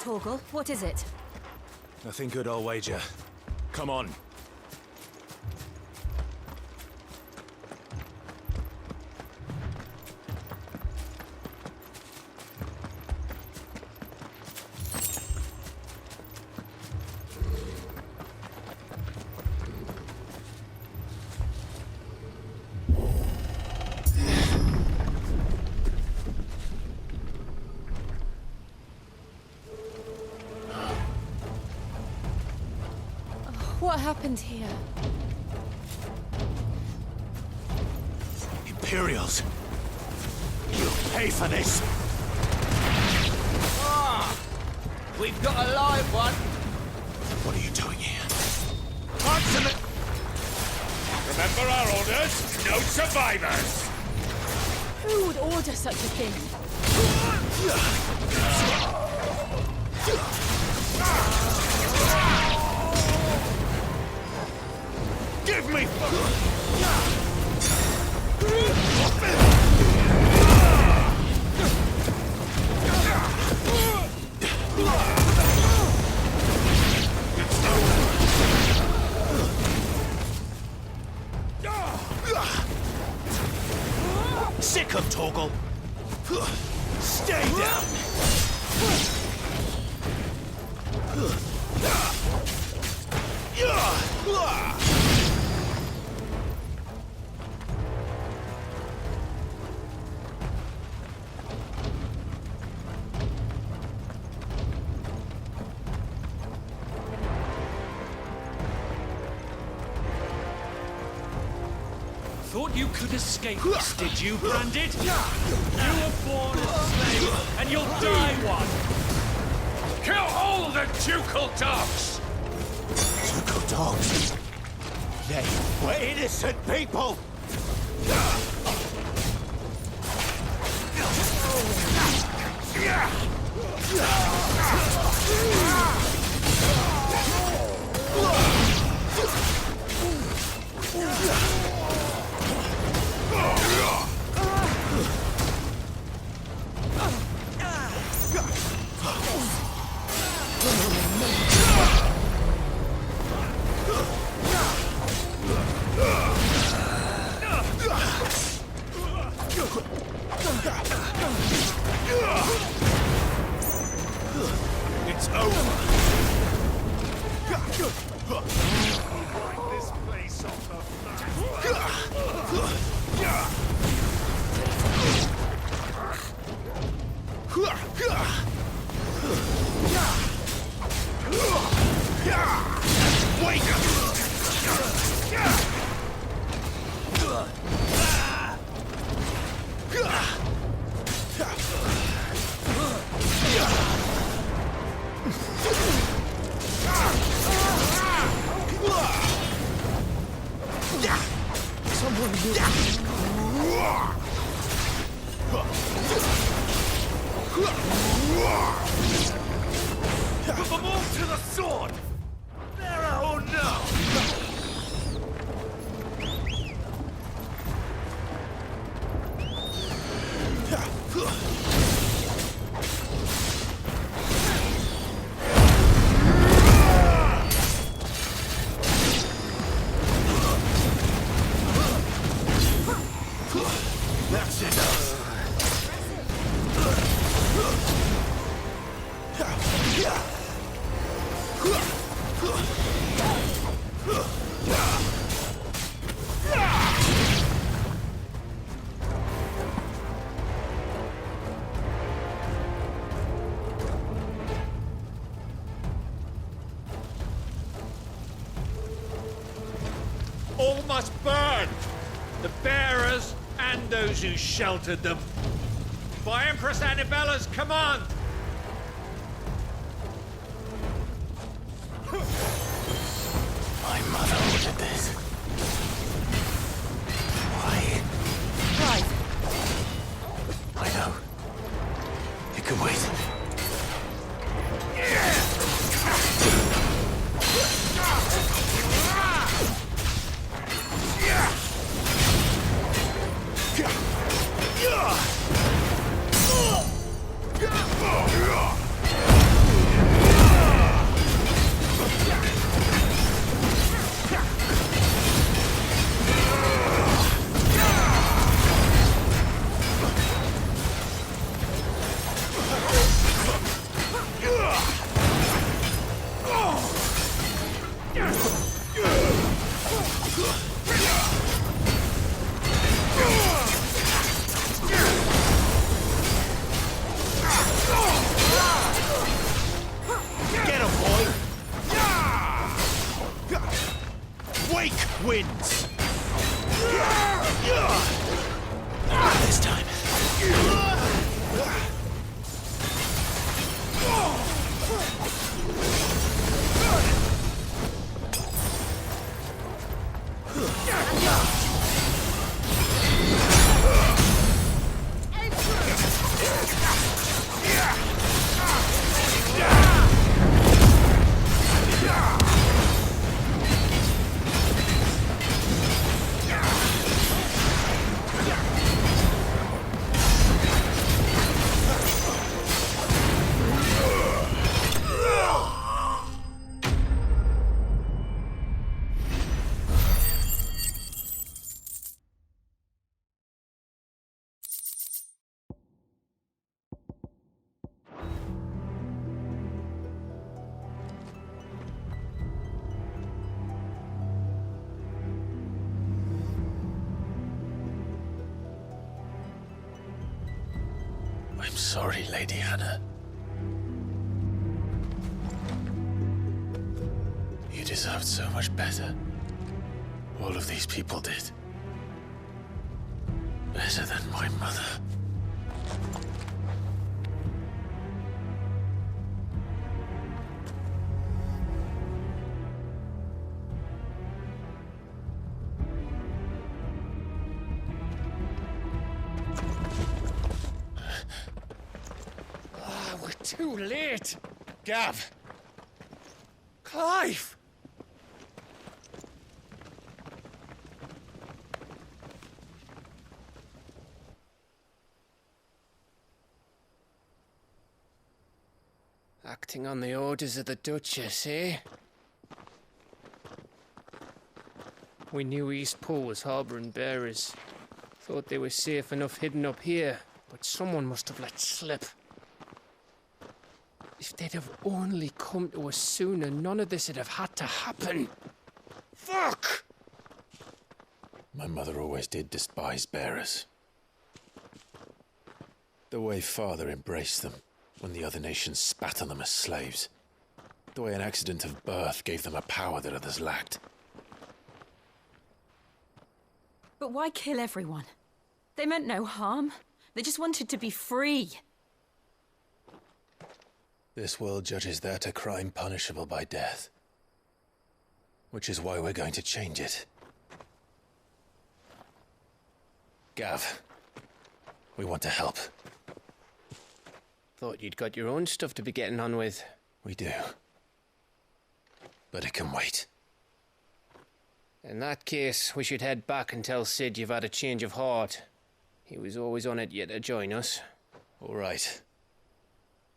Torgal, what is it? Nothing good, I'll wager. Come on. What happened here? Imperials! You'll pay for this! Ah! We've got a live one! What are you doing here? Answer me! Remember our orders? No survivors! Who would order such a thing? Give me... Sick of Torgal! Stay down! Thought you could escape this, did you, Branded? You were born a slave, and you'll die one! Kill all the ducal dogs! Ducal dogs? They were innocent people! It's over! Wipe this place off the Wake up! Put them all to the sword! There, oh no! That's enough! All must burn! The bearers and those who sheltered them. By Empress Annabella's command! My mother ordered this. Why? Right. I know. It can wait. wins. This time. I'm sorry, Lady Hannah. You deserved so much better. All of these people did. Better than my mother. Too late! Gav! Clive! Acting on the orders of the Duchess, eh? We knew East Pool was harbouring bearers. Thought they were safe enough hidden up here, but someone must have let slip. If they'd have only come to us sooner, none of this would have had to happen. Fuck! My mother always did despise bearers. The way Father embraced them when the other nations spat on them as slaves. The way an accident of birth gave them a power that others lacked. But why kill everyone? They meant no harm. They just wanted to be free. This world judges that a crime punishable by death. Which is why we're going to change it. Gav, we want to help. Thought you'd got your own stuff to be getting on with. We do. But it can wait. In that case, we should head back and tell Sid you've had a change of heart. He was always on it yet to join us. All right.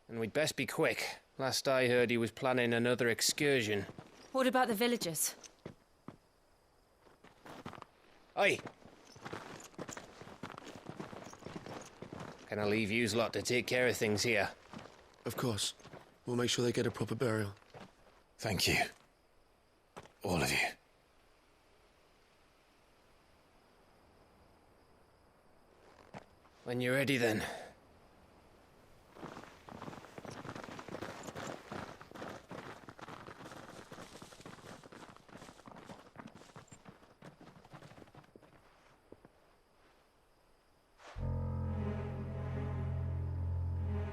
And we'd best be quick. Last I heard, he was planning another excursion. What about the villagers? Aye. Can I leave yous lot to take care of things here? Of course. We'll make sure they get a proper burial. Thank you. All of you. When you're ready, then.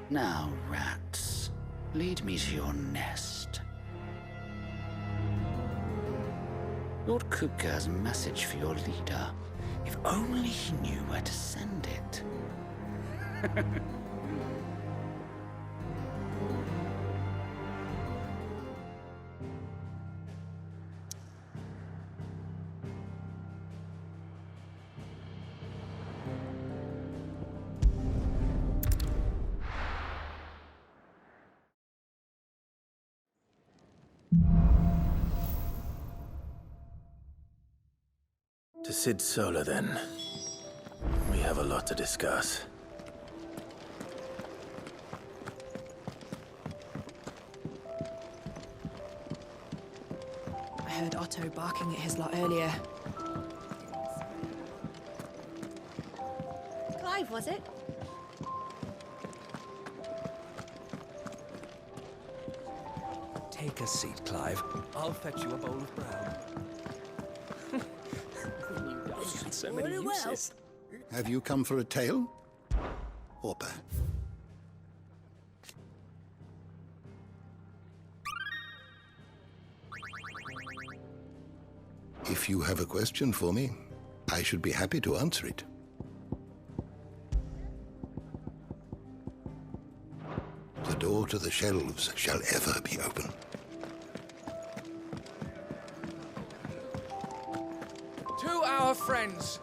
Now, rats, lead me to your nest. Lord Kupka's message for your leader. If only he knew where to send it. To Sid Solar, then. We have a lot to discuss. I heard Otto barking at his lot earlier. Clive, was it? Take a seat, Clive. I'll fetch you a bowl of brown. so many uses. Have you come for a tale? Or bad? If you have a question for me, I should be happy to answer it. The door to the shelves shall ever be open. To our friends.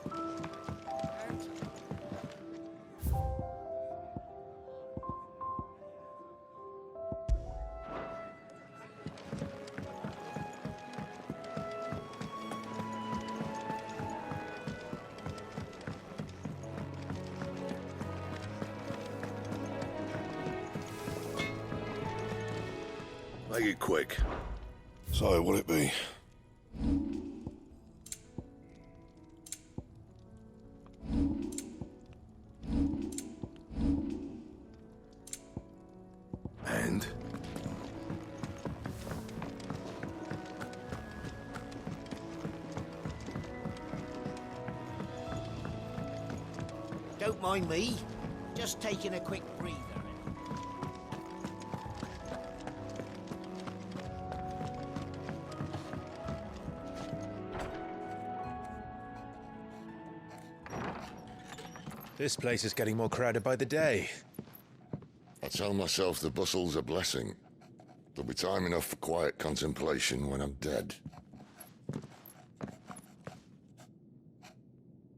Make it quick. So, what'll it be? And? Don't mind me. Just taking a quick breather. This place is getting more crowded by the day. I tell myself the bustle's a blessing. There'll be time enough for quiet contemplation when I'm dead.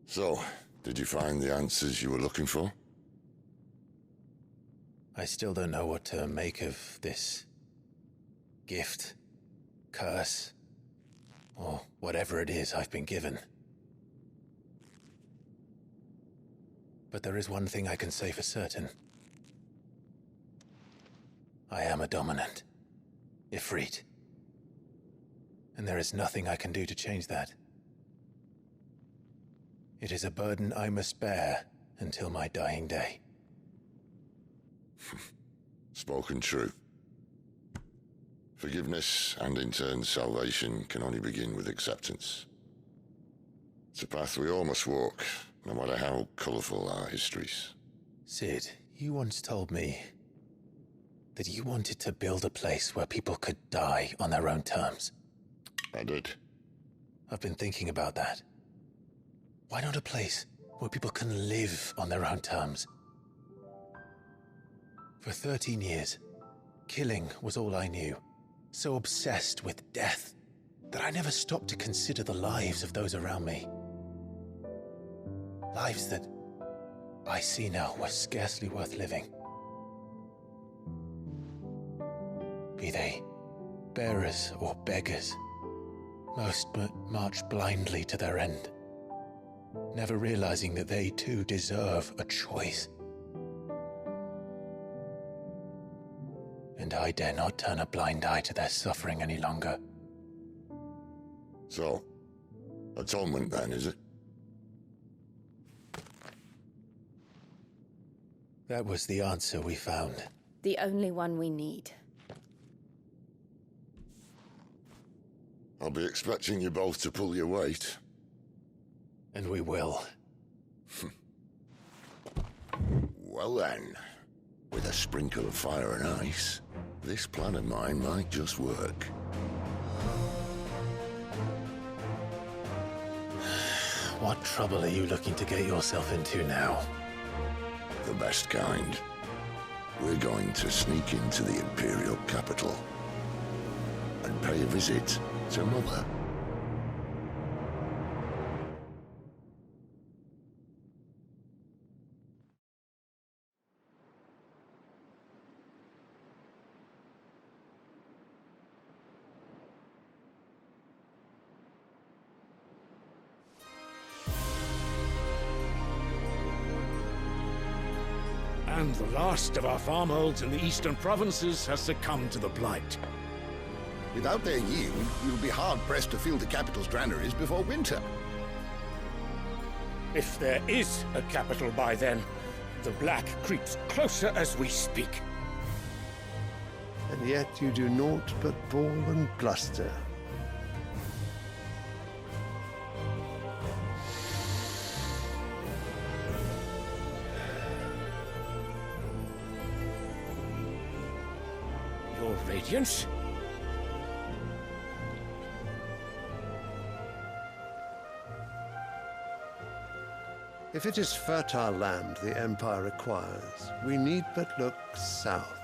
So, did you find the answers you were looking for? I still don't know what to make of this gift, curse, or whatever it is I've been given. But there is one thing I can say for certain. I am a dominant, Ifrit. And there is nothing I can do to change that. It is a burden I must bear until my dying day. Spoken true. Forgiveness, and in turn salvation, can only begin with acceptance. It's a path we all must walk, no matter how colourful our histories. Sid, you once told me that you wanted to build a place where people could die on their own terms. I did. I've been thinking about that. Why not a place where people can live on their own terms? For 13 years, killing was all I knew. So obsessed with death that I never stopped to consider the lives of those around me. Lives that I see now were scarcely worth living. Be they bearers or beggars, most but march blindly to their end, never realizing that they too deserve a choice. And I dare not turn a blind eye to their suffering any longer. So, atonement then, is it? That was the answer we found. The only one we need. I'll be expecting you both to pull your weight. And we will. Well then, with a sprinkle of fire and ice, this plan of mine might just work. What trouble are you looking to get yourself into now? The best kind. We're going to sneak into the Imperial capital and pay a visit to Mother. And the last of our farmholds in the eastern provinces has succumbed to the blight. Without their yield, you'll be hard-pressed to fill the capital's granaries before winter. If there is a capital by then, the black creeps closer as we speak. And yet you do naught but bawl and bluster. Your Radiance? If it is fertile land the Empire requires, we need but look south.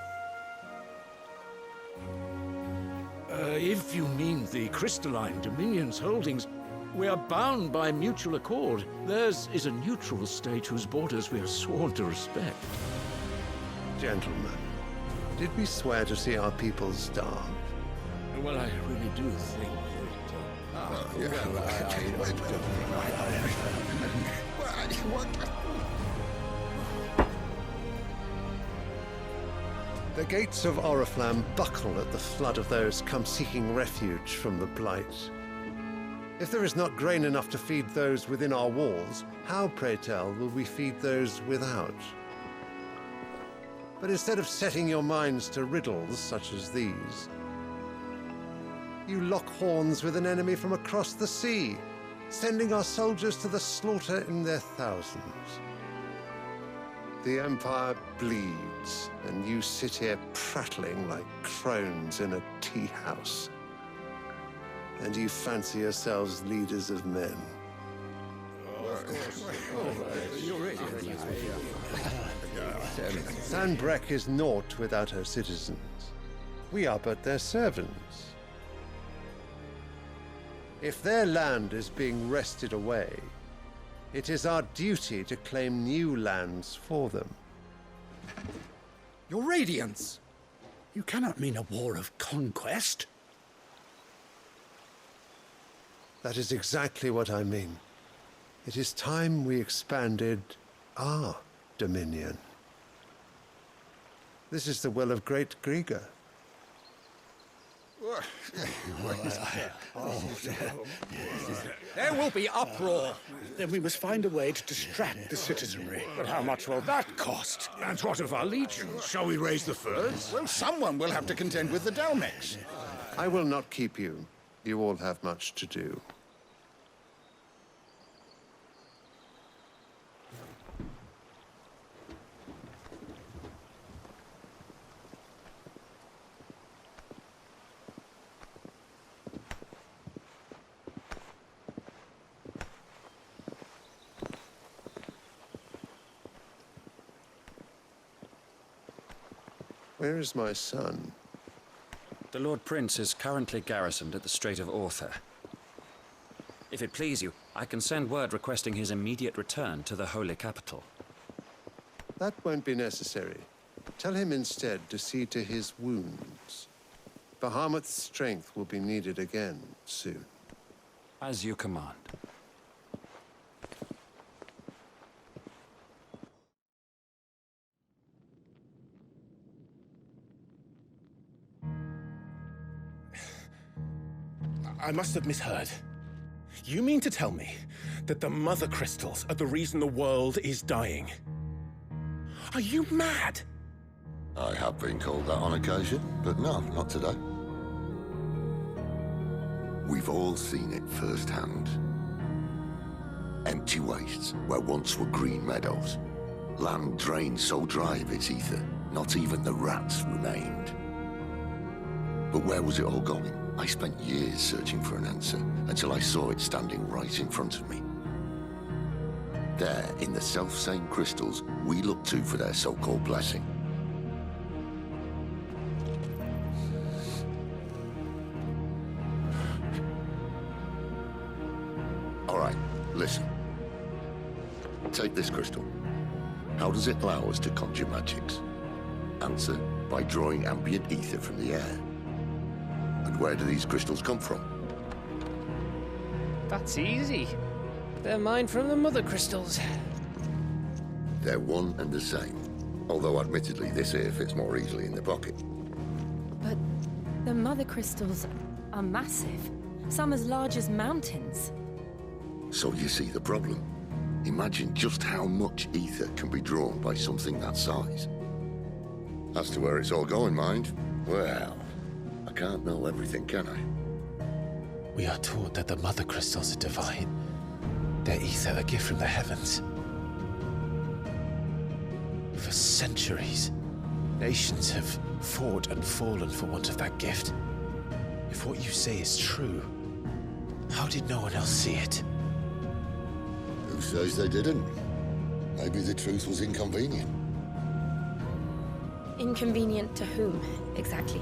If you mean the crystalline Dominion's holdings, we are bound by mutual accord. Theirs is a neutral state whose borders we are sworn to respect. Gentlemen, did we swear to see our people starve? Well, I really do think The gates of Oriflamme buckle at the flood of those come seeking refuge from the Blight. If there is not grain enough to feed those within our walls, how, pray tell, will we feed those without? But instead of setting your minds to riddles such as these, you lock horns with an enemy from across the sea, sending our soldiers to the slaughter in their thousands. The Empire bleeds, and you sit here prattling like crones in a tea house. And you fancy yourselves leaders of men. Sanbreque is naught without her citizens. We are but their servants. If their land is being wrested away, it is our duty to claim new lands for them. Your Radiance! You cannot mean a war of conquest. That is exactly what I mean. It is time we expanded our dominion. This is the will of great Grieger. There will be uproar. Then we must find a way to distract the citizenry. But how much will that cost? And what of our legions? Shall we raise the furs? Well, someone will have to contend with the Dalmex. I will not keep you. You all have much to do. Where is my son? The Lord Prince is currently garrisoned at the Strait of Author. If it please you, I can send word requesting his immediate return to the Holy Capital. That won't be necessary. Tell him instead to see to his wounds. Bahamut's strength will be needed again soon. As you command. I must have misheard. You mean to tell me that the Mother Crystals are the reason the world is dying? Are you mad? I have been called that on occasion, but no, not today. We've all seen it firsthand. Empty wastes where once were green meadows. Land drained so dry of its ether, not even the rats remained. But where was it all going? I spent years searching for an answer, until I saw it standing right in front of me. There, in the self-same crystals we look to for their so-called blessing. All right, listen. Take this crystal. How does it allow us to conjure magics? Answer, by drawing ambient ether from the air. And where do these crystals come from? That's easy. They're mined from the Mother Crystals. They're one and the same. Although admittedly this here fits more easily in the pocket. But the Mother Crystals are massive. Some as large as mountains. So you see the problem. Imagine just how much ether can be drawn by something that size. As to where it's all going, mind, well, I can't know everything, can I? We are taught that the Mother Crystals are divine. Their ether a gift from the heavens. For centuries, Nations have fought and fallen for want of that gift. If what you say is true, how did no one else see it? Who says they didn't? Maybe the truth was inconvenient. Inconvenient to whom, exactly?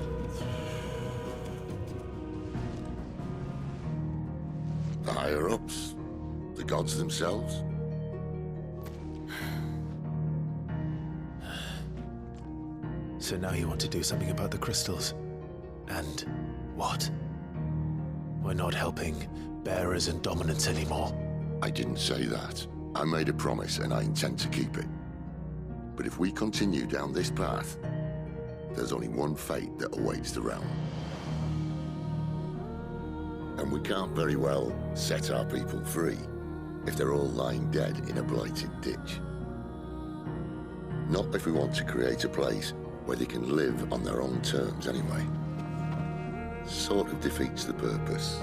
The higher-ups? The gods themselves? So now you want to do something about the crystals. And what? We're not helping bearers and dominants anymore. I didn't say that. I made a promise and I intend to keep it. But if we continue down this path, there's only one fate that awaits the realm. And we can't very well set our people free if they're all lying dead in a blighted ditch. Not if we want to create a place where they can live on their own terms anyway. Sort of defeats the purpose.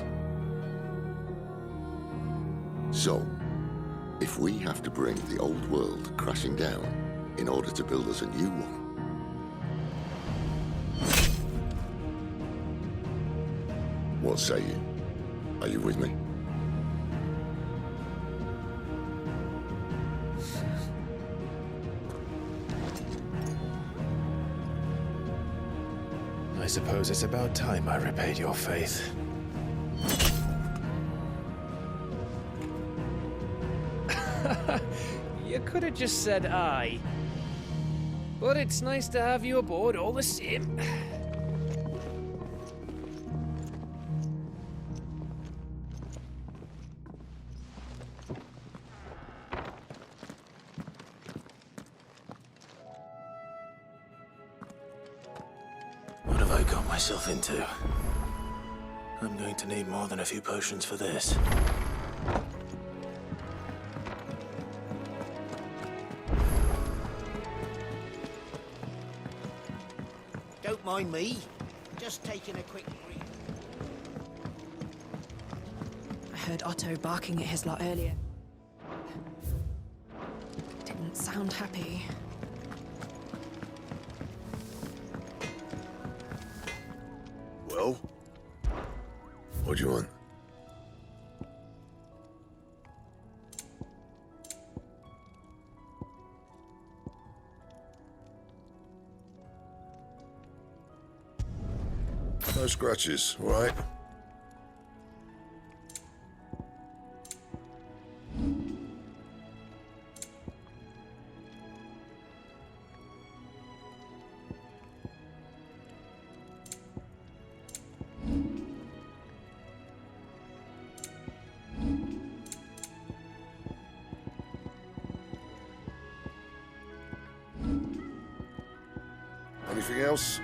So, if we have to bring the old world crashing down in order to build us a new one, what say you? Are you with me? I suppose it's about time I repaid your faith. You could have just said aye. But it's nice to have you aboard all the same. What have I got myself into? I'm going to need more than a few potions for this. Don't mind me. Just taking a quick breathe. I heard Otto barking at his lot earlier. Didn't sound happy. Well? What do you want? No scratches, all right? Anything else?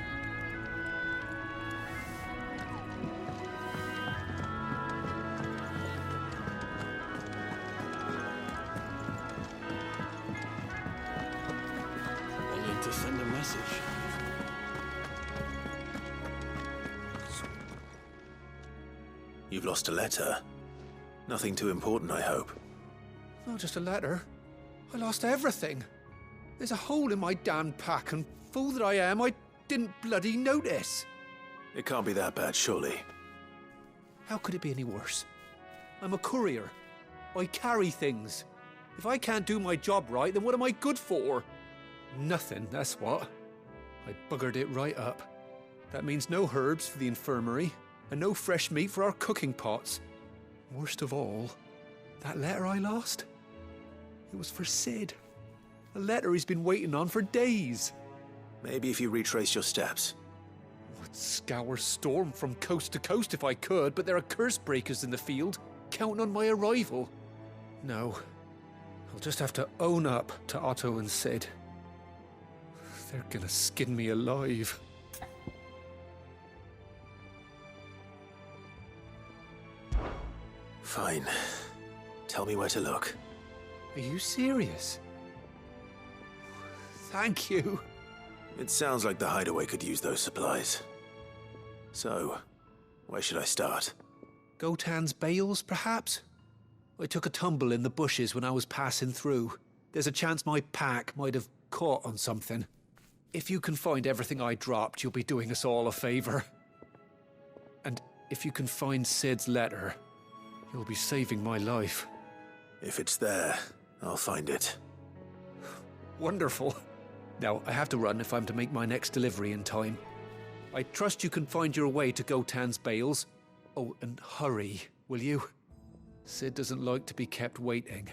I need to send a message. You've lost a letter. Nothing too important, I hope. Not just a letter. I lost everything. There's a hole in my damn pack, and fool that I am, I didn't bloody notice. It can't be that bad, surely. How could it be any worse? I'm a courier. I carry things. If I can't do my job right, then what am I good for? Nothing, that's what. I buggered it right up. That means no herbs for the infirmary, and no fresh meat for our cooking pots. Worst of all, that letter I lost? It was for Sid. A letter he's been waiting on for days. Maybe if you retrace your steps. I'd scour Storm from coast to coast if I could, but there are curse breakers in the field, counting on my arrival. No, I'll just have to own up to Otto and Sid. They're gonna skin me alive. Fine. Tell me where to look. Are you serious? Thank you. It sounds like the hideaway could use those supplies. So, where should I start? Gotan's bales, perhaps? I took a tumble in the bushes when I was passing through. There's a chance my pack might have caught on something. if you can find everything I dropped, you'll be doing us all a favor. And if you can find Sid's letter, you'll be saving my life. If it's there, I'll find it. Wonderful. Now, I have to run if I'm to make my next delivery in time. I trust you can find your way to Gotan's bales. Oh, and hurry, will you? Sid doesn't like to be kept waiting.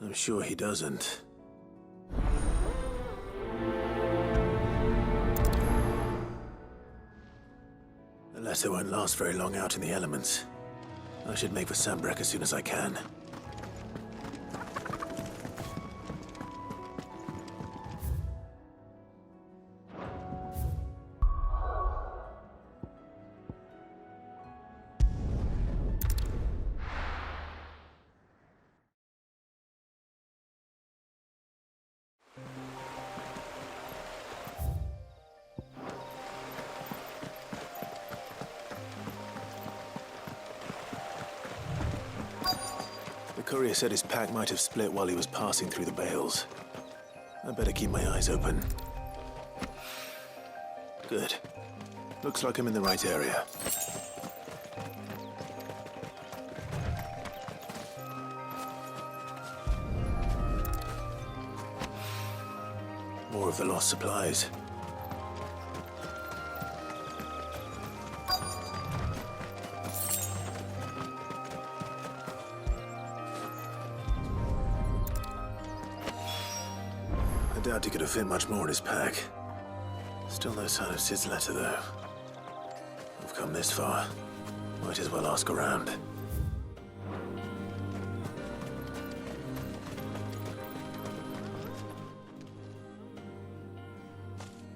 I'm sure he doesn't. The letter won't last very long out in the elements. I should make for Sambrek as soon as I can. The courier said his pack might have split while he was passing through the bales. I better keep my eyes open. Good. Looks like I'm in the right area. More of the lost supplies. I doubt he could have fit much more in his pack. Still no sign of Sid's letter, though. I've come this far. Might as well ask around.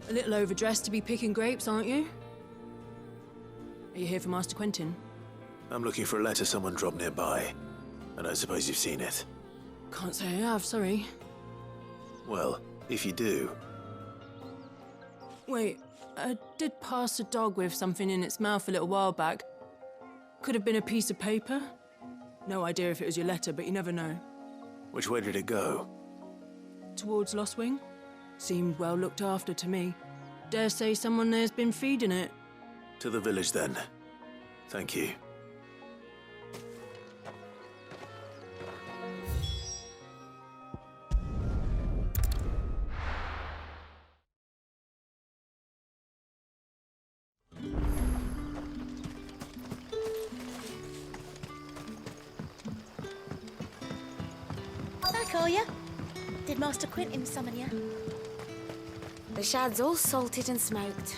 A little overdressed to be picking grapes, aren't you? Are you here for Master Quentin? I'm looking for a letter someone dropped nearby. And I suppose you've seen it. Can't say I have, sorry. Well, if you do... Wait, I did pass a dog with something in its mouth a little while back. Could have been a piece of paper. No idea if it was your letter, but you never know. Which way did it go? Towards Lostwing. Seemed well looked after to me. Dare say someone there's been feeding it. To the village, then. Thank you. Back, are ya? Did Master Quentin summon ya? The shad's all salted and smoked.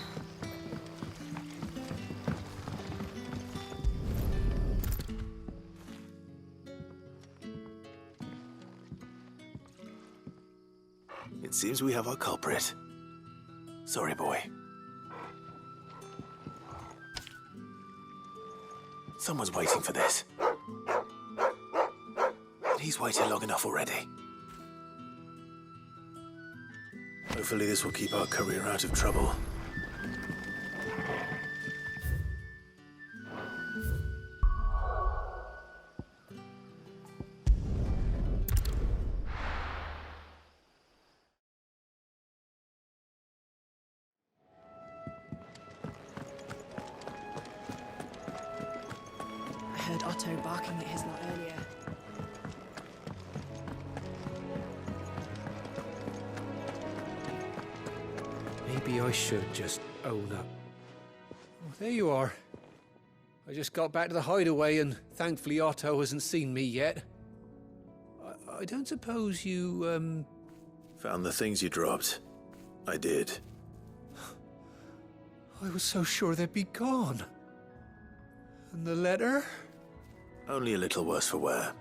It seems we have our culprit. Sorry, boy. Someone's waiting for this. And he's waited long enough already. Hopefully this will keep our courier out of trouble. I heard Otto barking at his lot earlier. Maybe I should just own up. Oh, there you are. I just got back to the hideaway and thankfully Otto hasn't seen me yet. I don't suppose you, Found the things you dropped. I did. I was so sure they'd be gone. And the letter? Only a little worse for wear.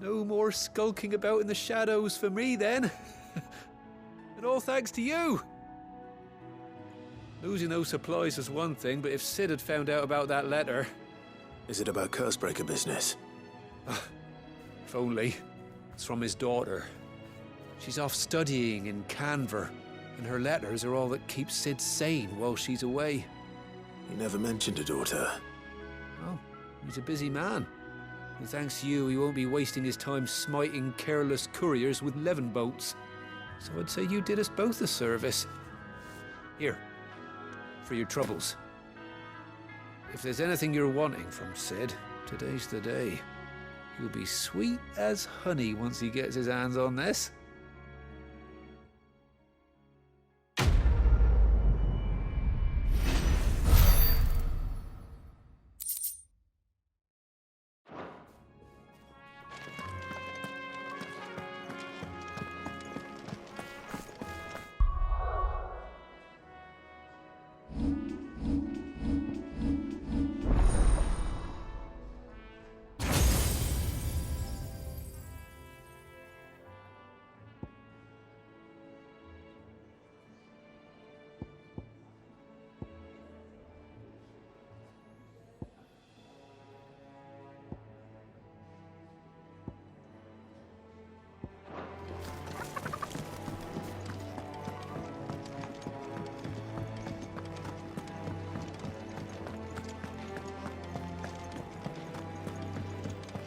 No more skulking about in the shadows for me, then. And all thanks to you. Losing those supplies was one thing, but if Sid had found out about that letter... Is it about Cursebreaker business? If only. It's from his daughter. She's off studying in Canver. And her letters are all that keep Sid sane while she's away. He never mentioned a daughter. Oh, he's a busy man. And thanks to you, he won't be wasting his time smiting careless couriers with levin boats. So I'd say you did us both a service. Here, for your troubles. If there's anything you're wanting from Sid, today's the day. He'll be sweet as honey once he gets his hands on this.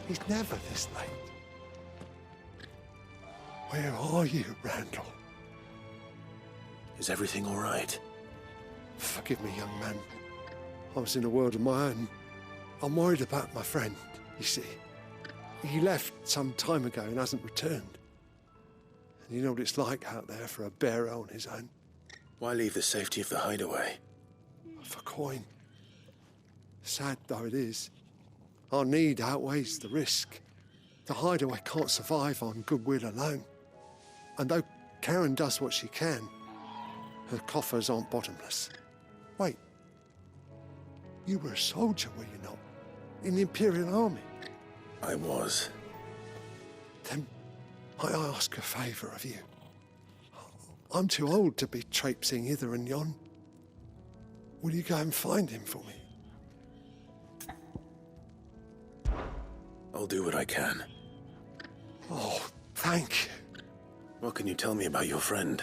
He's never this late. Where are you, Randall? Is everything all right? Forgive me, young man. I was in a world of my own. I'm worried about my friend, you see. He left some time ago and hasn't returned. And you know what it's like out there for a bearer on his own. Why leave the safety of the hideaway? For coin. Sad though it is, our need outweighs the risk. The hideaway can't survive on goodwill alone. And though Karen does what she can, her coffers aren't bottomless. Wait, you were a soldier, were you not? In the Imperial Army? I was. Then might I ask a favour of you? I'm too old to be traipsing hither and yon. Will you go and find him for me? I'll do what I can. Oh, thank you. What can you tell me about your friend?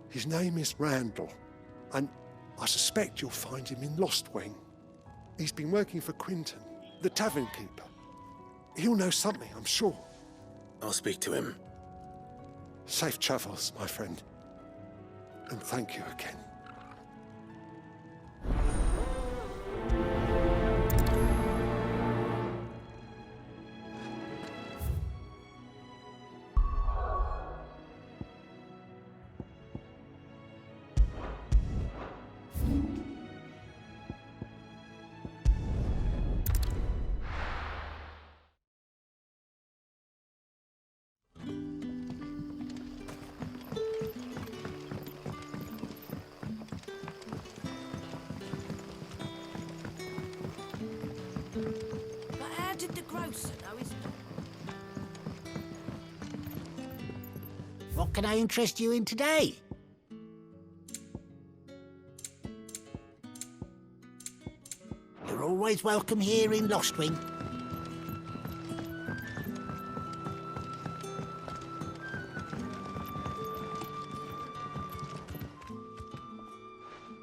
His name is Randall, and I suspect you'll find him in Lost Wing. He's been working for Quinton, the tavern keeper. He'll know something, I'm sure. I'll speak to him. Safe travels, my friend. And thank you again. What can I interest you in today? You're always welcome here in Lost Wing.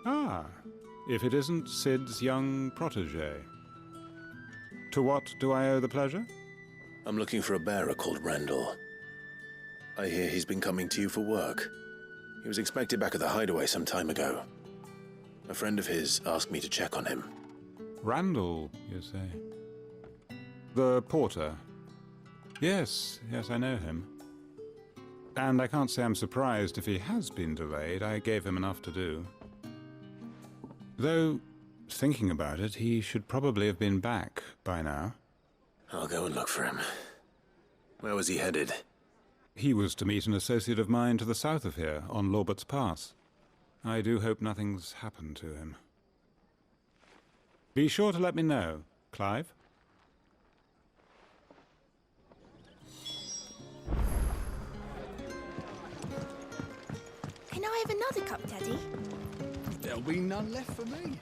Ah, if it isn't Sid's young protege. To what do I owe the pleasure? I'm looking for a bearer called Randall. I hear he's been coming to you for work. He was expected back at the hideaway some time ago. A friend of his asked me to check on him. Randall, you say? The porter? Yes, I know him. And I can't say I'm surprised if he has been delayed. I gave him enough to do. Though, thinking about it, he should probably have been back by now. I'll go and look for him. Where was he headed? He was to meet an associate of mine to the south of here, on Lorbert's Pass. I do hope nothing's happened to him. Be sure to let me know, Clive. Can I have another cup, Daddy? There'll be none left for me.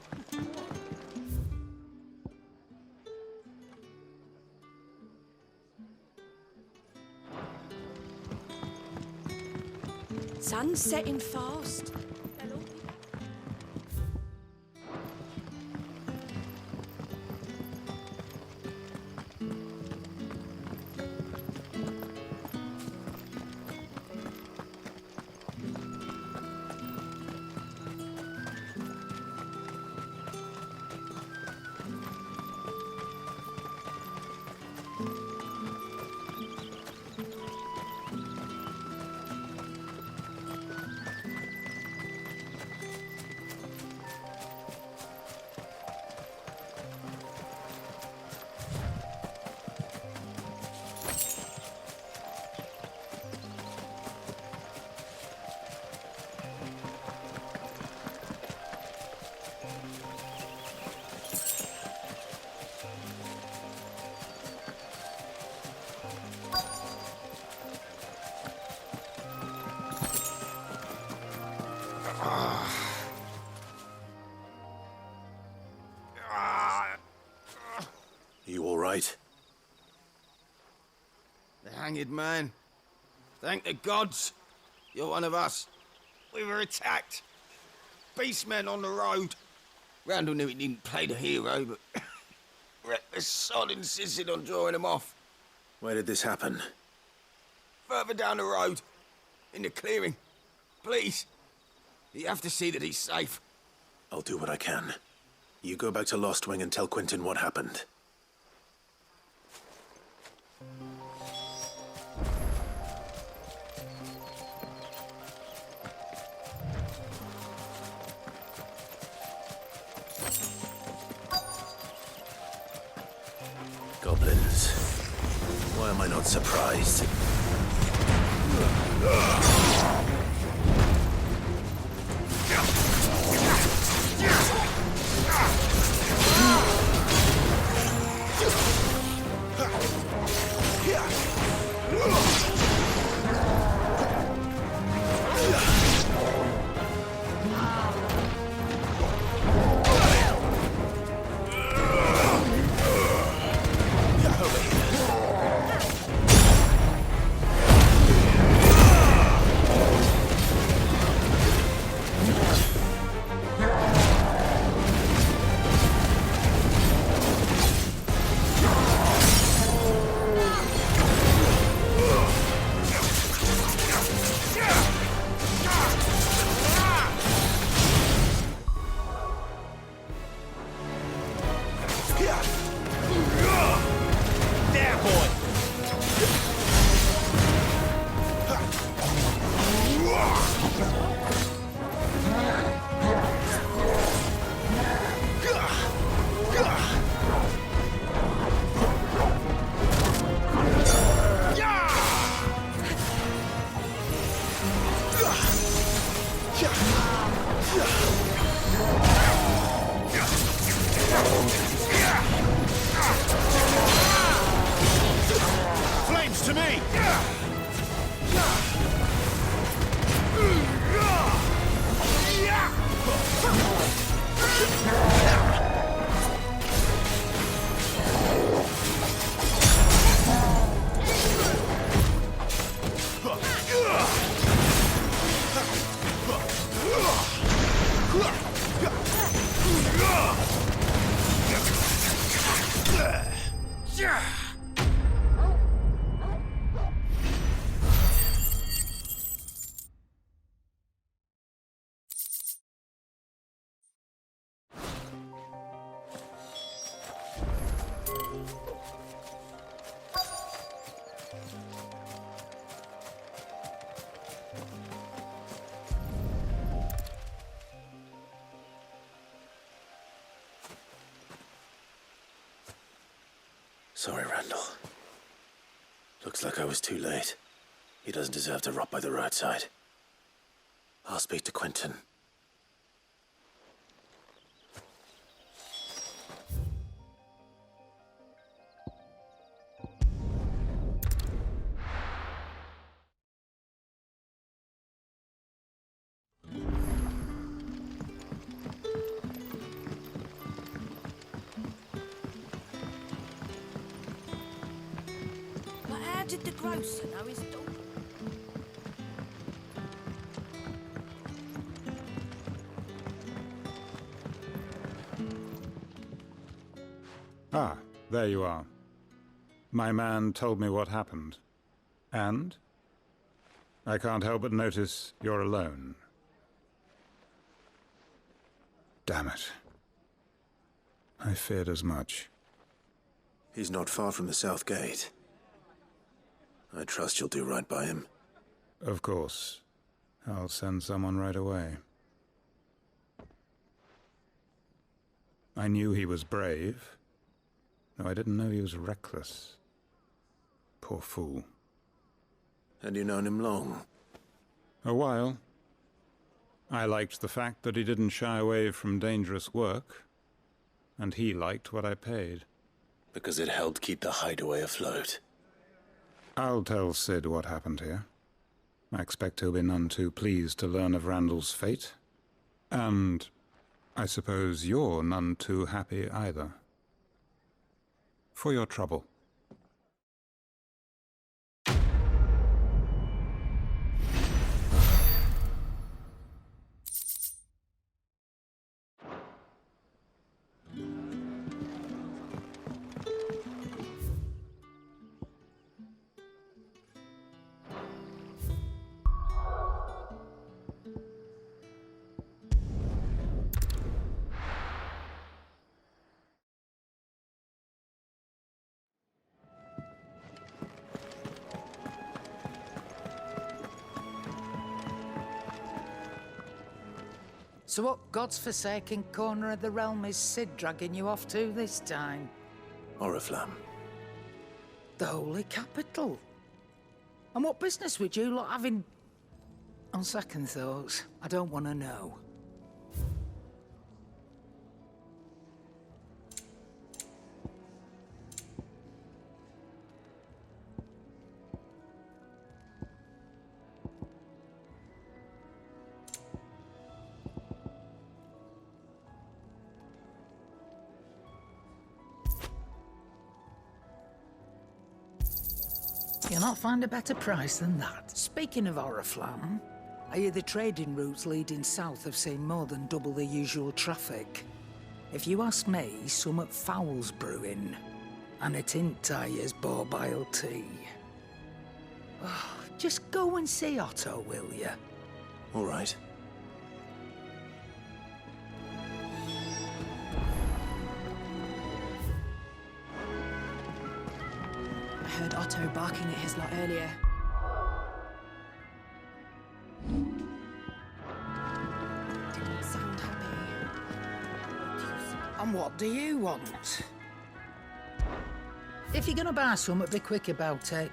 Sun's setting fast. You all right? The hanged man. Thank the gods. You're one of us. We were attacked. Beastmen on the road. Randall knew he didn't play the hero, but reckless sod insisted on drawing him off. Where did this happen? Further down the road. In the clearing. Please. You have to see that he's safe. I'll do what I can. You go back to Lost Wing and tell Quentin what happened. Goblins. Why am I not surprised? Flames to me! Sorry, Randall. Looks like I was too late. He doesn't deserve to rot by the roadside. I'll speak to Quentin. But how did the grocer know his daughter? Ah, there you are. My man told me what happened. And? I can't help but notice you're alone. Damn it. I feared as much. He's not far from the South Gate. I trust you'll do right by him. Of course. I'll send someone right away. I knew he was brave, though I didn't know he was reckless. Poor fool. Had you known him long? A while. I liked the fact that he didn't shy away from dangerous work, and he liked what I paid. Because it helped keep the hideaway afloat. I'll tell Sid what happened here. I expect he'll be none too pleased to learn of Randall's fate. And I suppose you're none too happy either. For your trouble. So what god's-forsaken corner of the realm is Sid dragging you off to this time? Oriflamme. The Holy Capital. And what business would you lot having... On second thoughts, I don't want to know. You'll not find a better price than that. Speaking of Oriflamme, I hear the trading routes leading south have seen more than double the usual traffic. If you ask me, summat foul's brewing. And it ain't Tyre's borbile tea. Oh, just go and see Otto, will you? All right. I heard Otto barking at his lot earlier. Didn't sound happy. And what do you want? If you're gonna buy something, be quick about it.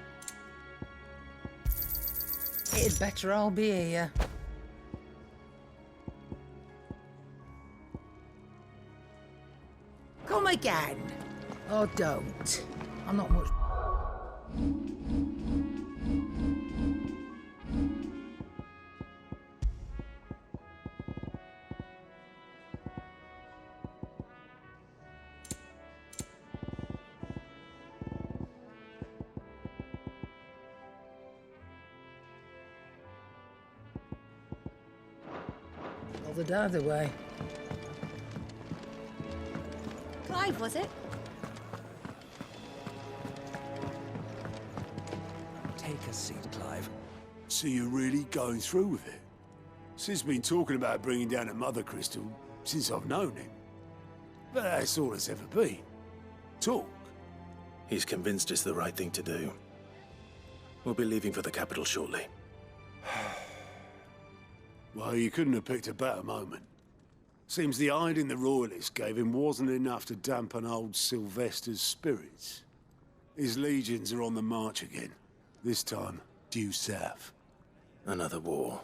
It'd better all be here. Come again. Or don't. I'm not much... Bothered either way. Clive, was it? Take a seat, Clive. So you're really going through with it? Sid's been talking about bringing down a mother crystal since I've known him. But that's all it's ever been. Talk. He's convinced it's the right thing to do. We'll be leaving for the capital shortly. Well, you couldn't have picked a better moment. Seems the hiding the Royalists gave him wasn't enough to dampen old Sylvester's spirits. His legions are on the march again. This time, due south. Another war.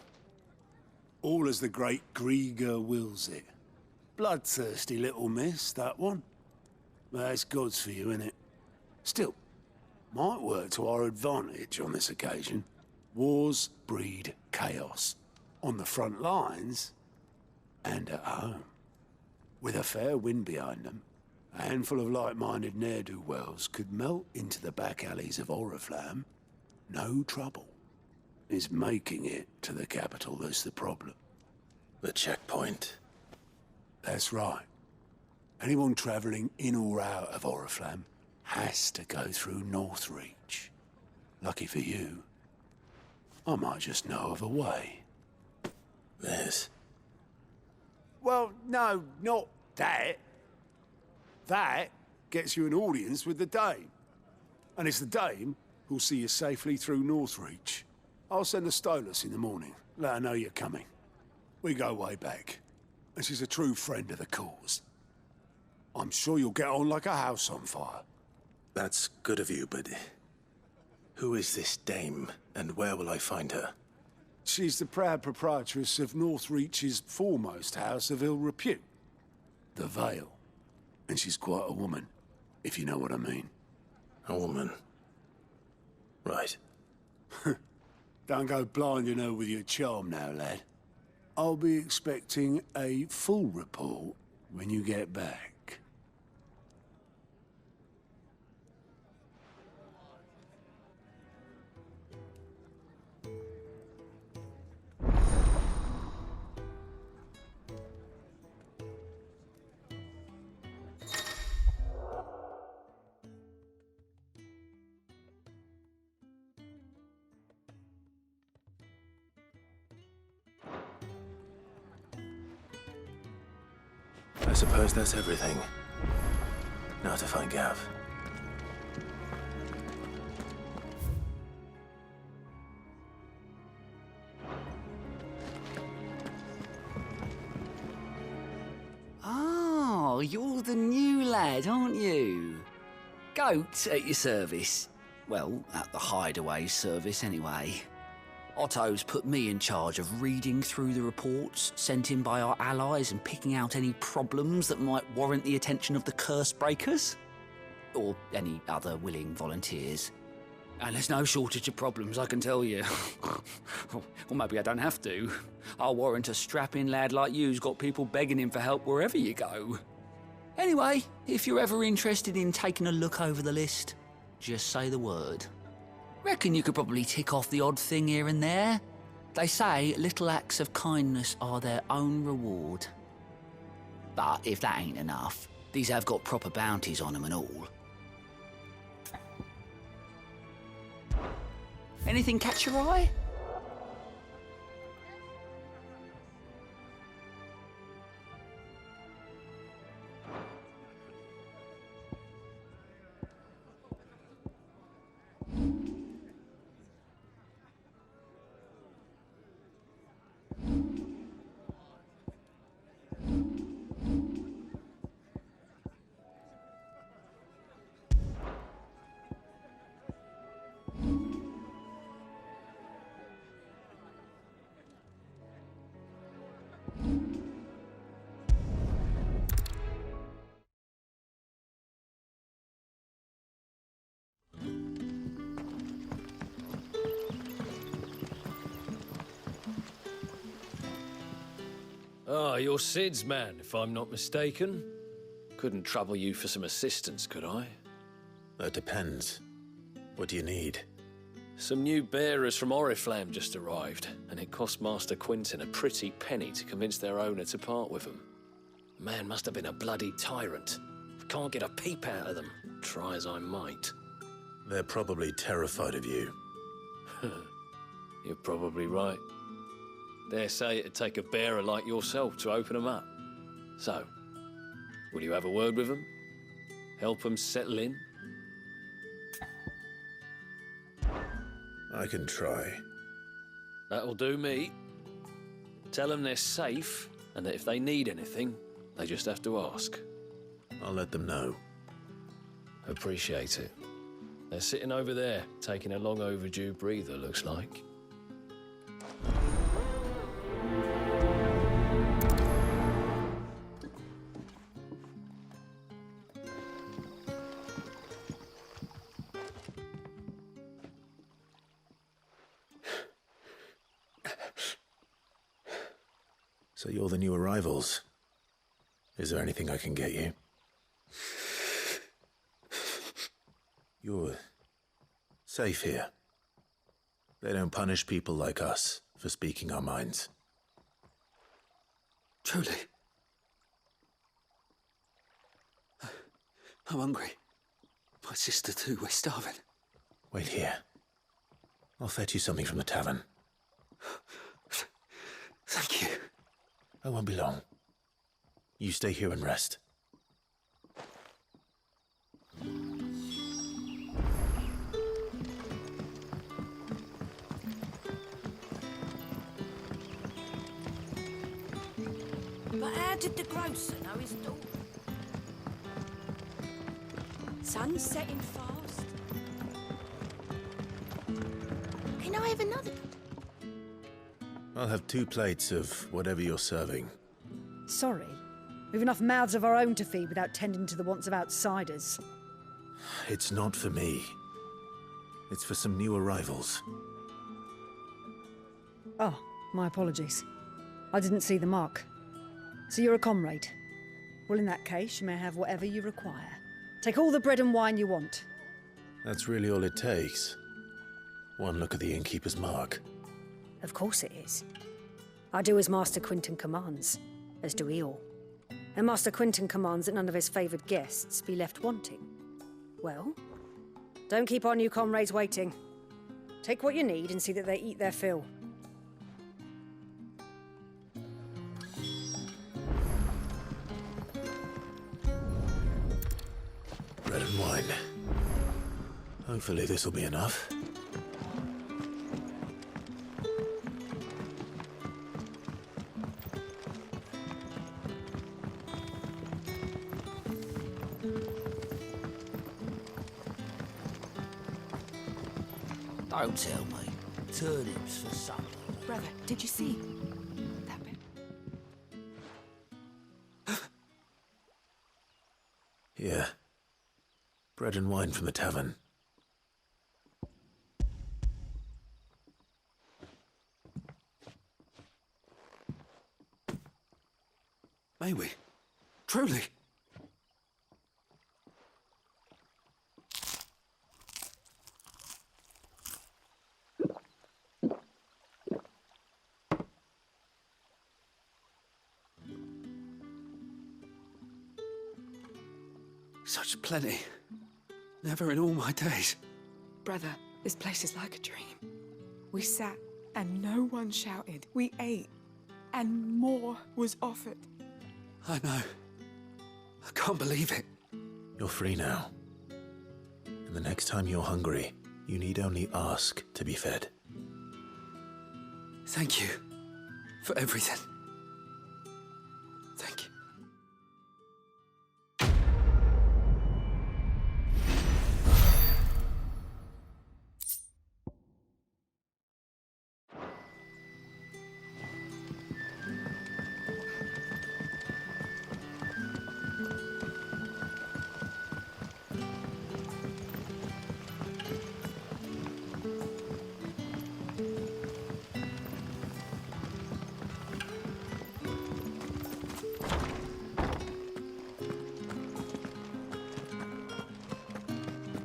All as the great Grieger wills it. Bloodthirsty little miss, that one. That's God's for you, innit? Still, might work to our advantage on this occasion. Wars breed chaos. On the front lines, and at home. With a fair wind behind them, a handful of like-minded ne'er-do-wells could melt into the back alleys of Oriflamme. No trouble. It's making it to the capital that's the problem. The checkpoint. That's right. Anyone travelling in or out of Oriflamme has to go through Northreach. Lucky for you, I might just know of a way. This? Well, no, not that. That gets you an audience with the Dame. And it's the Dame who'll see you safely through Northreach. I'll send the Stolas in the morning. Let her know you're coming. We go way back. And she's a true friend of the cause. I'm sure you'll get on like a house on fire. That's good of you, but who is this dame, and where will I find her? She's the proud proprietress of Northreach's foremost house of ill repute, the Vale. And she's quite a woman, if you know what I mean. A woman? Right. Don't go blinding her with your charm now, lad. I'll be expecting a full report when you get back. I suppose that's everything. Now to find Gav. Oh, you're the new lad, aren't you? Goat at your service. Well, at the Hideaway service, anyway. Otto's put me in charge of reading through the reports sent in by our allies and picking out any problems that might warrant the attention of the curse breakers. Or any other willing volunteers. And there's no shortage of problems, I can tell you. Or maybe I don't have to. I'll warrant a strapping lad like you's got people begging him for help wherever you go. Anyway, if you're ever interested in taking a look over the list, just say the word. Reckon you could probably tick off the odd thing here and there. They say little acts of kindness are their own reward. But if that ain't enough, these have got proper bounties on them and all. Anything catch your eye? Ah, you're Sid's man, if I'm not mistaken. Couldn't trouble you for some assistance, could I? That depends. What do you need? Some new bearers from Oriflamme just arrived, and it cost Master Quinton a pretty penny to convince their owner to part with them. Man must have been a bloody tyrant. I can't get a peep out of them, try as I might. They're probably terrified of you. You're probably right. Dare say it'd take a bearer like yourself to open them up. So, will you have a word with them? Help them settle in? I can try. That'll do me. Tell them they're safe, and that if they need anything, they just have to ask. I'll let them know. Appreciate it. They're sitting over there, taking a long overdue breather, looks like. So you're the new arrivals. Is there anything I can get you? You're safe here. They don't punish people like us for speaking our minds. Truly. I'm hungry. My sister too, we're starving. Wait here. I'll fetch you something from the tavern. Thank you. I won't be long. You stay here and rest. But how did the grocer know his daughter? Sun's setting fast. Can I have another? I'll have 2 plates of whatever you're serving. Sorry. We've enough mouths of our own to feed without tending to the wants of outsiders. It's not for me. It's for some new arrivals. Oh, my apologies. I didn't see the mark. So you're a comrade. Well, in that case, you may have whatever you require. Take all the bread and wine you want. That's really all it takes. One look at the innkeeper's mark. Of course it is. I do as Master Quinton commands, as do we all. And Master Quinton commands that none of his favoured guests be left wanting. Well, don't keep our new comrades waiting. Take what you need and see that they eat their fill. Bread and wine. Hopefully this will be enough. Don't tell me. Turnips for supper. Brother, did you see that bit? Here. Bread and wine from the tavern. May we? Truly? Such plenty. Never in all my days. Brother, this place is like a dream. We sat and no one shouted. We ate and more was offered. I know. I can't believe it. You're free now. And the next time you're hungry, you need only ask to be fed. Thank you for everything. Thank you.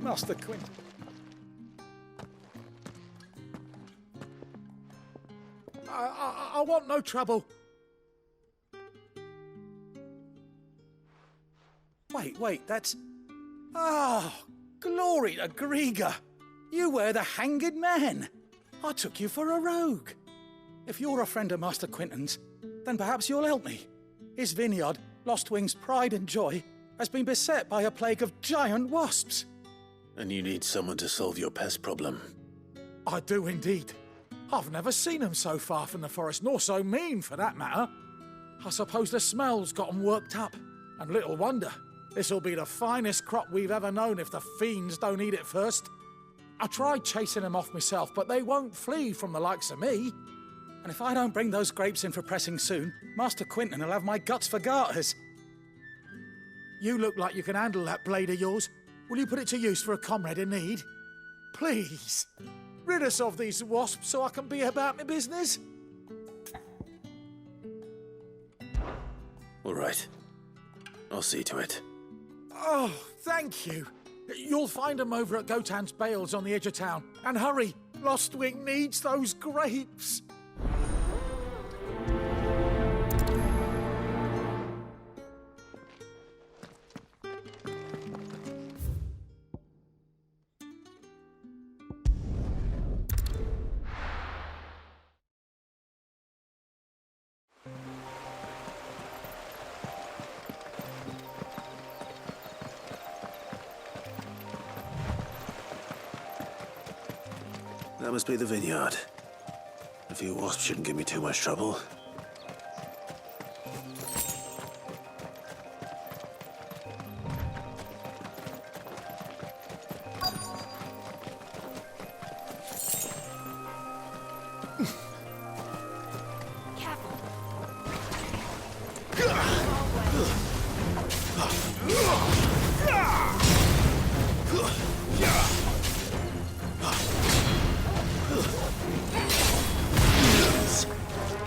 Master Quint. I want no trouble. Wait, that's... Ah, glory to Grieger. You were the hanged man. I took you for a rogue. If you're a friend of Master Quinton's, then perhaps you'll help me. His vineyard, Lostwing's pride and joy, has been beset by a plague of giant wasps. And you need someone to solve your pest problem. I do indeed. I've never seen them so far from the forest, nor so mean, for that matter. I suppose the smell's got 'em worked up. And little wonder. This'll be the finest crop we've ever known if the fiends don't eat it first. I tried chasing them off myself, but they won't flee from the likes of me. And if I don't bring those grapes in for pressing soon, Master Quinton will have my guts for garters. You look like you can handle that blade of yours. Will you put it to use for a comrade in need? Please, rid us of these wasps so I can be about my business. All right. I'll see to it. Oh, thank you. You'll find them over at Gotan's Bales on the edge of town. And hurry, Lostwing needs those grapes. That must be the vineyard. A few wasps shouldn't give me too much trouble.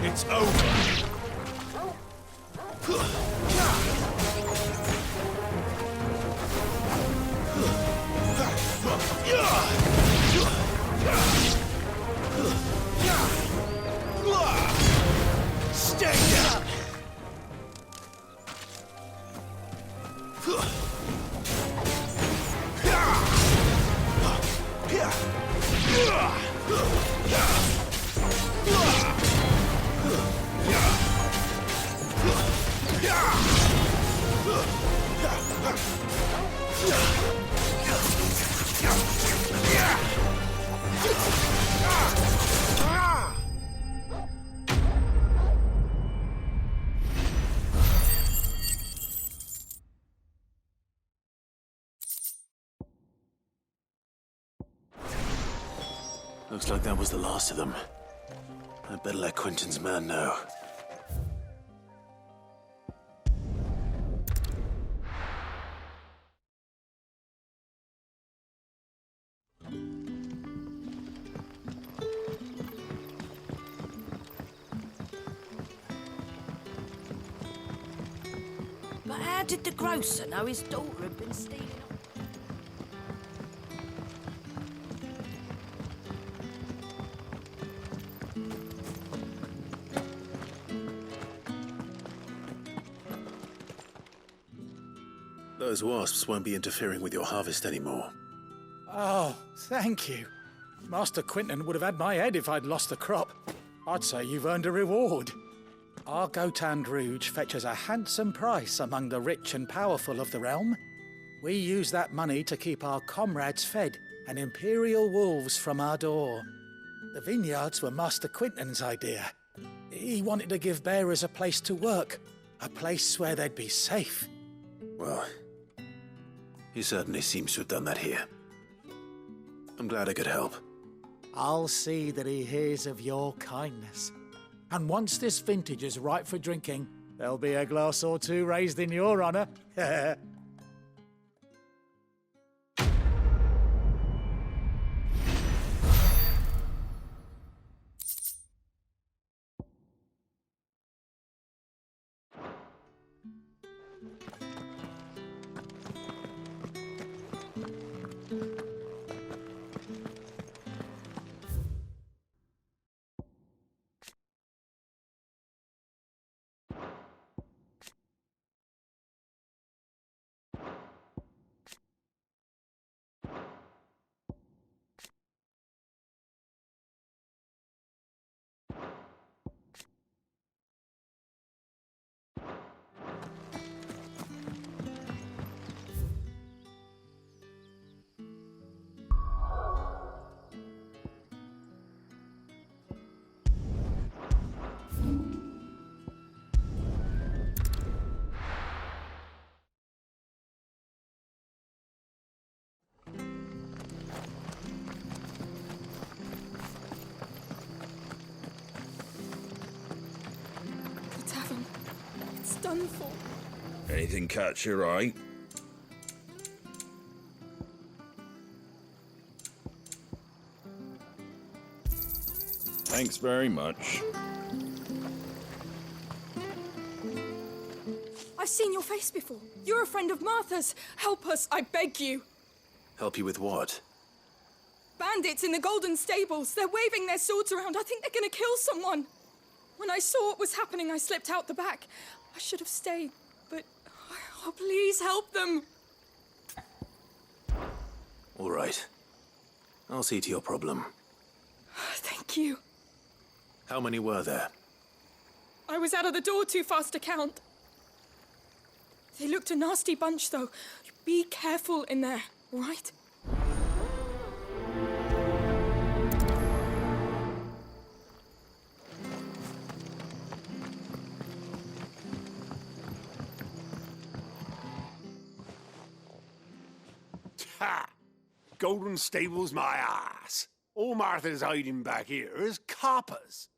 It's over. Stay down. Looks like that was the last of them. I'd better let Quentin's man know. But how did the grocer know his daughter had been stealing? Those wasps won't be interfering with your harvest anymore. Oh, thank you. Master Quinton would have had my head if I'd lost the crop. I'd say you've earned a reward. Our Gotand Rouge fetches a handsome price among the rich and powerful of the realm. We use that money to keep our comrades fed and imperial wolves from our door. The vineyards were Master Quinton's idea. He wanted to give bearers a place to work, a place where they'd be safe. Well, he certainly seems to have done that here. I'm glad I could help. I'll see that he hears of your kindness. And once this vintage is ripe for drinking, there'll be a glass or two raised in your honor. Done for. Anything catch your eye? Thanks very much. I've seen your face before. You're a friend of Martha's. Help us, I beg you. Help you with what? Bandits in the Golden Stables. They're waving their swords around. I think they're gonna kill someone. When I saw what was happening, I slipped out the back. I should have stayed, but... Oh, please help them. All right. I'll see to your problem. Thank you. How many were there? I was out of the door too fast to count. They looked a nasty bunch, though. Be careful in there, all right? Ha! Golden Stable's my ass. All Martha's hiding back here is coppers.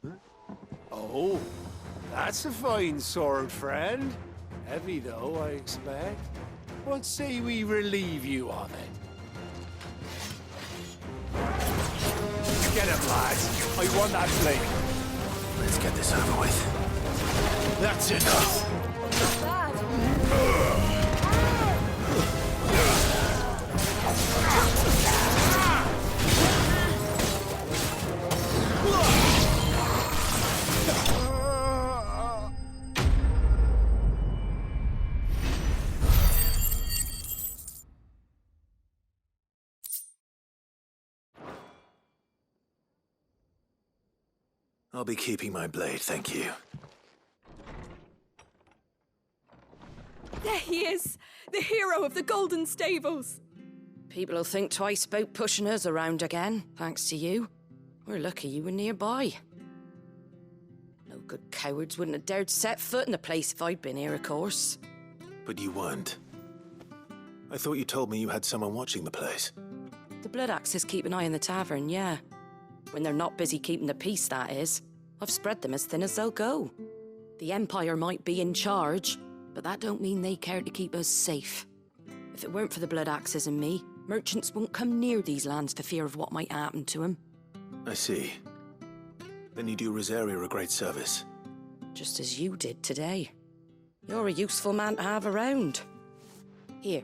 Huh? Oh, that's a fine sword, friend. Heavy, though, I expect. What say we relieve you of it? Get him, lads. I want that blade. Let's get this over with. That's enough. I'll be keeping my blade, thank you. There he is! The hero of the Golden Stables! People'll think twice about pushing us around again, thanks to you. We're lucky you were nearby. No good cowards wouldn't have dared set foot in the place if I'd been here, of course. But you weren't. I thought you told me you had someone watching the place. The Blood Axes keep an eye on the tavern, yeah. When they're not busy keeping the peace, that is. I've spread them as thin as they'll go. The Empire might be in charge, but that don't mean they care to keep us safe. If it weren't for the Blood Axes and me, merchants won't come near these lands for fear of what might happen to them. I see. Then you do Rosaria a great service. Just as you did today. You're a useful man to have around. Here.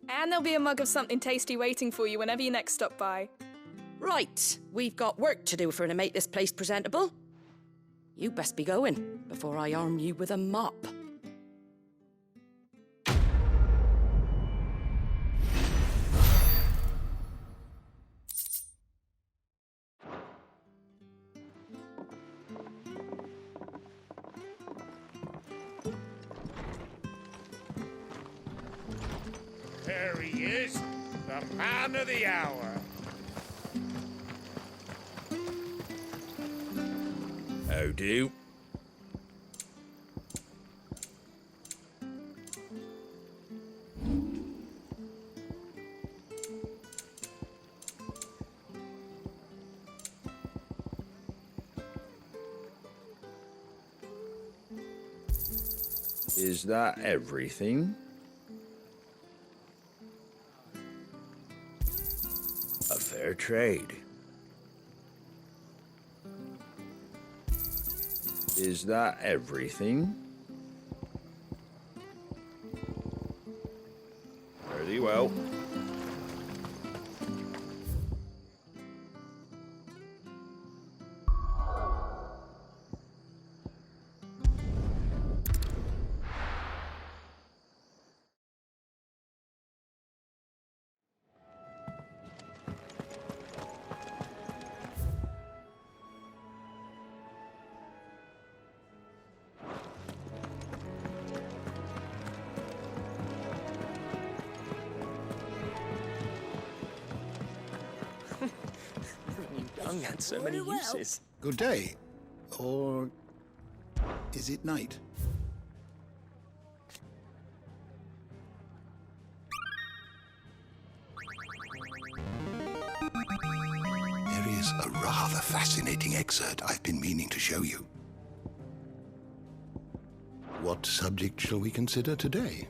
And there'll be a mug of something tasty waiting for you whenever you next stop by. Right, we've got work to do for to make this place presentable. You best be going before I arm you with a mop. There he is, the man of the hour. How do? Is that everything? A fair trade. Is that everything? Very well. Young had so many uses. Good day. Or is it night? There is a rather fascinating excerpt I've been meaning to show you. What subject shall we consider today?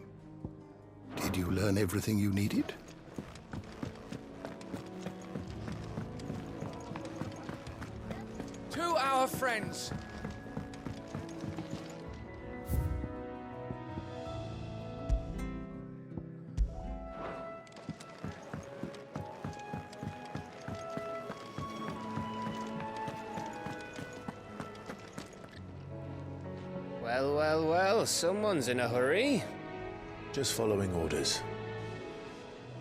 Did you learn everything you needed? To our friends. Well, well, well, someone's in a hurry. Just following orders.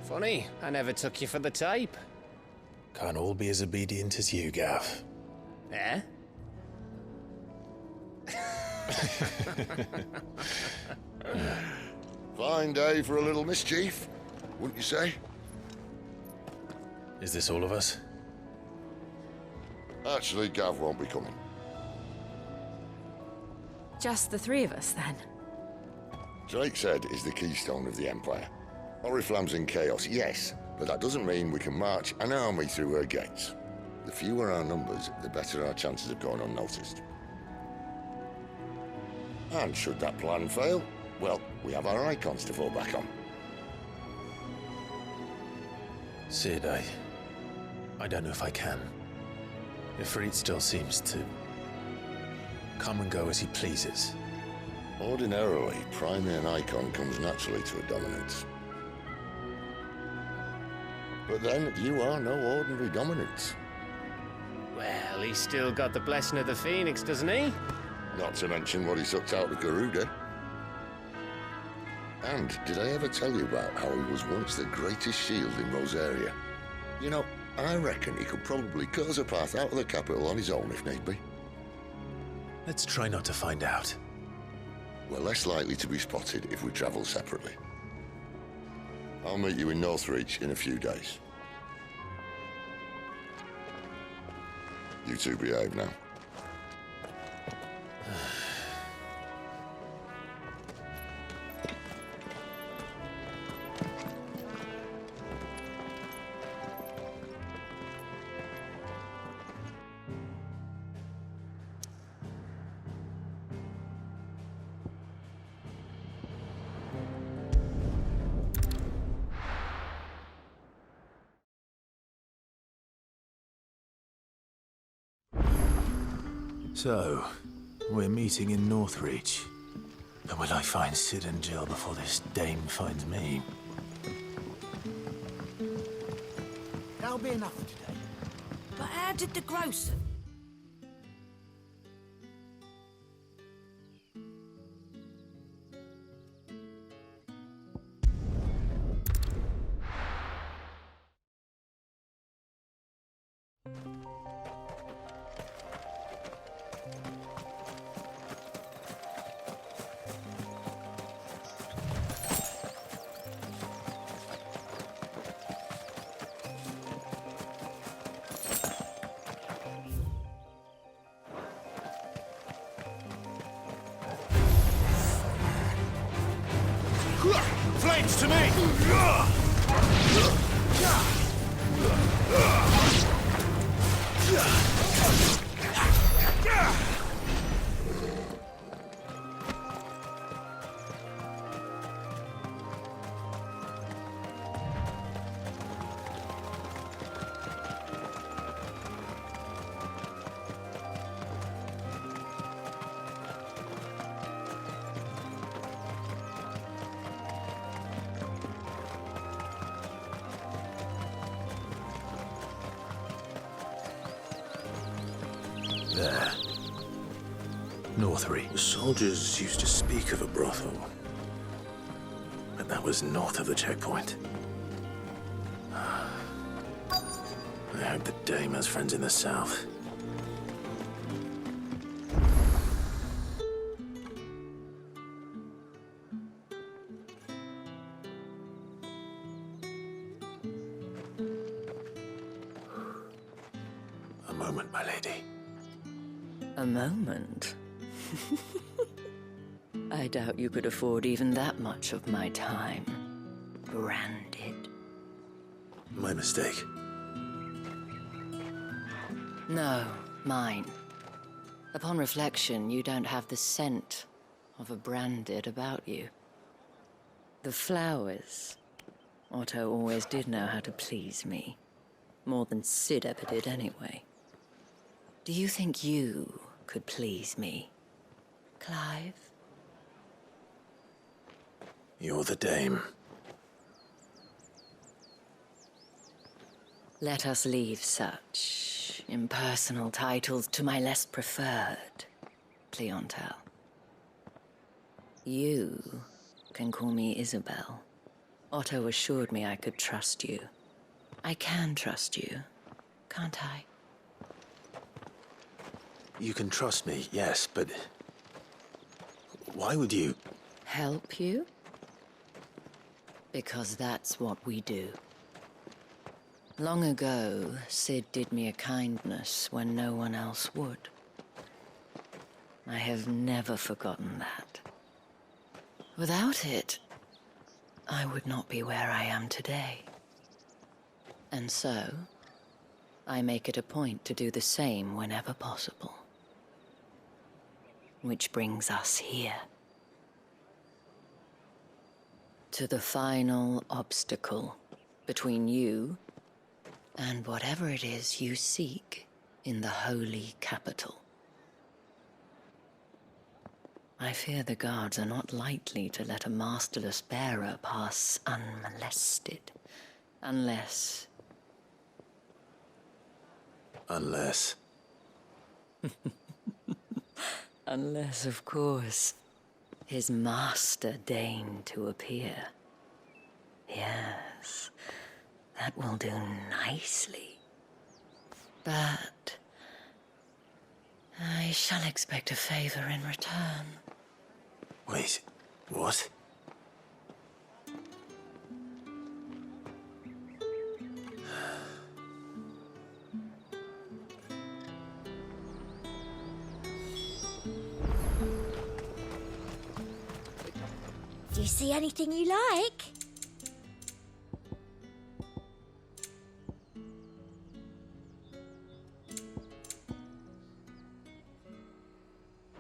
Funny, I never took you for the type. Can't all be as obedient as you, Gav. Eh? Fine day for a little mischief, wouldn't you say? Is this all of us? Actually, Gav won't be coming. Just the three of us, then? Drake's Head is the keystone of the Empire. Oriflamme's in chaos, yes, but that doesn't mean we can march an army through her gates. The fewer our numbers, the better our chances of going unnoticed. And should that plan fail, well, we have our Eikons to fall back on. Sid, I don't know if I can. Ifrit still seems to come and go as he pleases. Ordinarily, priming an Eikon comes naturally to a dominance. But then, you are no ordinary dominance. Well, he's still got the blessing of the Phoenix, doesn't he? Not to mention what he sucked out of Garuda. And did I ever tell you about how he was once the greatest shield in Rosaria? You know, I reckon he could probably cut us a path out of the capital on his own if need be. Let's try not to find out. We're less likely to be spotted if we travel separately. I'll meet you in Northreach in a few days. You two behave now. So, we're meeting in Northreach. But will I find Sid and Jill before this dame finds me? That'll be enough for today. But how did the grocer? Flames to me! There. Northreach. The soldiers used to speak of a brothel. But that was north of the checkpoint. I hope the dame has friends in the south. A moment, my lady. A moment? I doubt you could afford even that much of my time. Branded. My mistake. No, mine. Upon reflection, you don't have the scent of a branded about you. The flowers. Otto always did know how to please me. More than Sid ever did anyway. Do you think you could please me, Clive? You're the dame. Let us leave such impersonal titles to my less preferred clientele. You can call me Isabel. Otto assured me I could trust you. I can trust you, can't I? You can trust me, yes, but why would you? Help you? Because that's what we do. Long ago, Sid did me a kindness when no one else would. I have never forgotten that. Without it, I would not be where I am today. And so, I make it a point to do the same whenever possible. Which brings us here. To the final obstacle between you and whatever it is you seek in the holy capital. I fear the guards are not likely to let a masterless bearer pass unmolested, unless... Unless... Unless, of course, his master deigned to appear. Yes, that will do nicely. But I shall expect a favor in return. Wait, what? Do you see anything you like?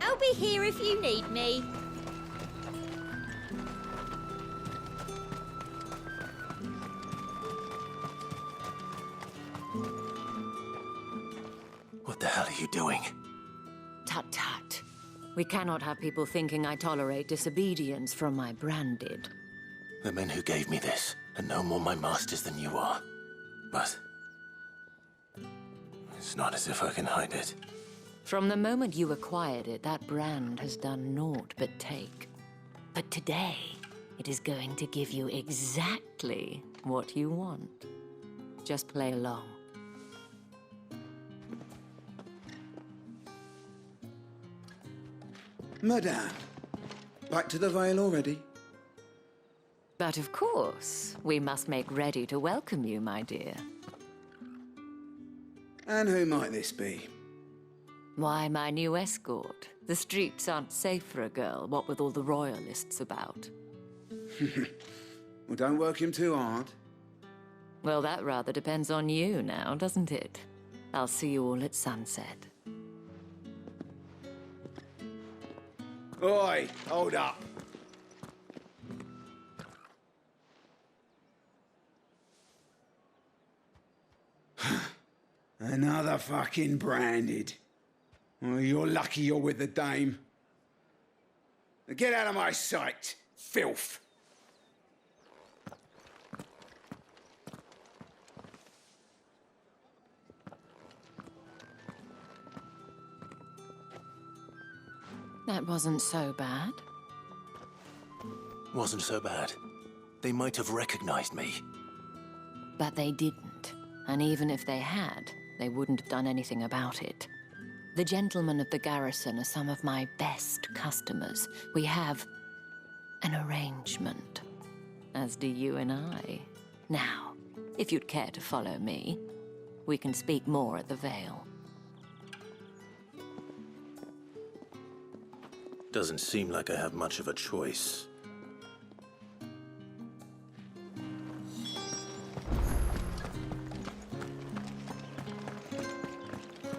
I'll be here if you need me. What the hell are you doing? Tut tut. We cannot have people thinking I tolerate disobedience from my branded. The men who gave me this are no more my masters than you are. But... it's not as if I can hide it. From the moment you acquired it, that brand has done naught but take. But today, it is going to give you exactly what you want. Just play along. Madame, back to the Vale already? But of course, we must make ready to welcome you, my dear. And who might this be? Why, my new escort. The streets aren't safe for a girl, what with all the royalists about. Well, don't work him too hard. Well, that rather depends on you now, doesn't it? I'll see you all at sunset. Oi, hold up. Another fucking branded. Well, you're lucky you're with the dame. Now get out of my sight, filth. That wasn't so bad. Wasn't so bad. They might have recognized me. But they didn't. And even if they had, they wouldn't have done anything about it. The gentlemen of the garrison are some of my best customers. We have an arrangement, as do you and I. Now, if you'd care to follow me, we can speak more at the Vale. Doesn't seem like I have much of a choice.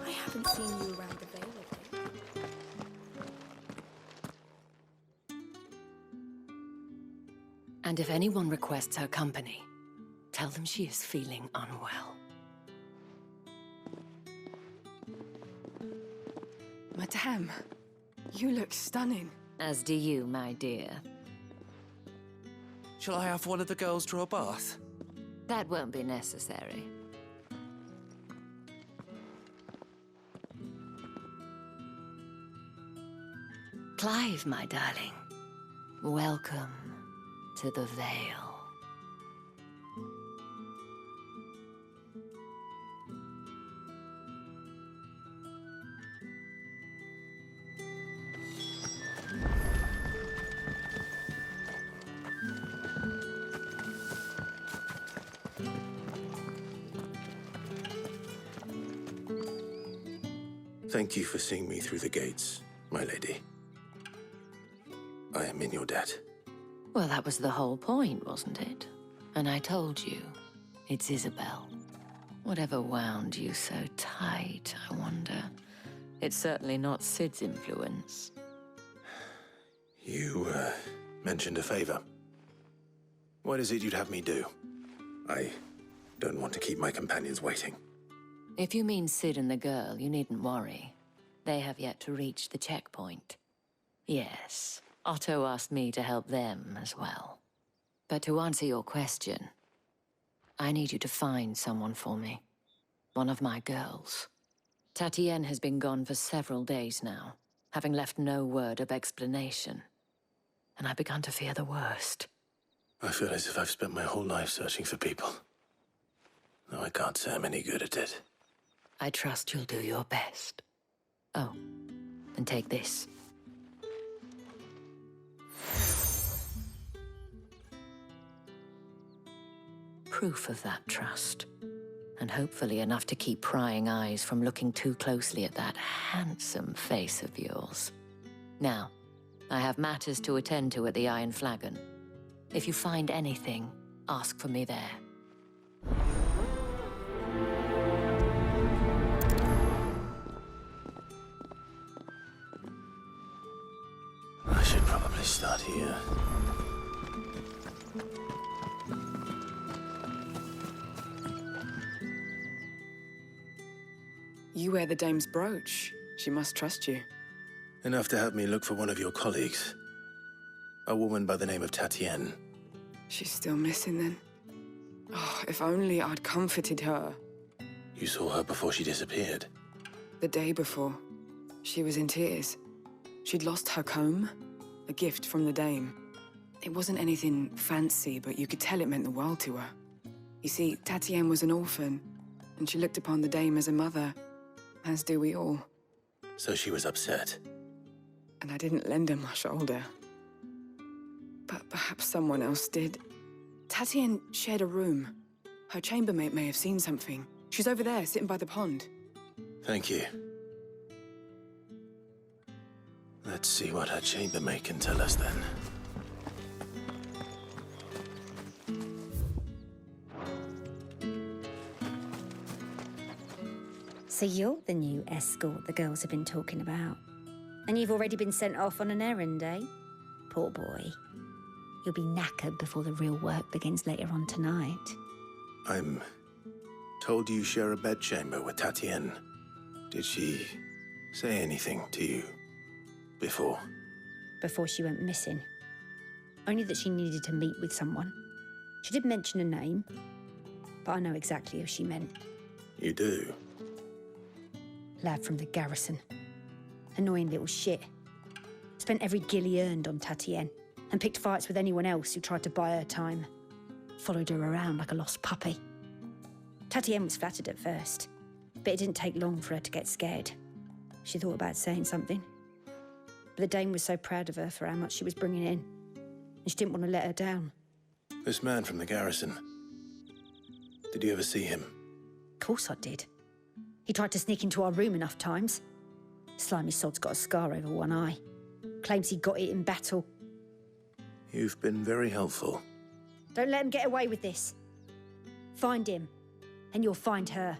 I haven't seen you around the Vale lately. And if anyone requests her company, tell them she is feeling unwell. Madame, you look stunning. As do you, my dear. Shall I have one of the girls draw a bath? That won't be necessary. Clive, my darling. Welcome to the Vale. Thank you for seeing me through the gates, my lady. I am in your debt. Well, that was the whole point, wasn't it? And I told you, it's Isabel. Whatever wound you so tight, I wonder. It's certainly not Sid's influence. You, mentioned a favor. What is it you'd have me do? I don't want to keep my companions waiting. If you mean Sid and the girl, you needn't worry. They have yet to reach the checkpoint. Yes, Otto asked me to help them as well. But to answer your question, I need you to find someone for me. One of my girls. Tatienne has been gone for several days now, having left no word of explanation. And I've begun to fear the worst. I feel as if I've spent my whole life searching for people. Though I can't say I'm any good at it. I trust you'll do your best. Oh, and take this. Proof of that trust. And hopefully enough to keep prying eyes from looking too closely at that handsome face of yours. Now, I have matters to attend to at the Iron Flagon. If you find anything, ask for me there. I should probably start here. You wear the dame's brooch. She must trust you. Enough to have me look for one of your colleagues. A woman by the name of Tatienne. She's still missing then. Oh, if only I'd comforted her. You saw her before she disappeared? The day before. She was in tears. She'd lost her comb, a gift from the dame. It wasn't anything fancy, but you could tell it meant the world to her. You see, Tatienne was an orphan, and she looked upon the dame as a mother, as do we all. So she was upset. And I didn't lend her my shoulder. But perhaps someone else did. Tatienne shared a room. Her chambermaid may have seen something. She's over there, sitting by the pond. Thank you. Let's see what her chambermaid can tell us then. So you're the new escort the girls have been talking about. And you've already been sent off on an errand, eh? Poor boy. You'll be knackered before the real work begins later on tonight. I'm told you share a bedchamber with Tatienne. Did she say anything to you before? Before she went missing. Only that she needed to meet with someone. She did mention a name, but I know exactly who she meant. You do? Lad from the garrison. Annoying little shit. Spent every gil he earned on Tatienne, and picked fights with anyone else who tried to buy her time. Followed her around like a lost puppy. Tatienne was flattered at first, but it didn't take long for her to get scared. She thought about saying something. But the dame was so proud of her for how much she was bringing in, and she didn't want to let her down. This man from the garrison. Did you ever see him? Of course I did. He tried to sneak into our room enough times. Slimy sod's got a scar over one eye. Claims he got it in battle. You've been very helpful. Don't let him get away with this. Find him, and you'll find her.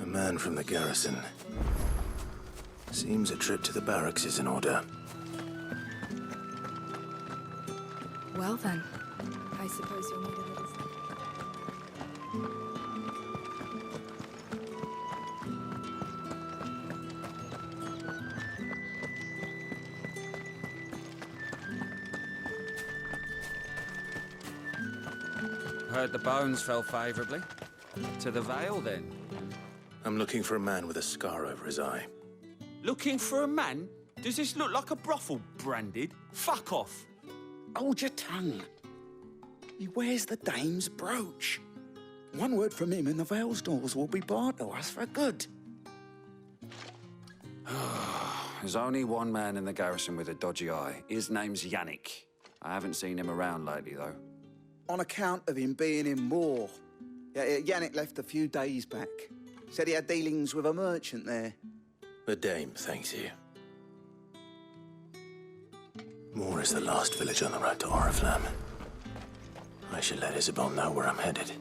A man from the garrison. Seems a trip to the barracks is in order. Well then, I suppose you'll need a little... Heard the bones fell favourably. To the Vale, then? I'm looking for a man with a scar over his eye. Looking for a man? Does this look like a brothel, Branded? Fuck off! Hold your tongue. He wears the dame's brooch. One word from him and the Vale's doors will be barred to us for good. There's only one man in the garrison with a dodgy eye. His name's Yannick. I haven't seen him around lately, though. On account of him being in war. Yannick left a few days back. Said he had dealings with a merchant there. The dame thanks you. Moor is the last village on the road to Oriflamme. I should let Isabel know where I'm headed.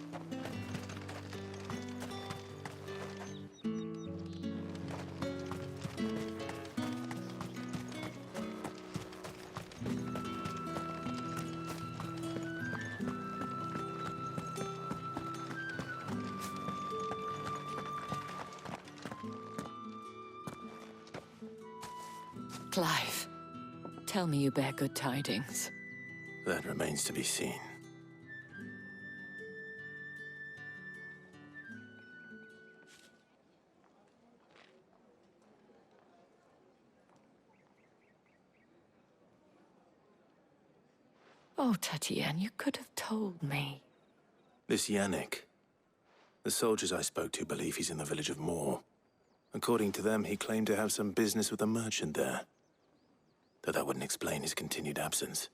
Clive, tell me you bear good tidings. That remains to be seen. Oh, Tatienne, you could have told me. This Yannick. The soldiers I spoke to believe he's in the village of Moor. According to them, he claimed to have some business with a merchant there. Though that wouldn't explain his continued absence.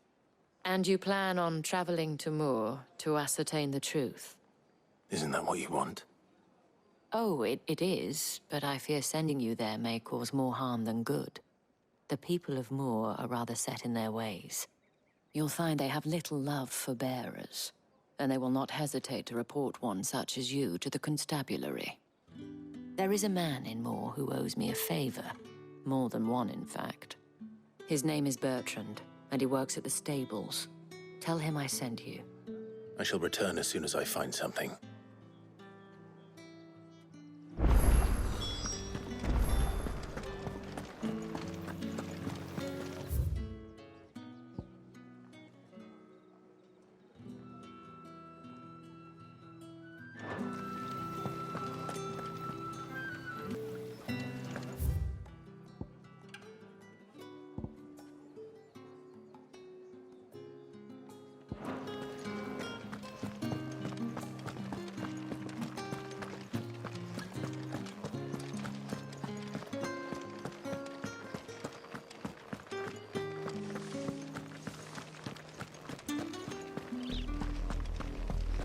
And you plan on traveling to Moor to ascertain the truth? Isn't that what you want? Oh, it is, but I fear sending you there may cause more harm than good. The people of Moor are rather set in their ways. You'll find they have little love for bearers, and they will not hesitate to report one such as you to the constabulary. There is a man in Moor who owes me a favor. More than one, in fact. His name is Bertrand, and he works at the stables. Tell him I sent you. I shall return as soon as I find something.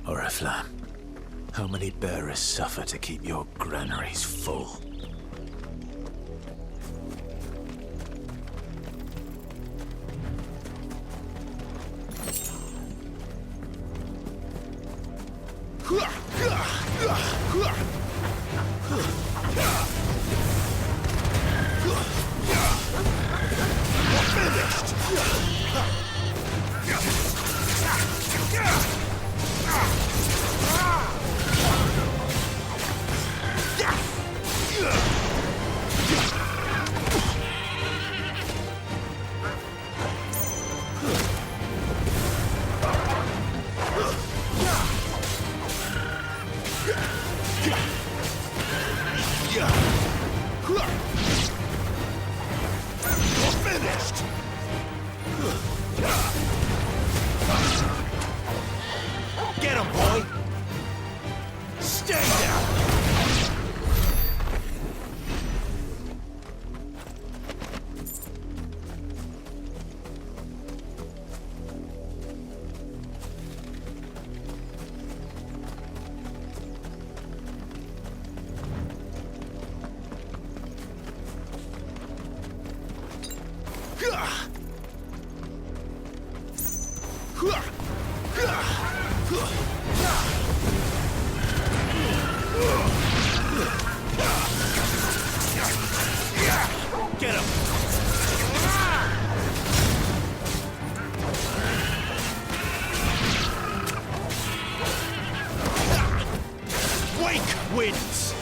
Oriflamme, how many bearers suffer to keep your granaries full? Get him, boy! Stay down! Get him! Wake wins!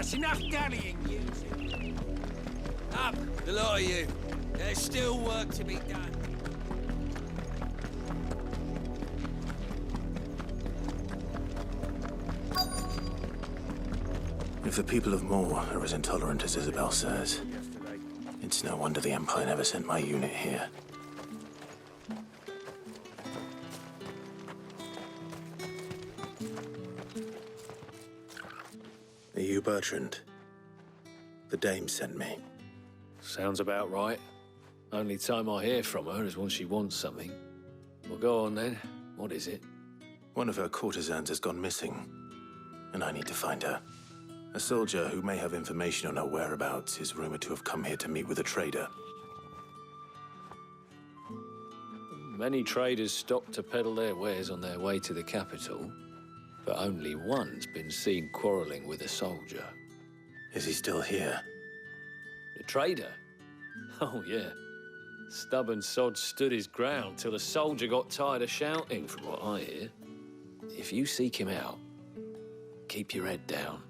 That's enough dallying, you two. Up, the lot of you. There's still work to be done. If the people of Moor are as intolerant as Isabel says, it's no wonder the Empire never sent my unit here. Are you Bertrand? The Dame sent me. Sounds about right. Only time I hear from her is when she wants something. Well, go on then. What is it? One of her courtesans has gone missing, and I need to find her. A soldier who may have information on her whereabouts is rumored to have come here to meet with a trader. Many traders stop to peddle their wares on their way to the capital, but only one's been seen quarreling with a soldier. Is he still here? The trader? Oh, yeah. Stubborn sod stood his ground till the soldier got tired of shouting, from what I hear. If you seek him out, keep your head down.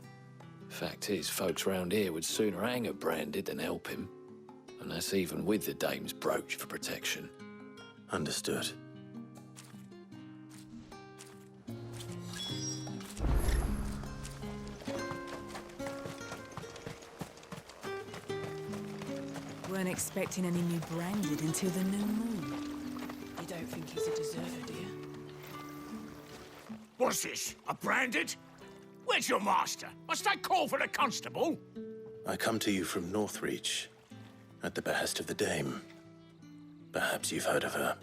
Fact is, folks round here would sooner hang a Branded than help him. And that's even with the Dame's brooch for protection. Understood. Weren't expecting any new Branded until the new moon. You don't think he's a deserter, do you? What's this? A Branded? Where's your master? Must I call for the constable? I come to you from Northreach, at the behest of the Dame. Perhaps you've heard of her.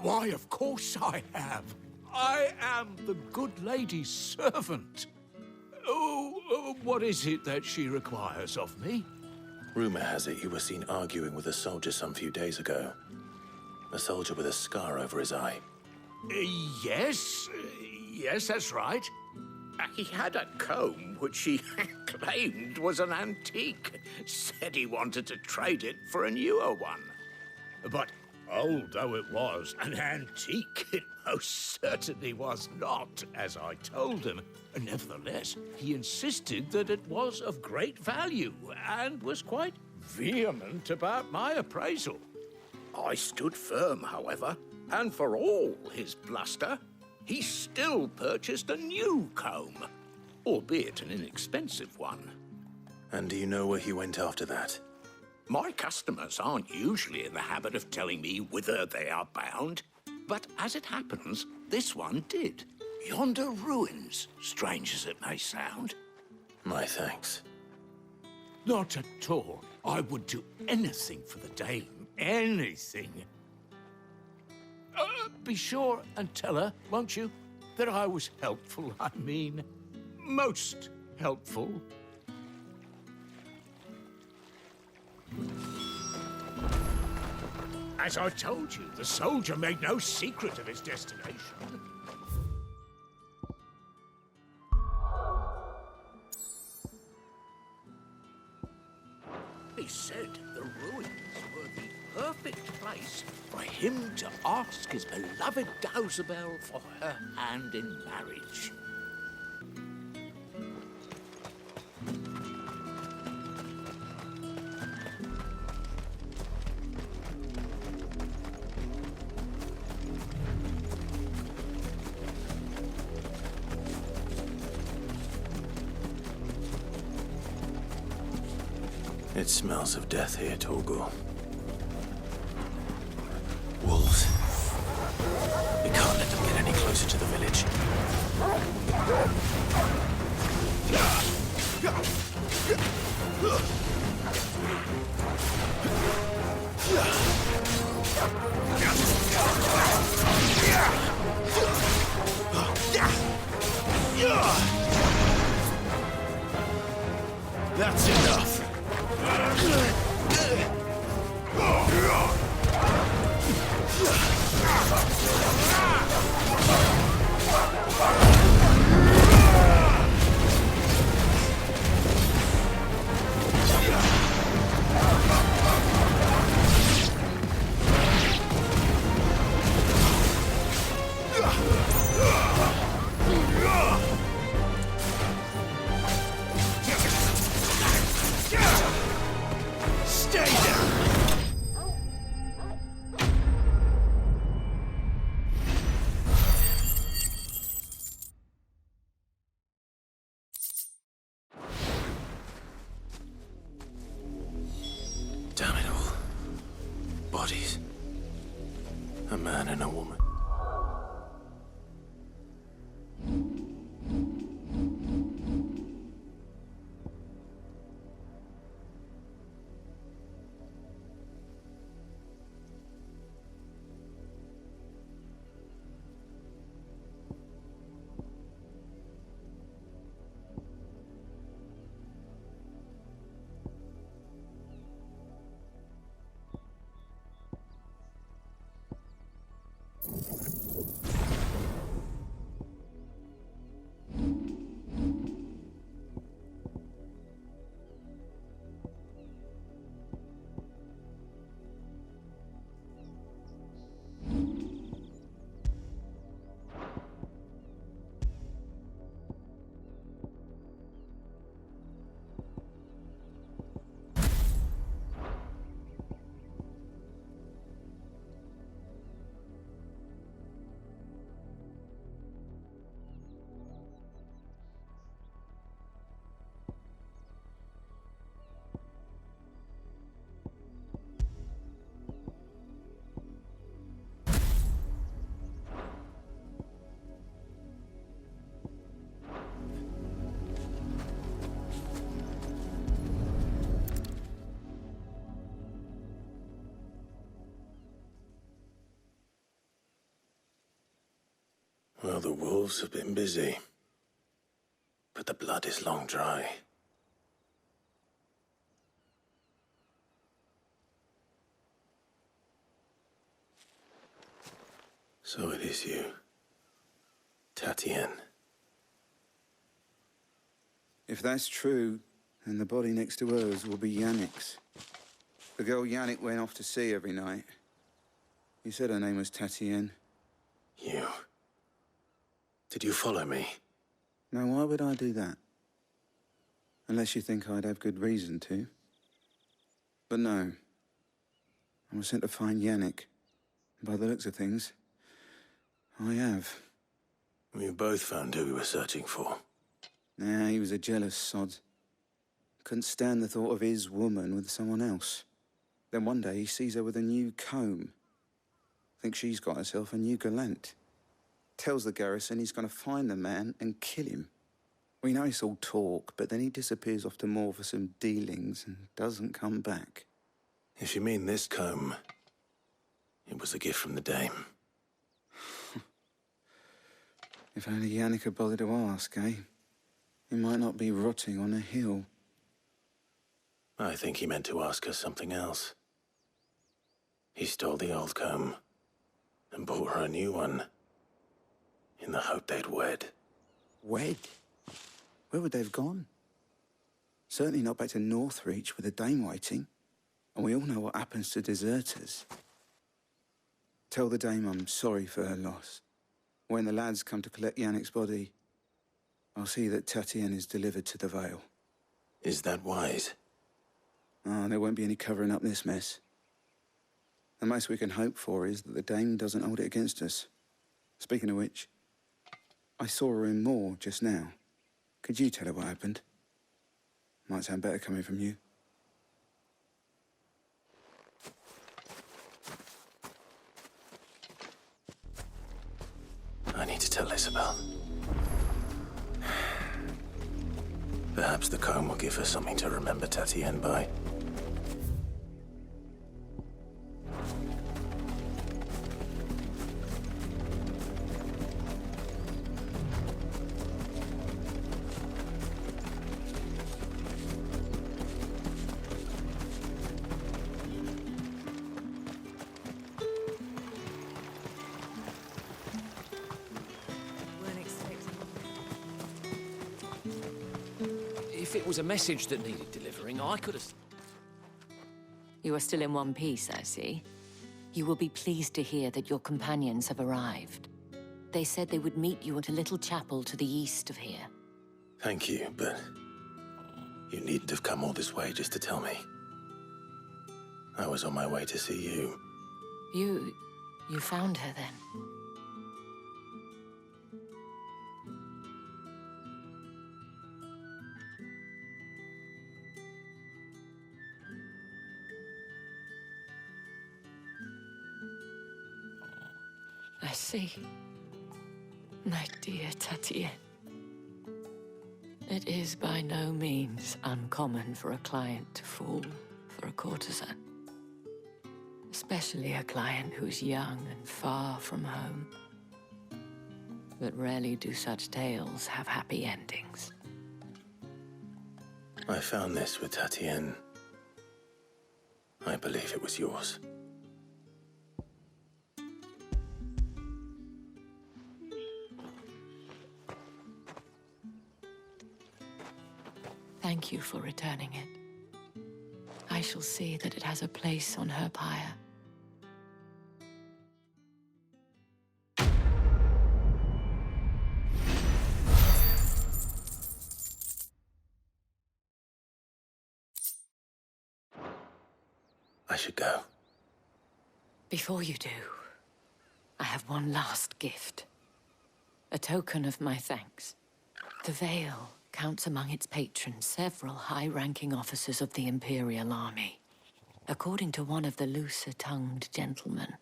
Why, of course I have. I am the good lady's servant. Oh, what is it that she requires of me? Rumor has it you were seen arguing with a soldier some few days ago. A soldier with a scar over his eye. Yes, that's right. He had a comb which he claimed was an antique. Said he wanted to trade it for a newer one. But old though it was, an antique it most certainly was not, as I told him. Nevertheless, he insisted that it was of great value and was quite vehement about my appraisal. I stood firm, however, and for all his bluster, he still purchased a new comb, albeit an inexpensive one. And do you know where he went after that? My customers aren't usually in the habit of telling me whither they are bound, but as it happens, this one did. Yonder ruins, strange as it may sound. My thanks. Not at all. I would do anything for the Dame. Anything. Be sure and tell her, won't you, that I was helpful. I mean, most helpful. As I told you, the soldier made no secret of his destination. He said the ruins were the perfect place for him to ask his beloved Dausabel for her hand in marriage. It smells of death here, Torgul. Wolves. We can't let them get any closer to the village. That's enough. Damn it all. Bodies. A man and a woman. Well, the wolves have been busy, but the blood is long dry. So it is you, Tatienne. If that's true, then the body next to hers will be Yannick's. The girl Yannick went off to sea every night. He said her name was Tatienne. You... Did you follow me? Now, why would I do that? Unless you think I'd have good reason to. But no. I was sent to find Yannick. By the looks of things, I have. We both found who we were searching for. Nah, he was a jealous sod. Couldn't stand the thought of his woman with someone else. Then one day he sees her with a new comb. Thinks she's got herself a new gallant. Tells the garrison he's going to find the man and kill him. We know it's all talk, but then he disappears off to Moor for some dealings and doesn't come back. If you mean this comb, it was a gift from the dame. If only Yannick had bothered to ask, eh? He might not be rotting on a hill. I think he meant to ask us something else. He stole the old comb and bought her a new one in the hope they'd wed. Wed? Where would they have gone? Certainly not back to Northreach with a dame waiting. And we all know what happens to deserters. Tell the dame I'm sorry for her loss. When the lads come to collect Yannick's body, I'll see that Tatienne is delivered to the Vale. Is that wise? Ah, there won't be any covering up this mess. The most we can hope for is that the dame doesn't hold it against us. Speaking of which, I saw her in Moor just now. Could you tell her what happened? Might sound better coming from you. I need to tell Isabel. Perhaps the comb will give her something to remember Tatienne by. If it was a message that needed delivering, I could have... You are still in one piece, I see. You will be pleased to hear that your companions have arrived. They said they would meet you at a little chapel to the east of here. Thank you, but you needn't have come all this way just to tell me. I was on my way to see you. You found her then? I see. My dear Tatienne. It is by no means uncommon for a client to fall for a courtesan. Especially a client who's young and far from home. But rarely do such tales have happy endings. I found this with Tatienne. I believe it was yours. Thank you for returning it. I shall see that it has a place on her pyre. I should go. Before you do, I have one last gift. A token of my thanks. The Veil counts among its patrons several high-ranking officers of the Imperial Army. According to one of the looser-tongued gentlemen,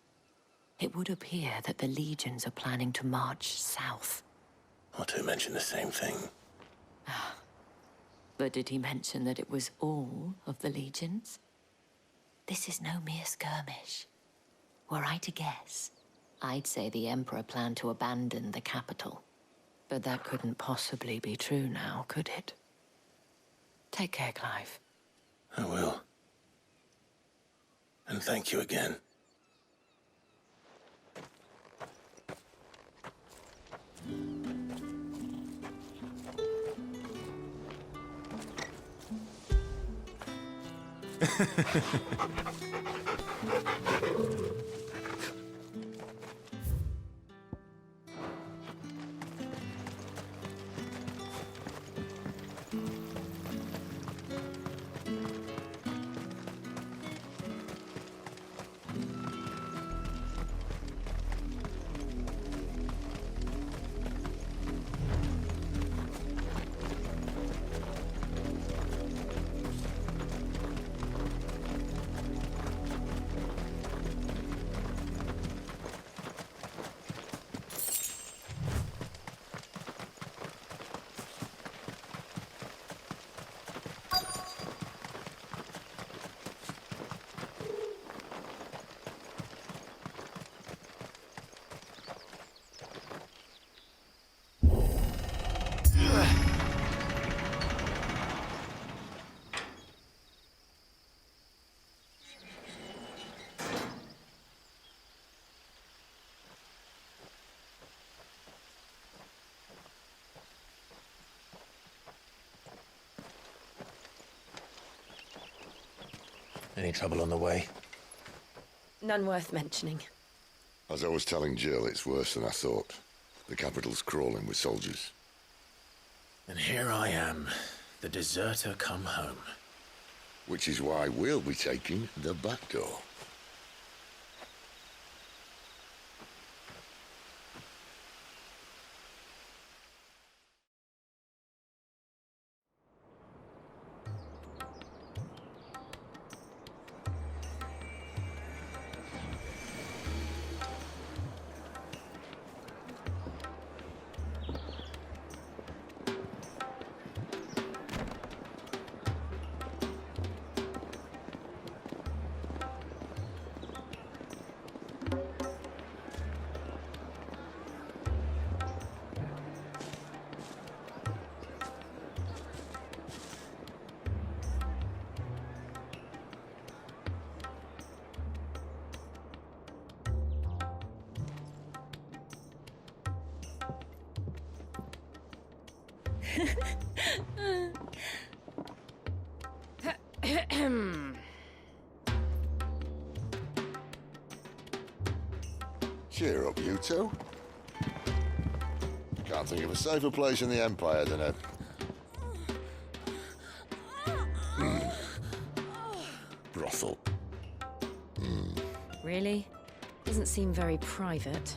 it would appear that the legions are planning to march south. Not to mention the same thing. But did he mention that it was all of the legions? This is no mere skirmish. Were I to guess, I'd say the Emperor planned to abandon the capital. But that couldn't possibly be true now, could it? Take care, Clive. I will. And thank you again. Any trouble on the way? None worth mentioning. As I was telling Jill, it's worse than I thought. The capital's crawling with soldiers. And here I am, the deserter come home. Which is why we'll be taking the back door. Cheer up, you two. Can't think of a safer place in the Empire than a... brothel. Really? Doesn't seem very private.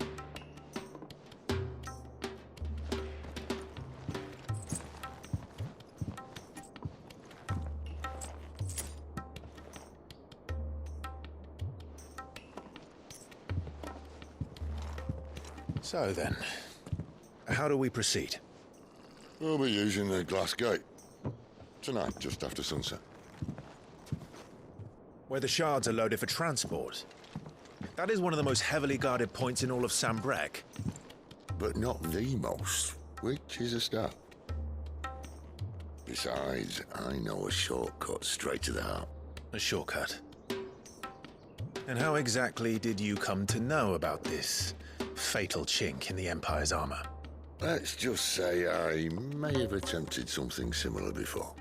So then, how do we proceed? We'll be using the glass gate. Tonight, just after sunset. Where the shards are loaded for transport. That is one of the most heavily guarded points in all of Sambrek. But not the most, which is a start. Besides, I know a shortcut straight to the heart. A shortcut? And how exactly did you come to know about this fatal chink in the Empire's armor? Let's just say I may have attempted something similar before.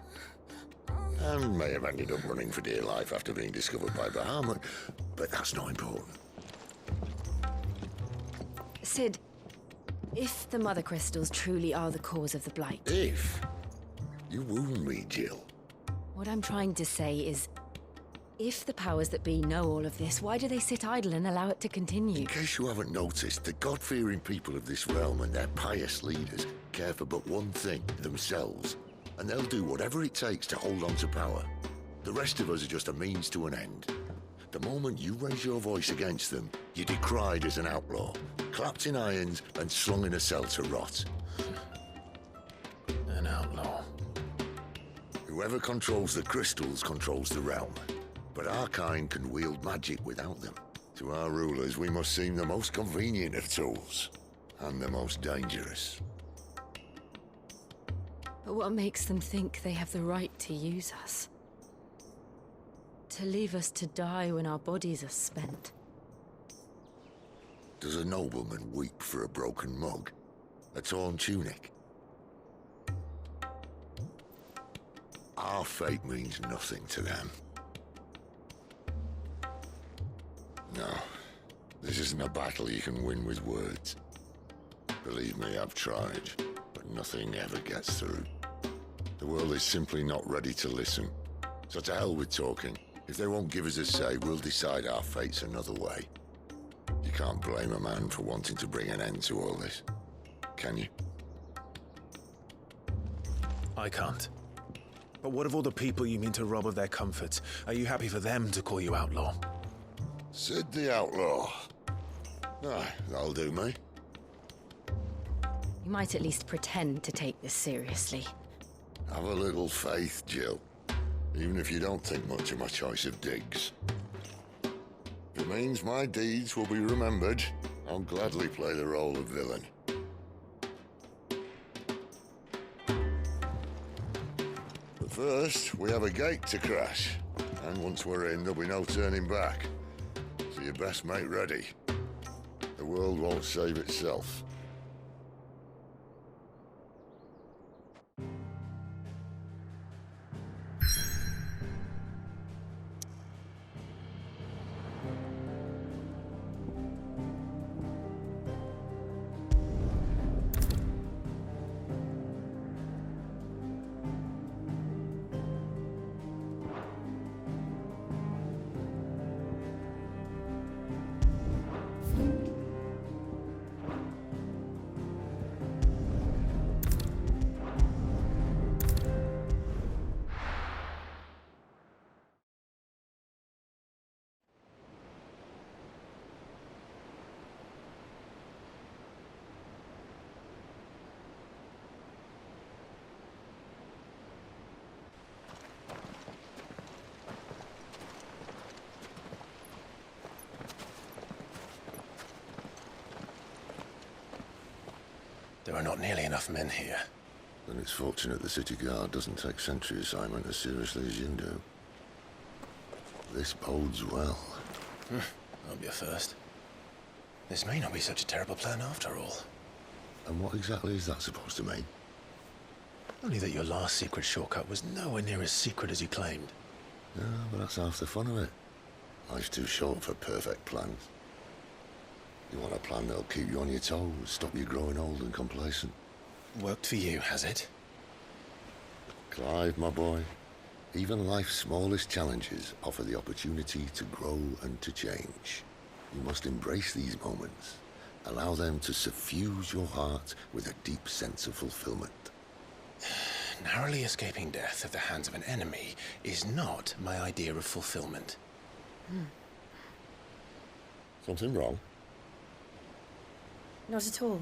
And may have ended up running for dear life after being discovered by Bahamut, but that's not important. Sid, if the Mother Crystals truly are the cause of the Blight... If? You wound me, Jill. What I'm trying to say is, if the powers that be know all of this, why do they sit idle and allow it to continue? In case you haven't noticed, the God-fearing people of this realm and their pious leaders care for but one thing, themselves. And they'll do whatever it takes to hold on to power. The rest of us are just a means to an end. The moment you raise your voice against them, you're decried as an outlaw, clapped in irons and slung in a cell to rot. An outlaw. Whoever controls the crystals controls the realm. But our kind can wield magic without them. To our rulers, we must seem the most convenient of tools, and the most dangerous. But what makes them think they have the right to use us? To leave us to die when our bodies are spent? Does a nobleman weep for a broken mug? A torn tunic? Our fate means nothing to them. No, this isn't a battle you can win with words. Believe me, I've tried, but nothing ever gets through. The world is simply not ready to listen. So to hell with talking. If they won't give us a say, we'll decide our fates another way. You can't blame a man for wanting to bring an end to all this, can you? I can't. But what of all the people you mean to rob of their comforts? Are you happy for them to call you outlaw? Sid the Outlaw. Aye, that'll do me. You might at least pretend to take this seriously. Have a little faith, Jill. Even if you don't think much of my choice of digs. If it means my deeds will be remembered, I'll gladly play the role of villain. But first, we have a gate to crash. And once we're in, there'll be no turning back. So you best make ready. The world won't save itself. There are not nearly enough men here. Then it's fortunate the city guard doesn't take sentry assignment as seriously as you do. This bodes well. That'll be a first. This may not be such a terrible plan after all. And what exactly is that supposed to mean? Only that your last secret shortcut was nowhere near as secret as you claimed. Yeah, but that's half the fun of it. Life's too short for perfect plans. You want a plan that'll keep you on your toes, stop you growing old and complacent. Worked for you, has it? Clive, my boy, even life's smallest challenges offer the opportunity to grow and to change. You must embrace these moments. Allow them to suffuse your heart with a deep sense of fulfillment. Narrowly escaping death at the hands of an enemy is not my idea of fulfillment. Something wrong? Not at all.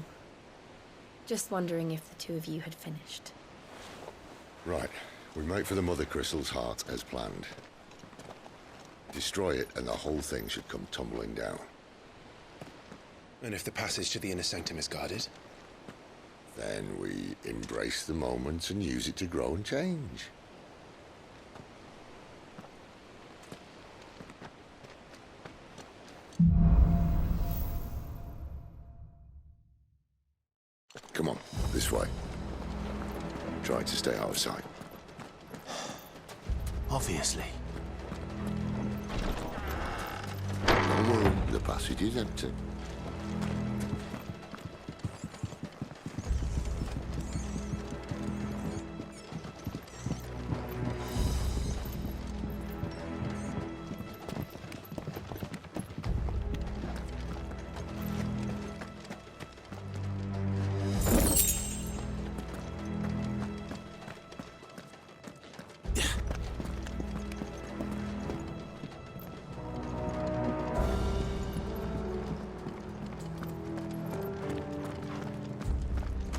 Just wondering if the two of you had finished. Right. We make for the Mother Crystal's heart as planned. Destroy it and the whole thing should come tumbling down. And if the passage to the inner sanctum is guarded? Then we embrace the moment and use it to grow and change. Come on, this way. Try to stay out of sight. Obviously. Don't worry, the passage is empty.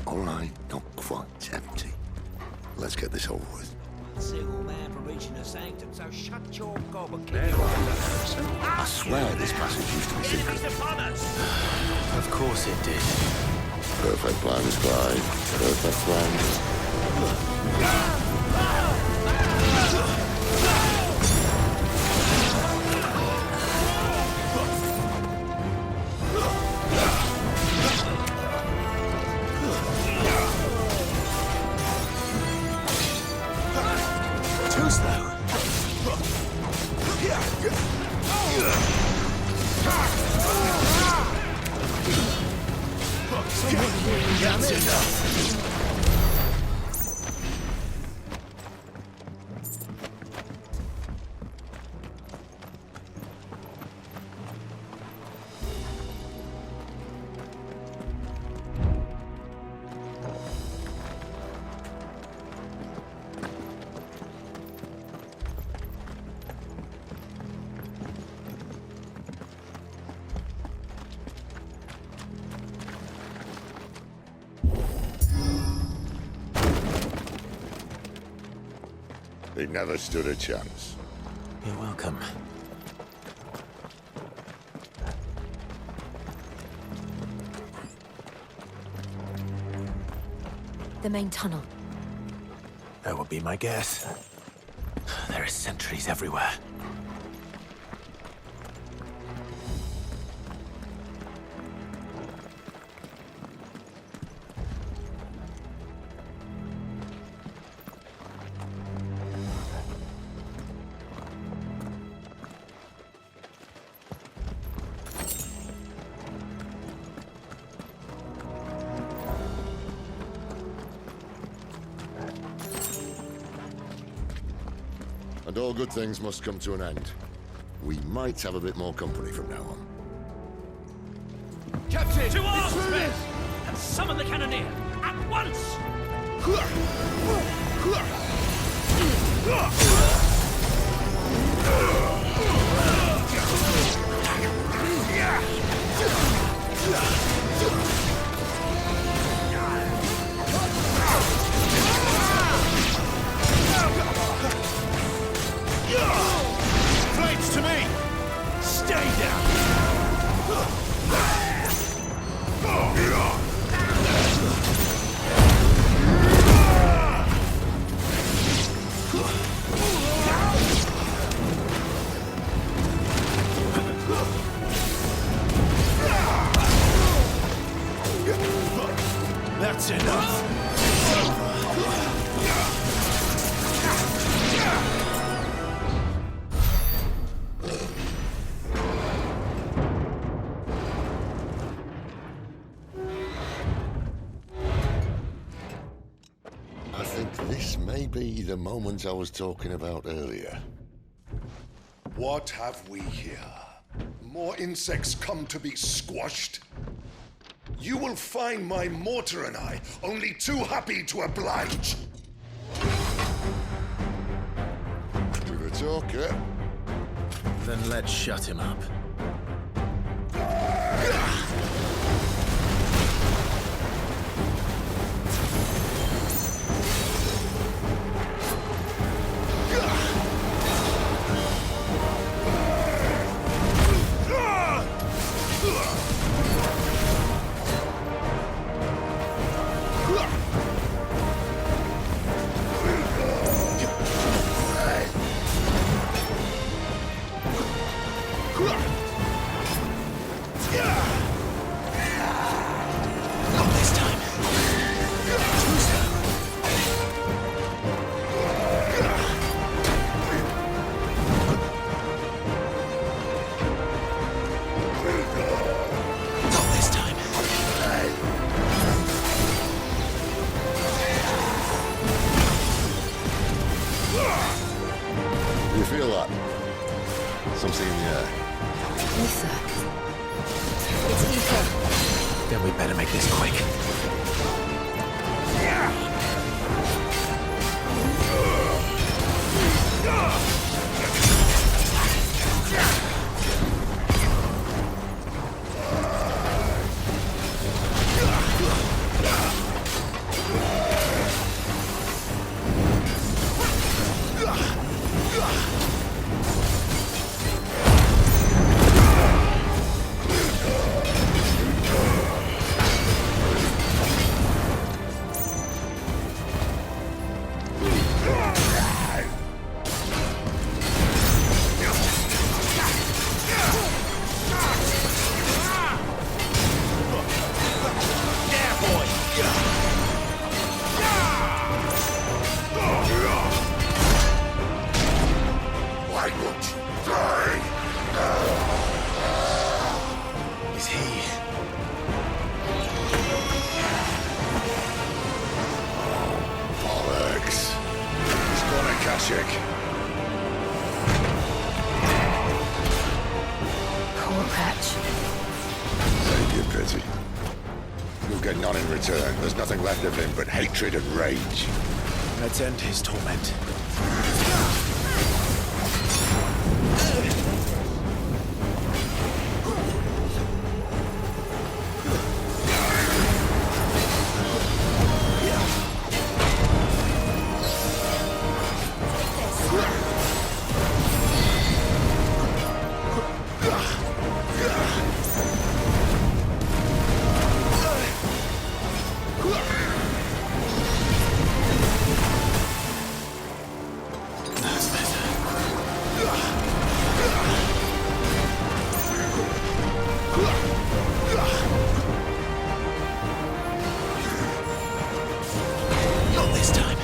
All right, not quite empty. Let's get this over with. Single man for reaching the sanctum, so shut your gob and keep I swear this passage used to be secret. Of course it did. Perfect plans, Clyde. Perfect plans. Too slow. That's enough. He never stood a chance. You're welcome. The main tunnel. That would be my guess. There are sentries everywhere. And all good things must come to an end. We might have a bit more company from now on. Captain! To arms, men! And summon the cannoneer! At once! Flames to me! Stay down! That's enough! I think this may be the moment I was talking about earlier. What have we here? More insects come to be squashed? You will find my mortar and I only too happy to oblige. With a talker. Then let's shut him up. Not this time. Not this time. You feel that? Something in the air. Ether. It's ether. Then we better make this quick. Why won't you die? Is he? Bollocks. He's gonna Kashyyyk. Poor Patch. Save your pity. You'll get none in return. There's nothing left of him but hatred and rage. Let's end his torment. Not this time.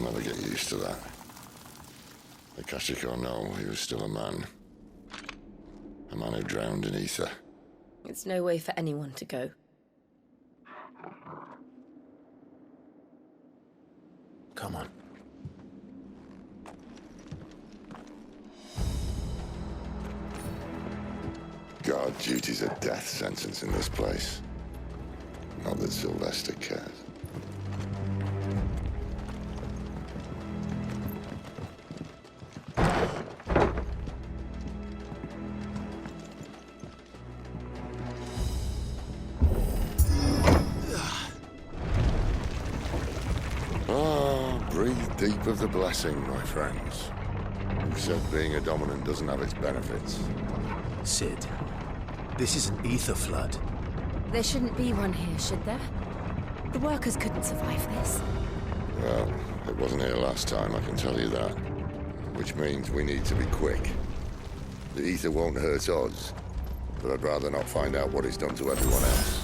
never get used to that. Akashic or no, he was still a man. A man who drowned in ether. It's no way for anyone to go. Come on. Guard duty's a death sentence in this place. Not that Sylvester cares. Breathe deep of the blessing, my friends. Who said being a dominant doesn't have its benefits? Sid, this is an ether flood. There shouldn't be one here, should there? The workers couldn't survive this. Well, it wasn't here last time, I can tell you that. Which means we need to be quick. The ether won't hurt us, but I'd rather not find out what it's done to everyone else.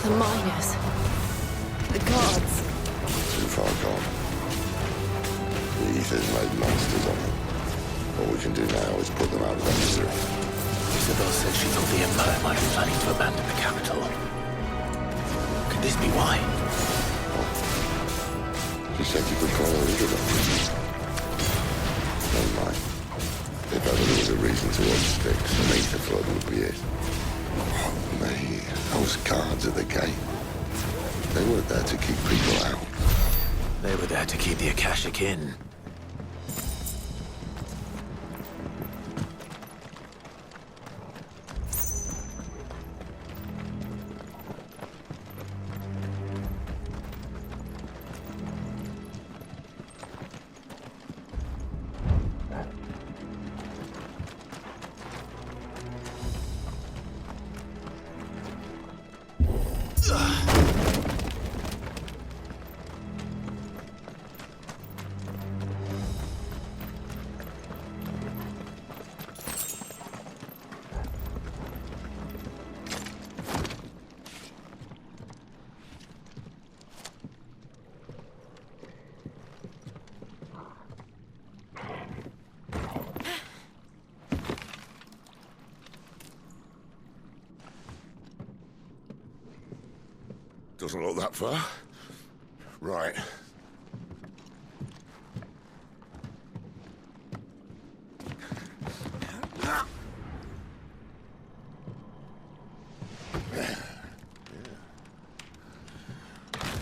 The miners. The guards. Too far gone. The ether's made monsters of them. All we can do now is put them out of their misery. Isabel said she thought the Empire might be planning to abandon the capital. Could this be why? She said you could call her Isabel. Never mind. If ever there was a reason to hold sticks, an ether flood would be it. Oh, me. Those guards at the gate. They weren't there to keep people out. They were there to keep the Akashic in. Doesn't look that far. Right.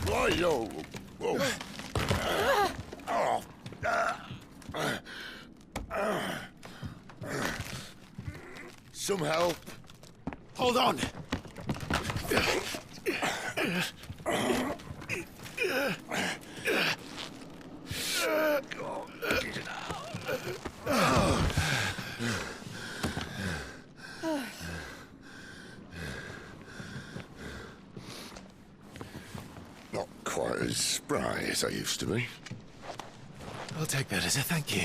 Why, yo? Whoa. Some help. Hold on. Not quite as spry as I used to be. I'll take that as a thank you.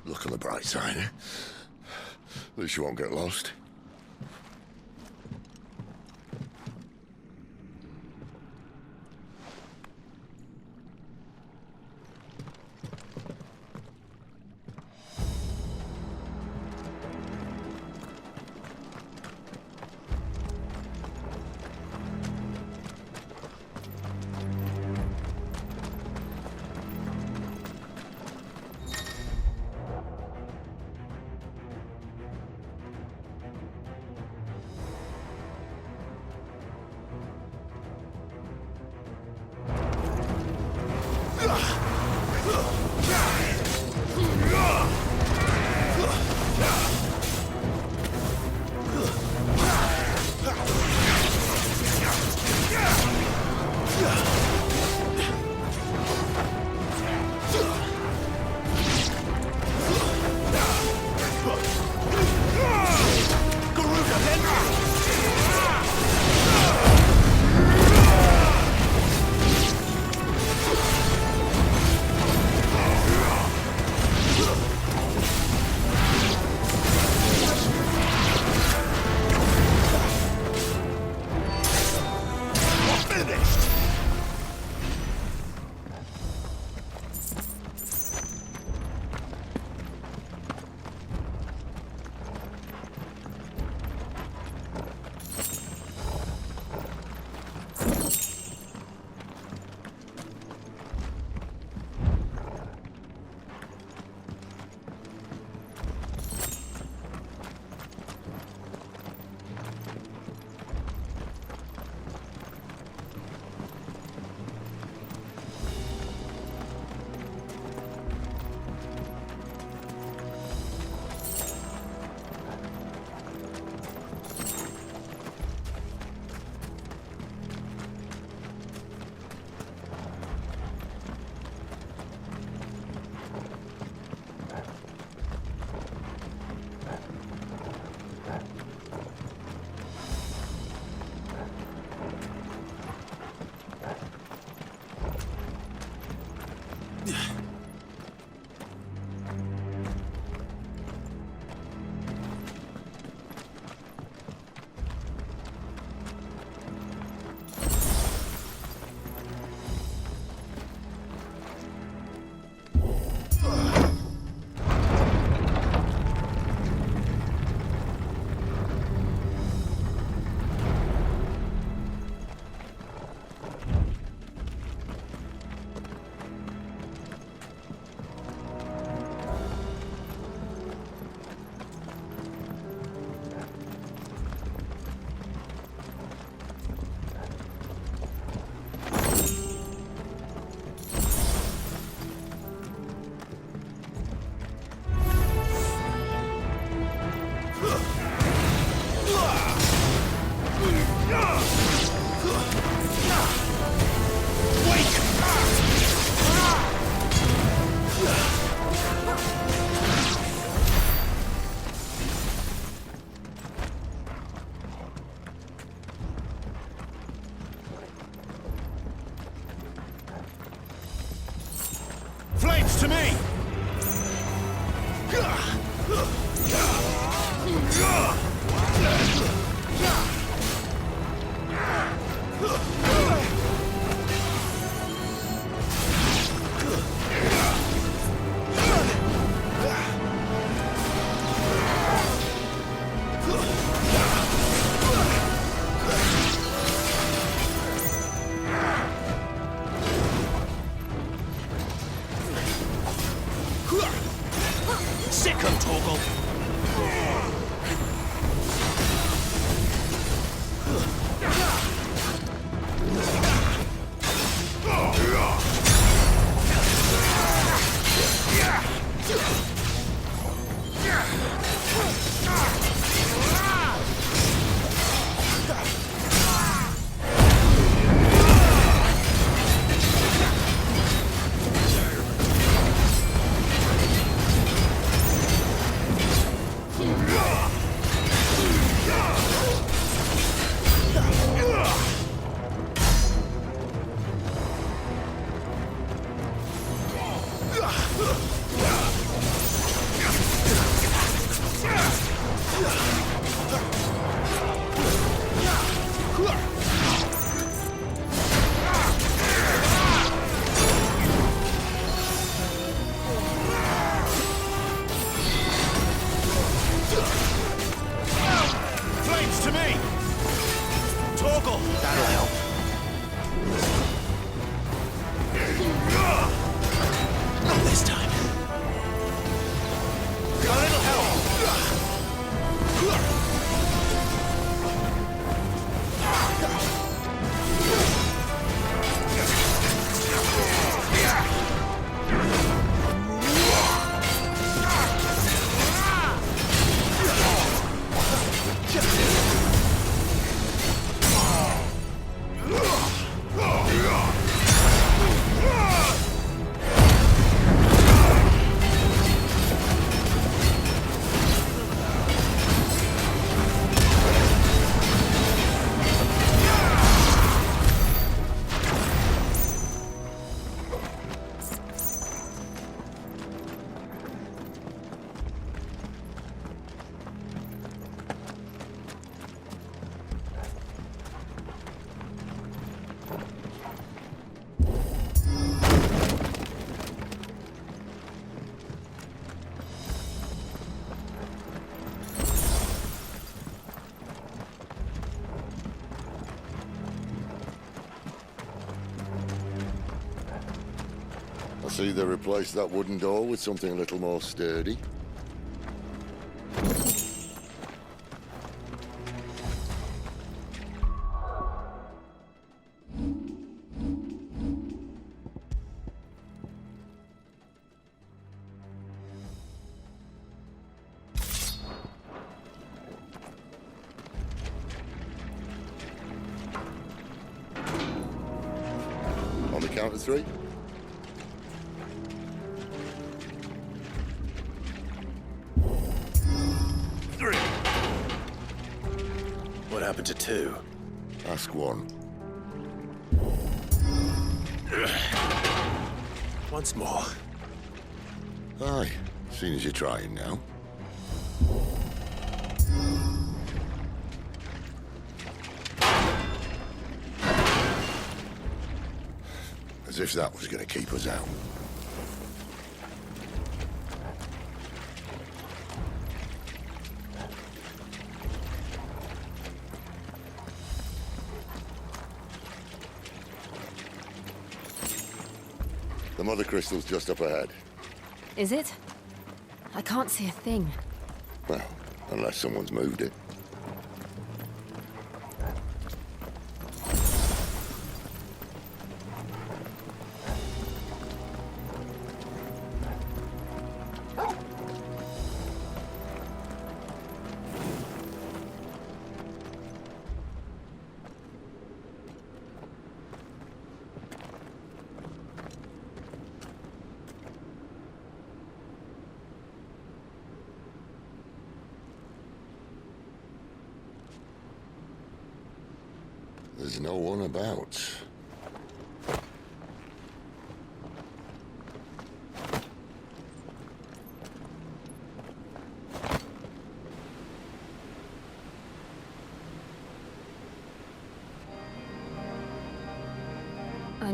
Look on the bright side, eh? At least you won't get lost. Sick 'em, Torgal! Flames to me! Torgal! That'll help. Not this time. A little help! I see they replaced that wooden door with something a little more sturdy. On the count of three. What happened to two? Ask one. Once more. Aye, seeing as you're trying now. As if that was going to keep us out. The mother crystal's just up ahead. Is it? I can't see a thing. Well, unless someone's moved it. There's no one about.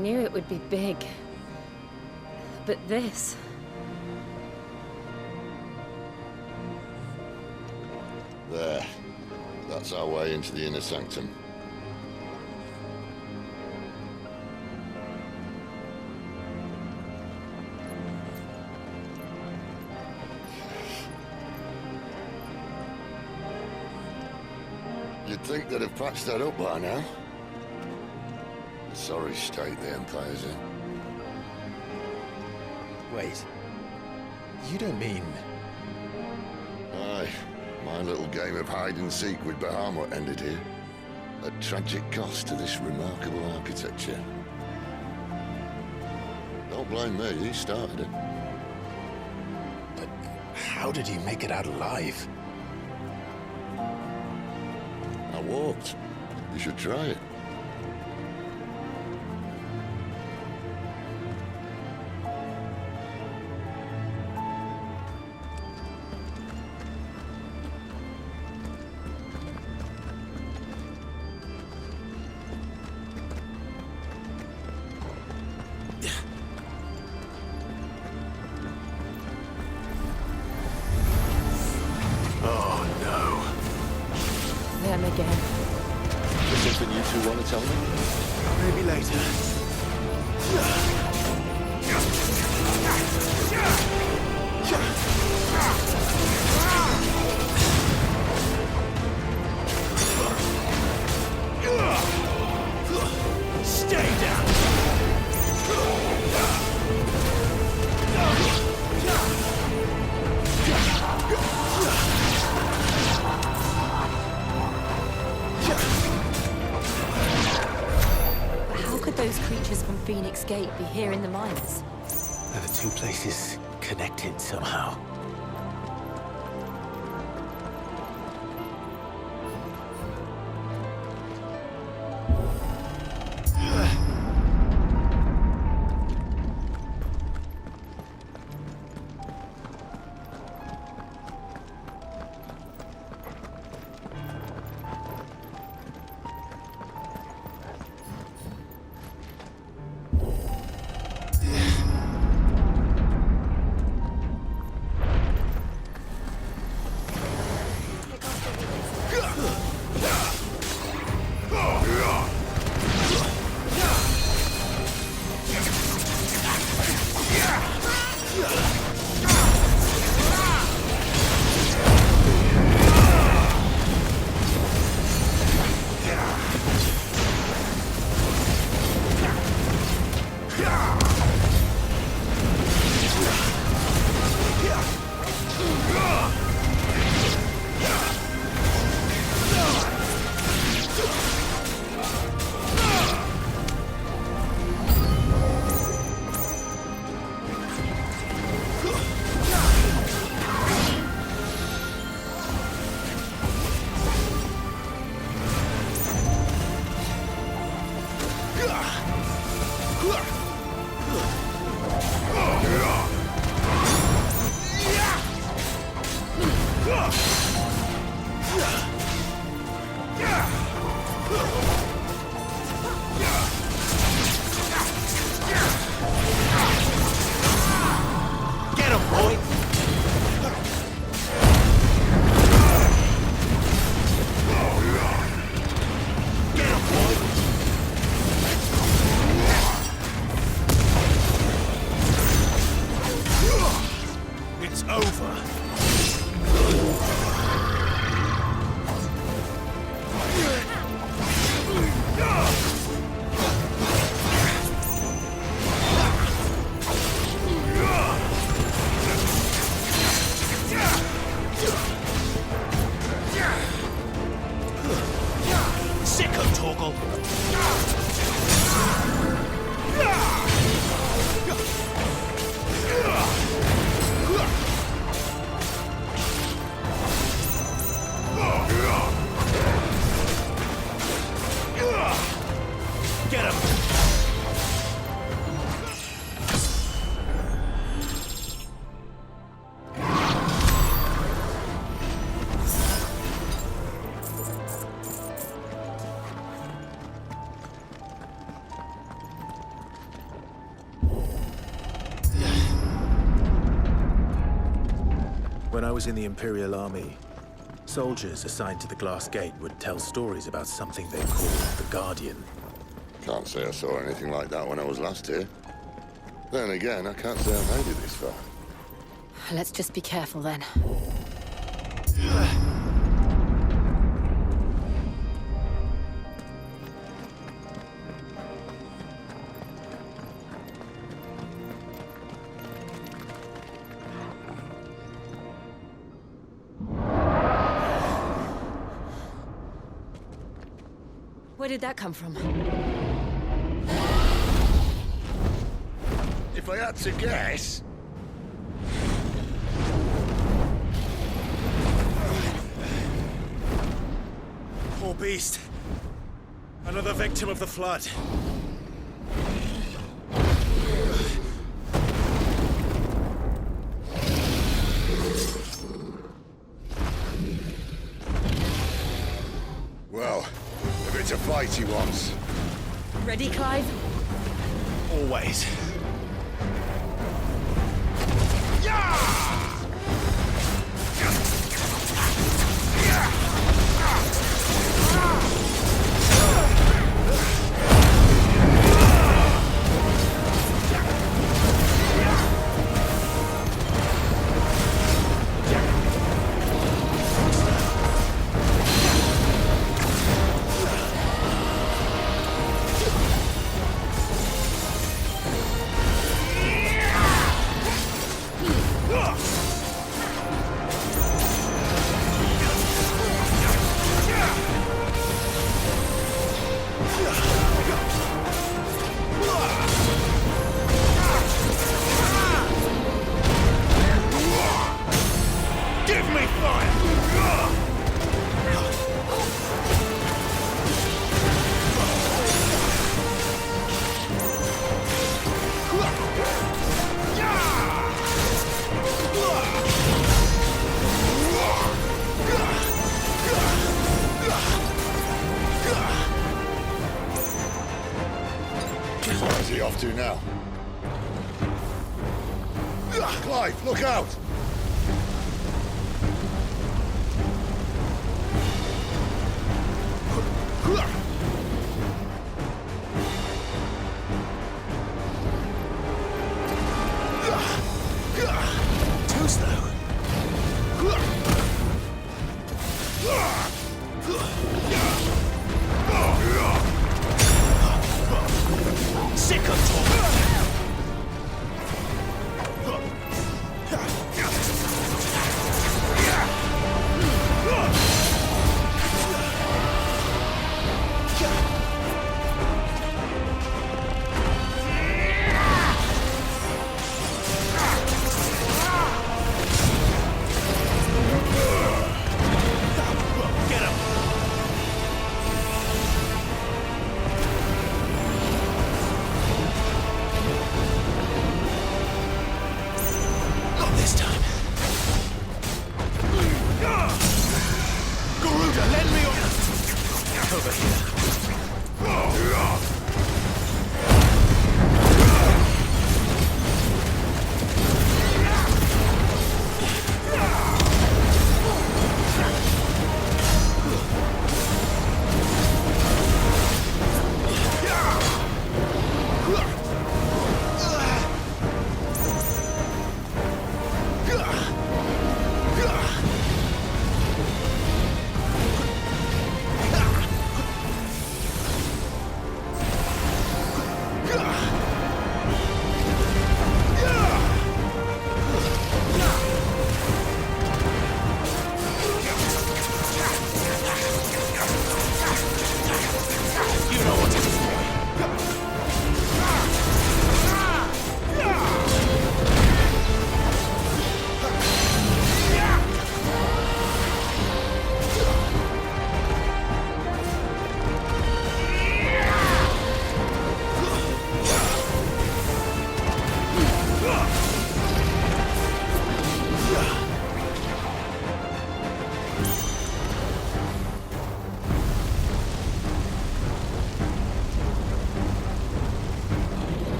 knew it would be big. But this... There. That's our way into the inner sanctum. You'd think they'd have patched that up by now. The sorry state the Empire's in. Wait. You don't mean... Aye. My little game of hide-and-seek with Bahamut ended here. At tragic cost to this remarkable architecture. Don't blame me, he started it. But how did he make it out alive? I walked. You should try it. Oh no. Them again. Is there something you two want to tell me? Maybe later. Stay down! How could those creatures from Phoenix Gate be here in the mines? Are the two places connected somehow? When I was in the Imperial Army, soldiers assigned to the Glass Gate would tell stories about something they called the Guardian. Can't say I saw anything like that when I was last here. Then again, I can't say I made it this far. Let's just be careful then. Where did that come from? If I had to guess... Poor beast. Another victim of the flood. Well, if it's a fight he wants. Ready, Clive? Always. Where's he off to now? Clive, look out! Too slow. Sick of talking.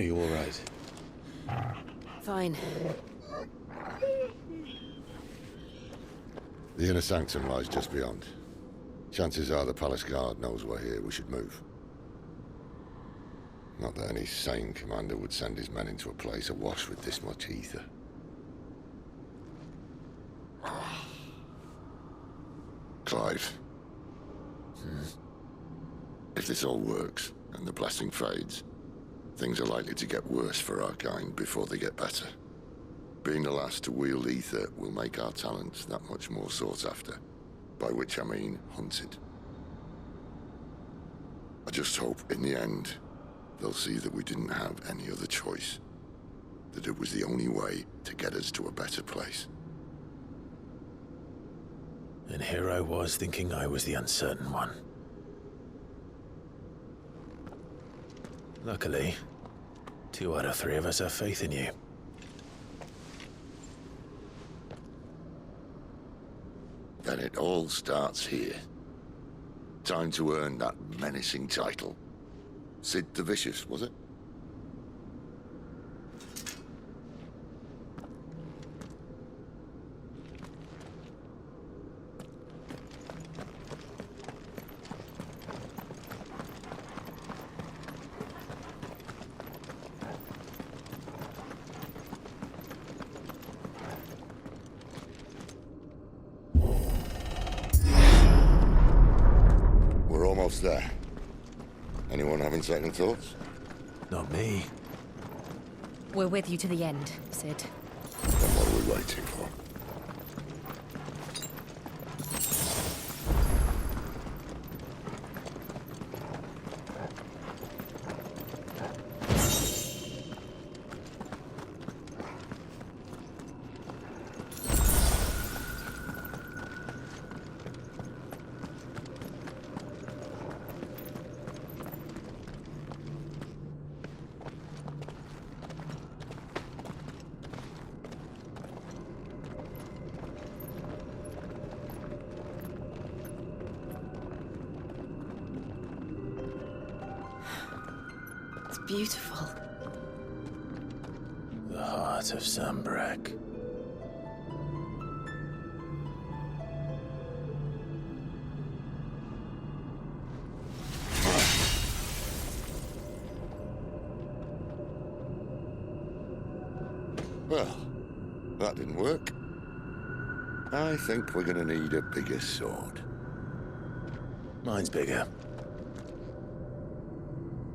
Are you all right? Fine. The inner sanctum lies just beyond. Chances are the palace guard knows we're here. We should move. Not that any sane commander would send his men into a place awash with this much ether. Clive. If this all works, and the blessing fades, things are likely to get worse for our kind before they get better. Being the last to wield ether will make our talents that much more sought after. By which I mean hunted. I just hope, in the end, they'll see that we didn't have any other choice. That it was the only way to get us to a better place. And here I was thinking I was the uncertain one. Luckily, 2 out of 3 of us have faith in you. Then it all starts here. Time to earn that menacing title. Sid the Vicious, was it? We're almost there. Anyone having second thoughts? Not me. We're with you to the end, Sid. Then what are we waiting for? It's beautiful. The heart of Sambrek. Well, that didn't work. I think we're gonna need a bigger sword. Mine's bigger.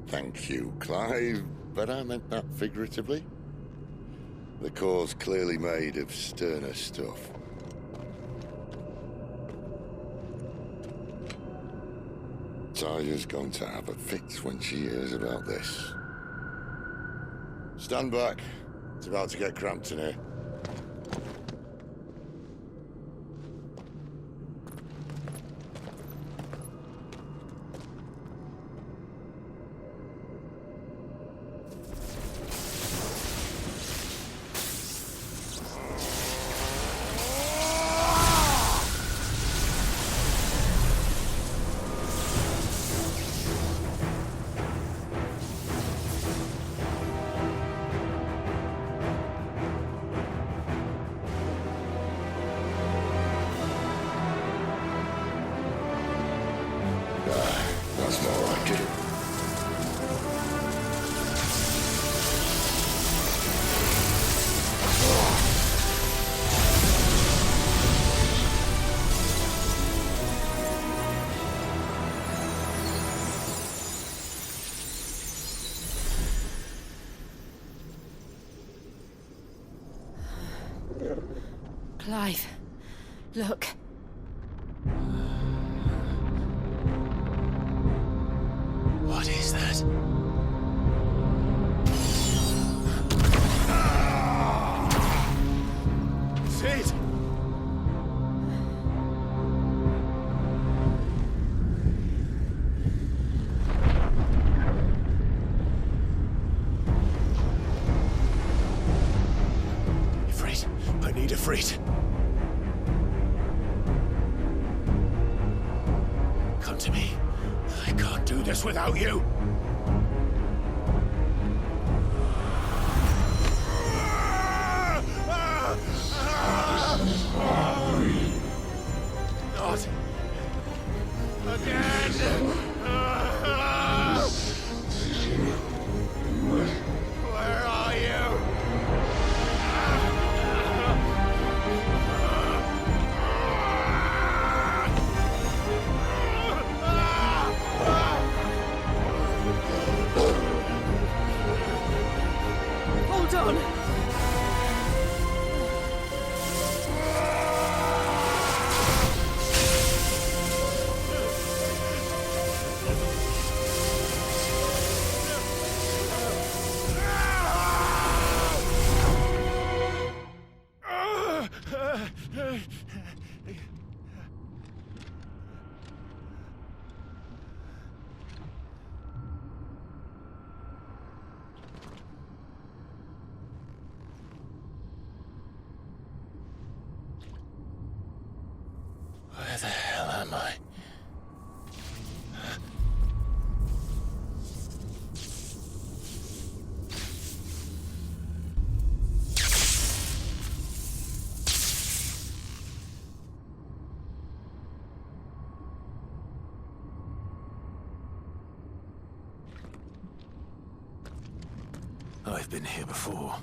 Thank you, Clive, but I meant that figuratively. The core's clearly made of sterner stuff. Taya's going to have a fit when she hears about this. Stand back. It's about to get cramped in here. That's more like it. Clive, look. What is that? Sid! Ifrit, I need Ifrit. Come to me. I can't do this without you. on! Where the hell am I? I've been here before.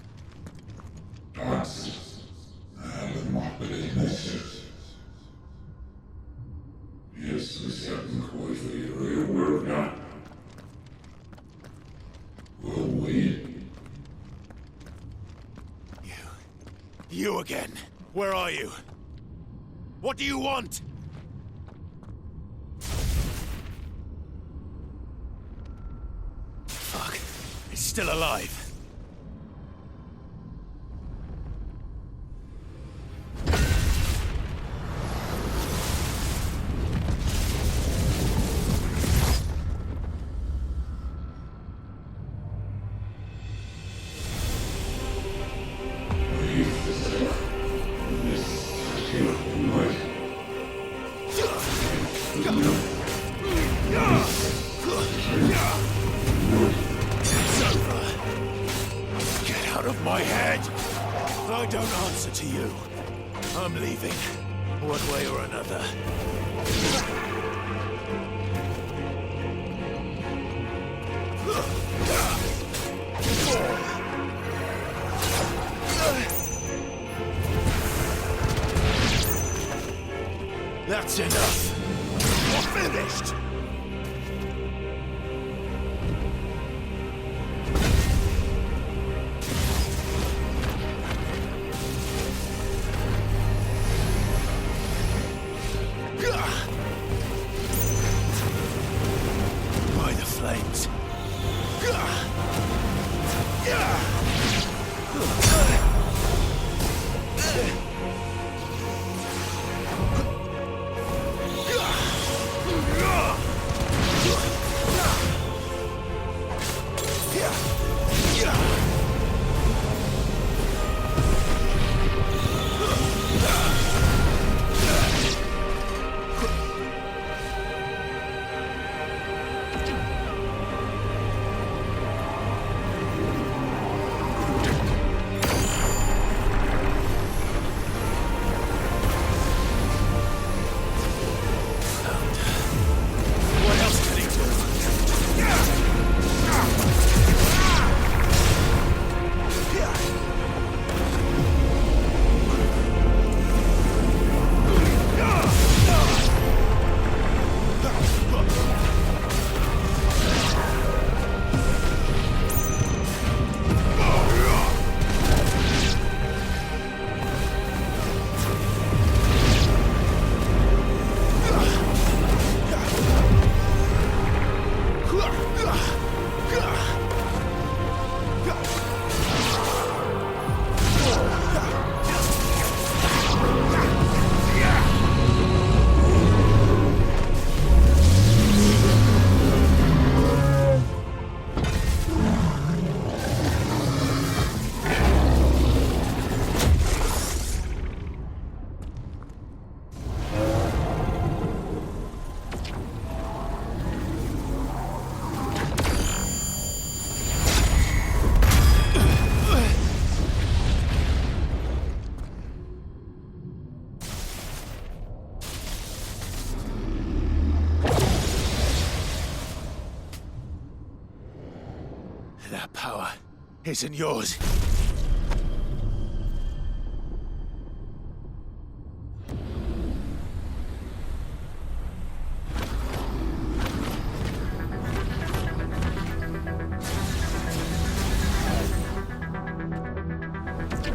You again. Where are you? What do you want? Fuck. It's still alive. My head! I don't answer to you. I'm leaving, one way or another. That's enough. You're finished! By the flames. That power isn't yours. But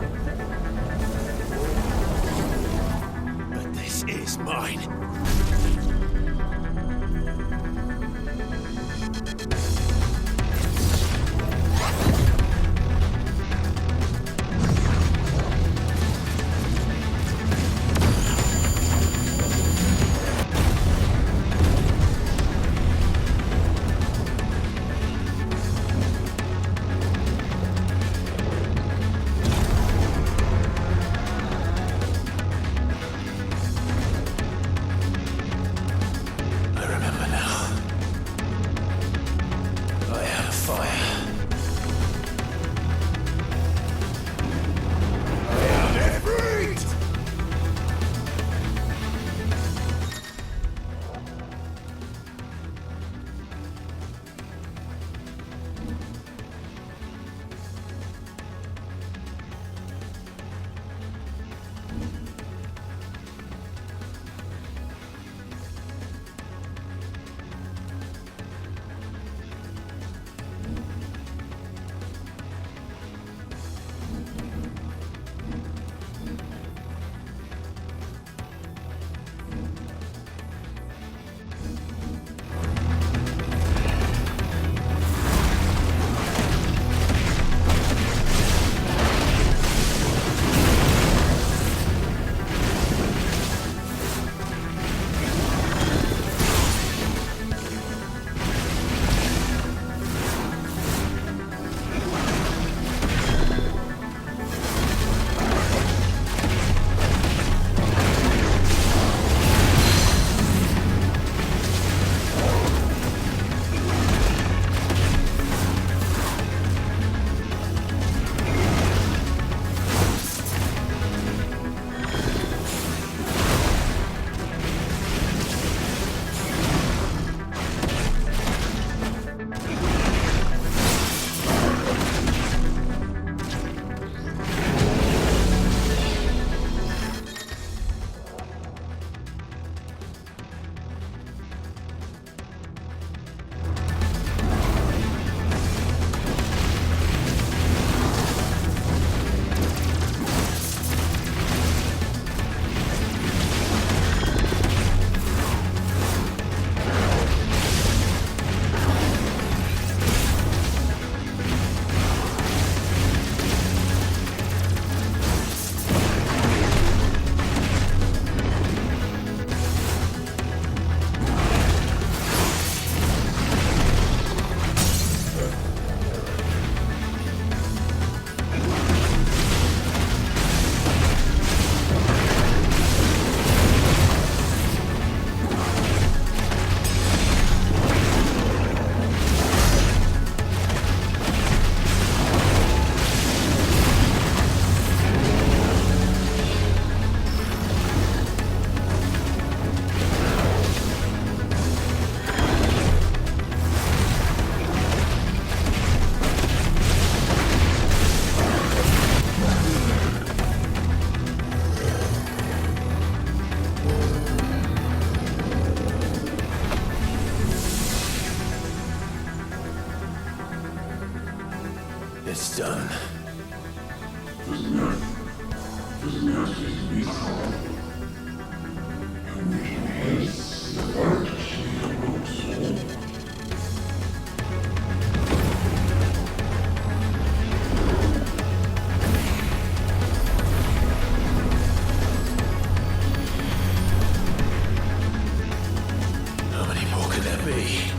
this is mine. It's done. How many more could there be?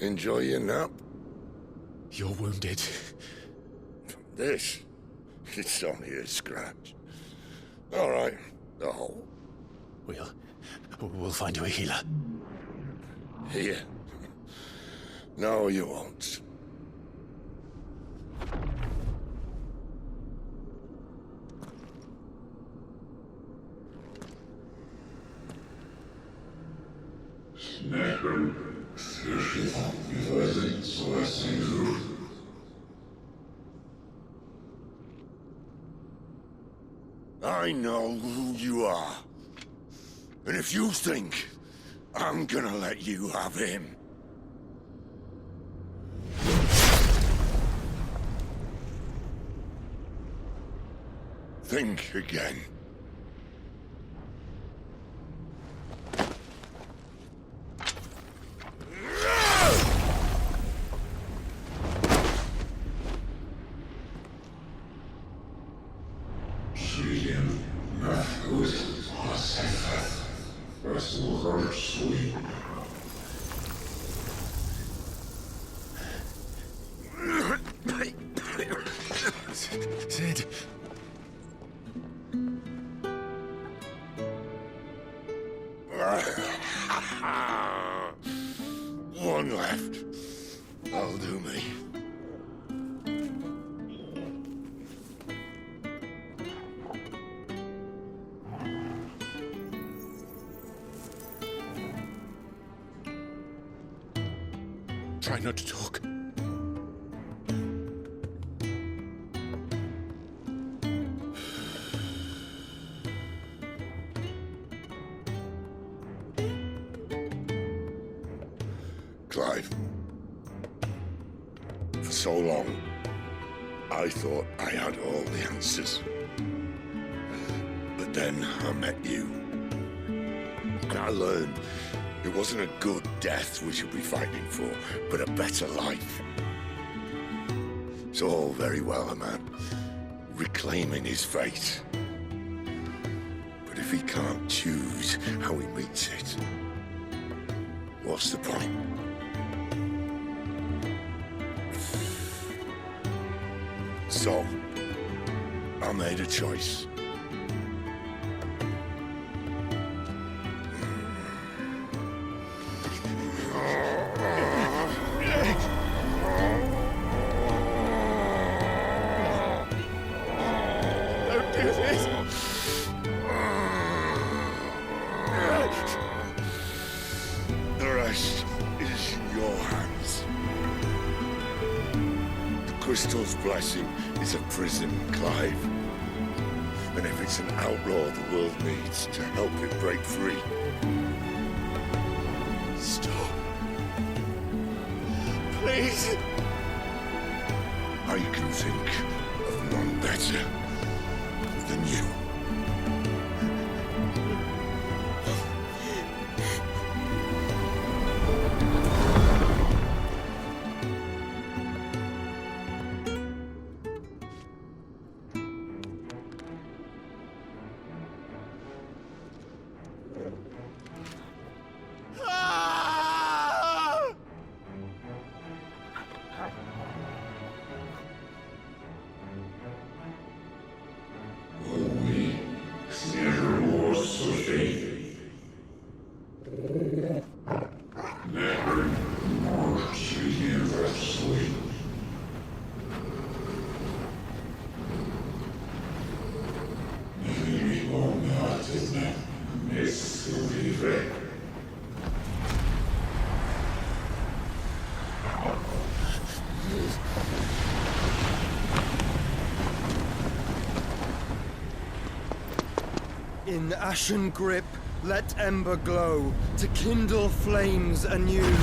Enjoy your nap? You're wounded. This? It's only a scratch. All right, the hole. We'll find you a healer. Here? No, you won't. I know who you are. And if you think I'm gonna let you have him... think again. Sid. One left. That'll do me. Try not to talk. Clive. For so long, I thought I had all the answers. But then I met you. And I learned it wasn't a good death we should be fighting for, but a better life. It's all very well, a man reclaiming his fate. But if he can't choose how he meets it, what's the point? So, I made a choice. Don't do this! The rest is in your hands. The Crystal's blessing is a prison, Clive. And if it's an outlaw the world needs to help it break free... Stop. Please! I can think of none better than you. In ashen grip, let ember glow, to kindle flames anew.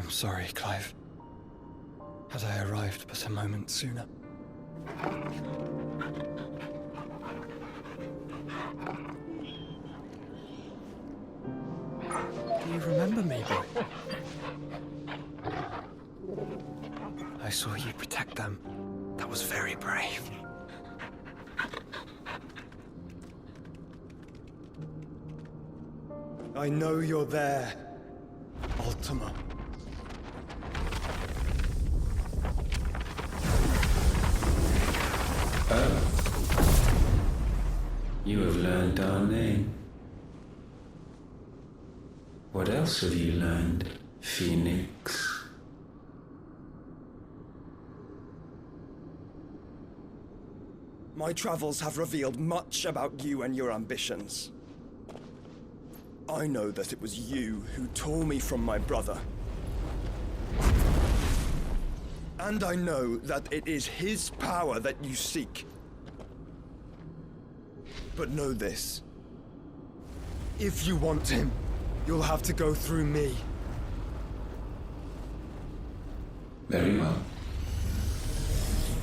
I'm sorry, Clive. Had I arrived but a moment sooner. Do you remember me, boy? I saw you protect them. That was very brave. I know you're there, Ultima. Oh. You have learned our name. What else have you learned, Phoenix? My travels have revealed much about you and your ambitions. I know that it was you who tore me from my brother. And I know that it is his power that you seek. But know this. If you want him, you'll have to go through me. Very well.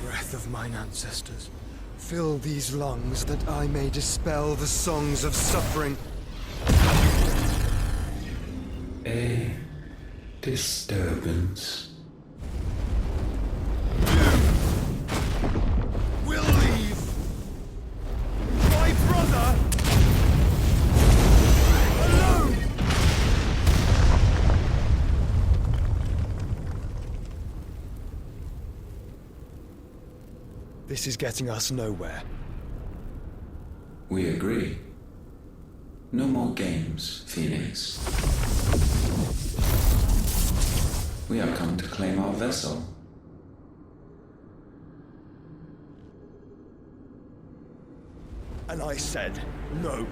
Breath of mine ancestors, fill these lungs that I may dispel the songs of suffering. A disturbance. We'll leave my brother alone. This is getting us nowhere. We agree. No more games, Phoenix. We have come to claim our vessel. And I said no.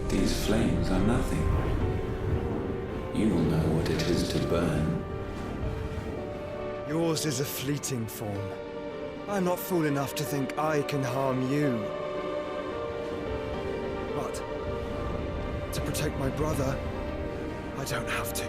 These flames are nothing. You will know what it is to burn. Yours is a fleeting form. I'm not fool enough to think I can harm you. But to protect my brother, I don't have to.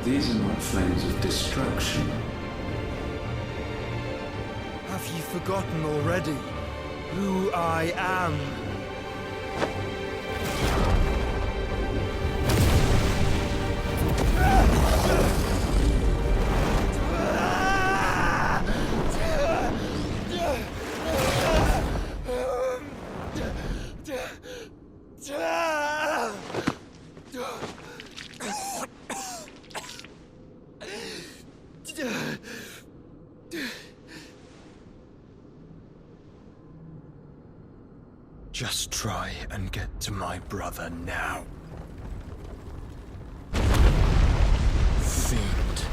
These are not flames of destruction. Have you forgotten already who I am? Just try and get to my brother now. Fiend.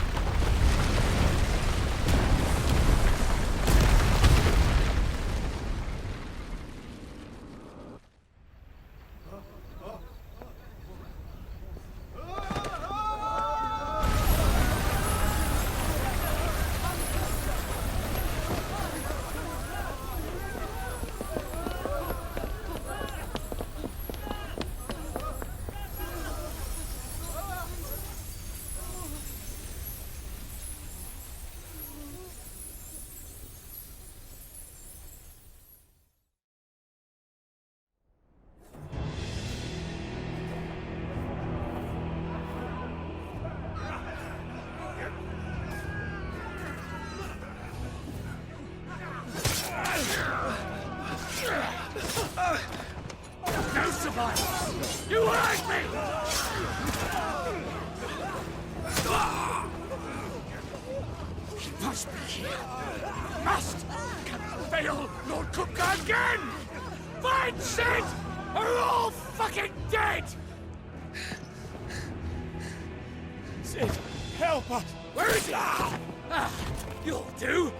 No survivors! You heard me! He must be here. Must! Can fail Lord Kupka again! Find Sid! Or we're all fucking dead! Sid, help us! Where is he? You'll do!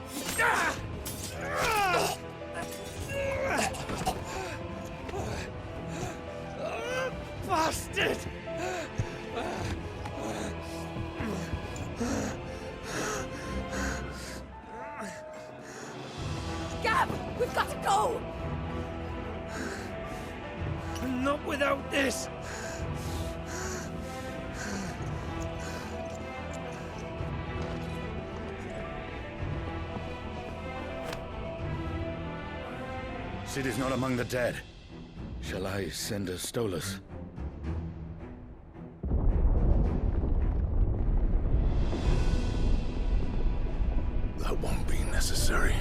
Bastard! Gab, we've got to go! Not without this! Sid is not among the dead. Shall I send a Stolas? That won't be necessary.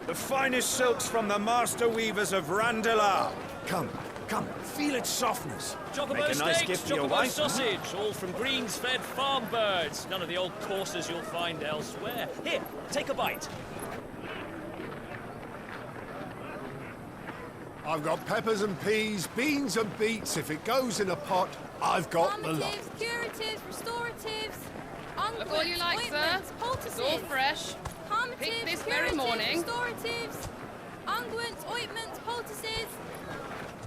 The finest silks from the master weavers of Randalar. Come, feel its softness. Chocobo Make a nice steaks, gift for your chocobo wife. sausage, all from greens-fed farm birds. None of the old courses you'll find elsewhere. Here, take a bite. I've got peppers and peas, beans and beets. If it goes in a pot, I've got the lot. Calmatives, curatives, restoratives, unguents, Look all you like, sir. ointments, poultices. It's all fresh. Calmatives, Picked this curatives, very morning. restoratives, unguents, ointments, poultices.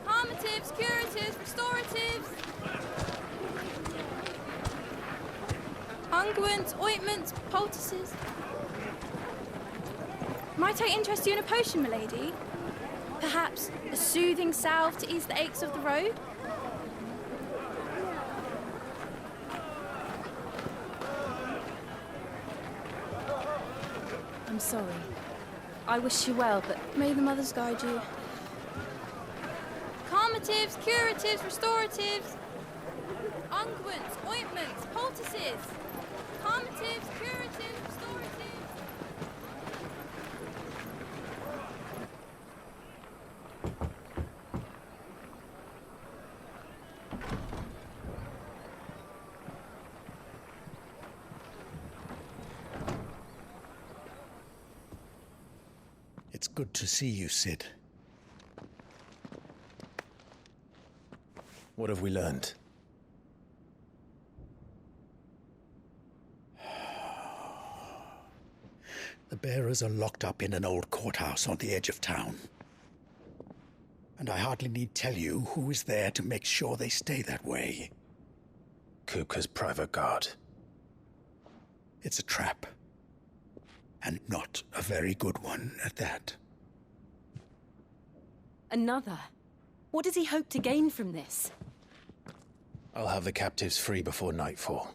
Calmatives, curatives, restoratives. Unguents, ointments, poultices. Might I interest you in a potion, milady? Perhaps a soothing salve to ease the aches of the road? I'm sorry. I wish you well, but may the mothers guide you. Calmatives, curatives, restoratives. Unguents, ointments, poultices. Calmatives, curatives, restoratives. It's good to see you, Sid. What have we learned? The bearers are locked up in an old courthouse on the edge of town. And I hardly need tell you who is there to make sure they stay that way. Kupka's private guard. It's a trap. And not a very good one at that. Another? What does he hope to gain from this? I'll have the captives free before nightfall.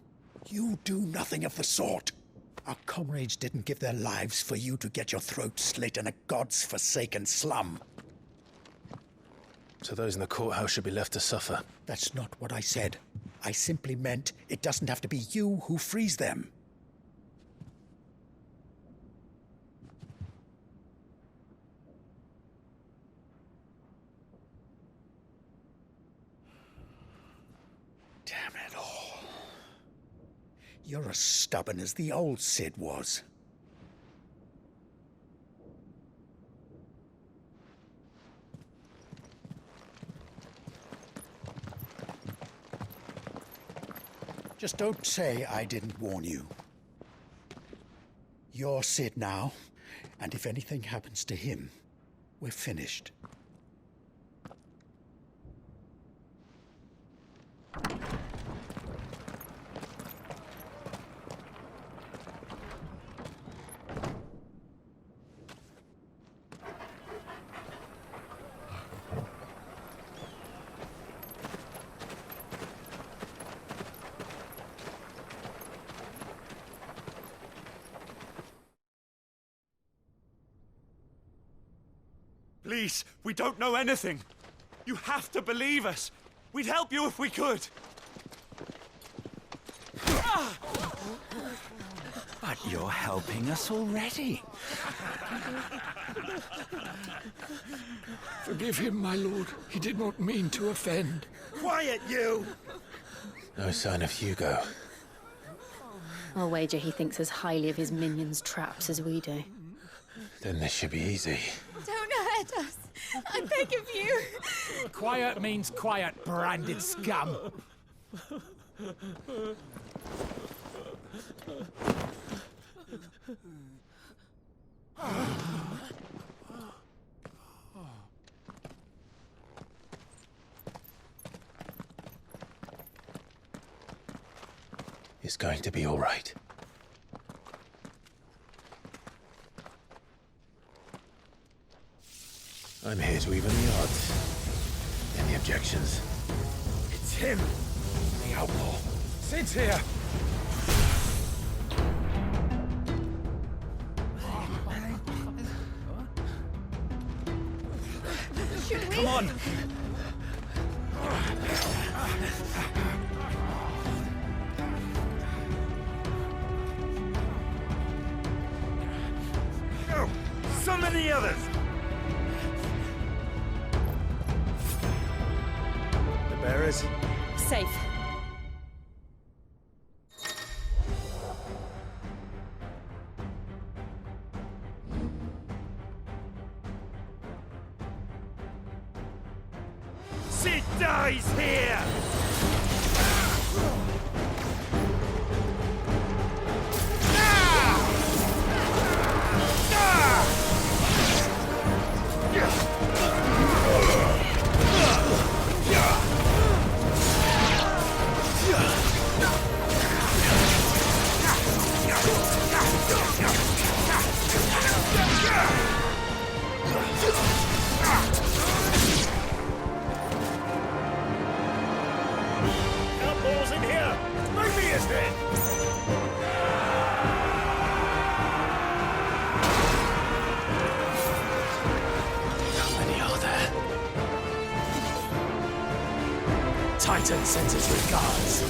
You do nothing of the sort. Our comrades didn't give their lives for you to get your throat slit in a god's-forsaken slum. So those in the courthouse should be left to suffer. That's not what I said. I simply meant it doesn't have to be you who frees them. Damn it all. You're as stubborn as the old Sid was. Just don't say I didn't warn you. You're Sid now, And if anything happens to him, we're finished. Please, we don't know anything. You have to believe us. We'd help you if we could. But you're helping us already. Forgive him, my lord. He did not mean to offend. Quiet, you! No sign of Hugo. I'll wager he thinks as highly of his minions' traps as we do. Then this should be easy. Don't hurt us. I beg of you. Quiet means quiet, branded scum. It's going to be all right. I'm here to even the odds. Any objections? It's him, the outlaw. Sid's here. Come on! Oh, so many others! The bearers? Safe. Sid dies here! Outlaws in here! Maybe his head! How many are there? Titan sends his regards.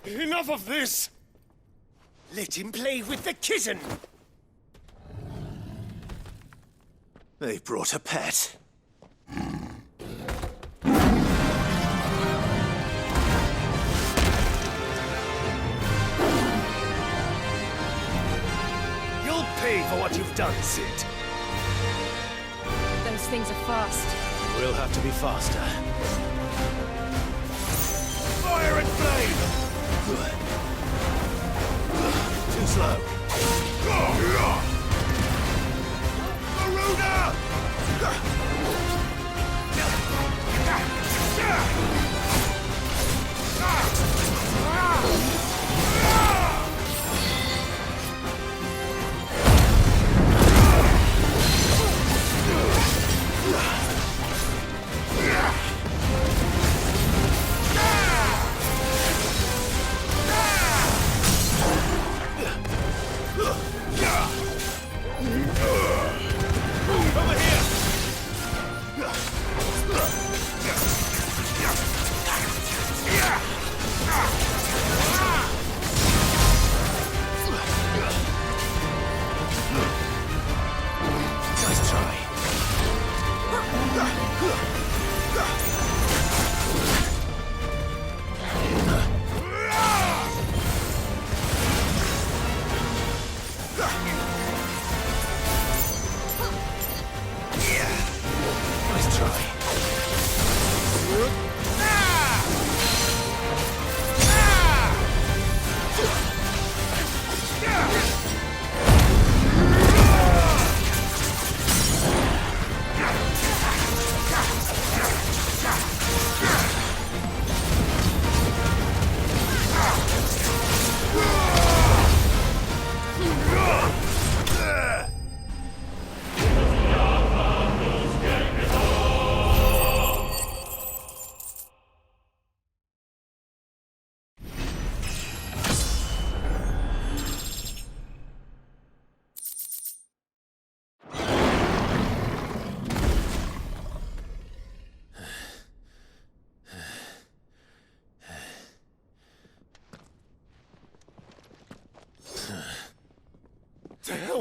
Enough of this! Let him play with the kitten! They've brought a pet. You'll pay for what you've done, Sid. Those things are fast. We'll have to be faster. Fire and flame! Too slow. Maruna!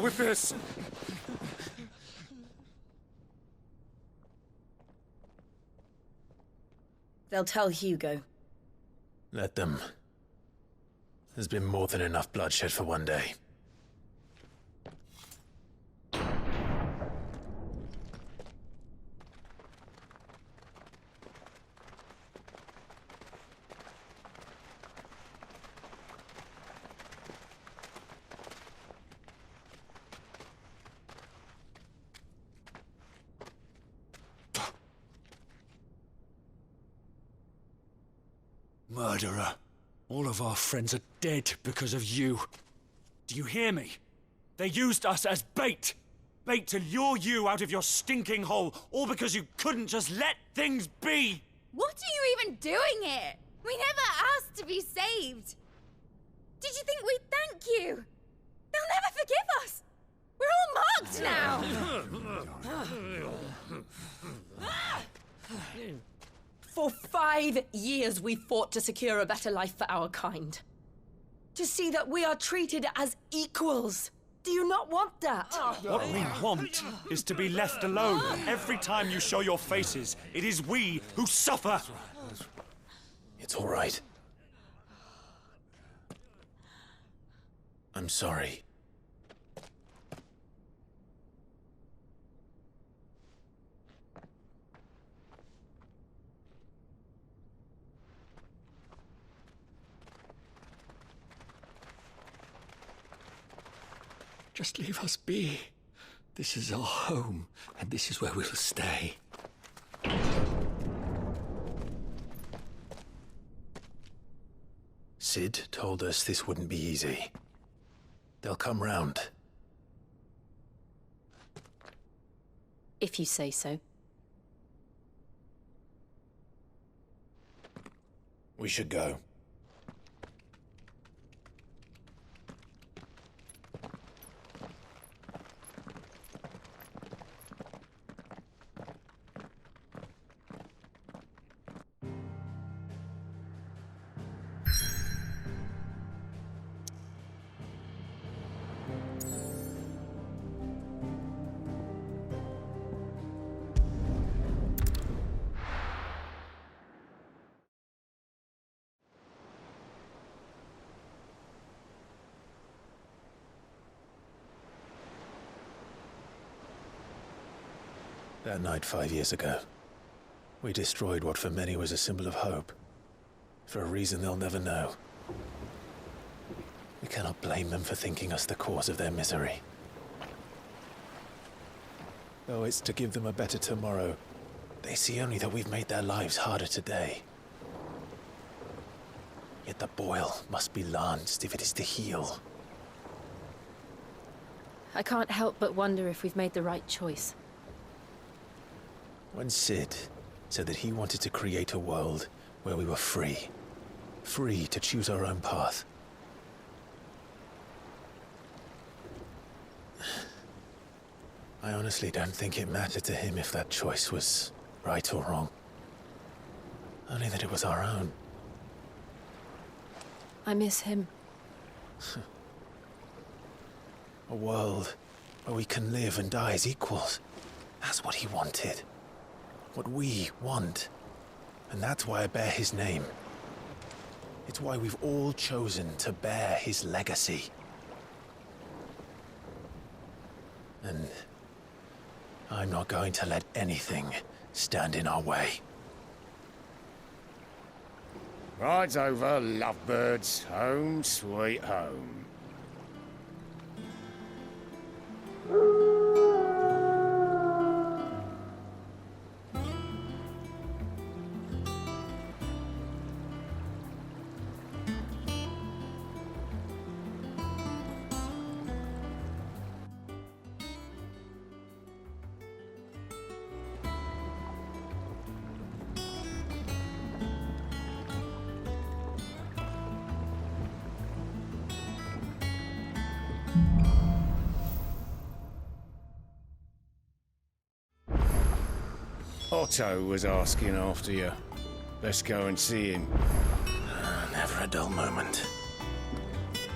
with this! They'll tell Hugo. Let them. There's been more than enough bloodshed for one day. Murderer. All of our friends are dead because of you. Do you hear me? They used us as bait. Bait to lure you out of your stinking hole, all because you couldn't just let things be. What are you even doing here? We never asked to be saved. Did you think we'd thank you? They'll never forgive us. We're all marked now. For 5 years we fought to secure a better life for our kind. To see that we are treated as equals. Do you not want that? What we want is to be left alone. Every time you show your faces, it is we who suffer. It's all right. I'm sorry. Just leave us be. This is our home, and this is where we'll stay. Sid told us this wouldn't be easy. They'll come round. If you say so. We should go. That night 5 years ago, we destroyed what for many was a symbol of hope. For a reason they'll never know. We cannot blame them for thinking us the cause of their misery. Though it's to give them a better tomorrow, they see only that we've made their lives harder today. Yet the boil must be lanced if it is to heal. I can't help but wonder if we've made the right choice. When Sid said that he wanted to create a world where we were free. Free to choose our own path. I honestly don't think it mattered to him if that choice was right or wrong. Only that it was our own. I miss him. A world where we can live and die as equals. That's what he wanted. What we want. And that's why I bear his name. It's why we've all chosen to bear his legacy. And I'm not going to let anything stand in our way. Rides over, lovebirds. Home, sweet home. Otto was asking after you. Let's go and see him. Never a dull moment.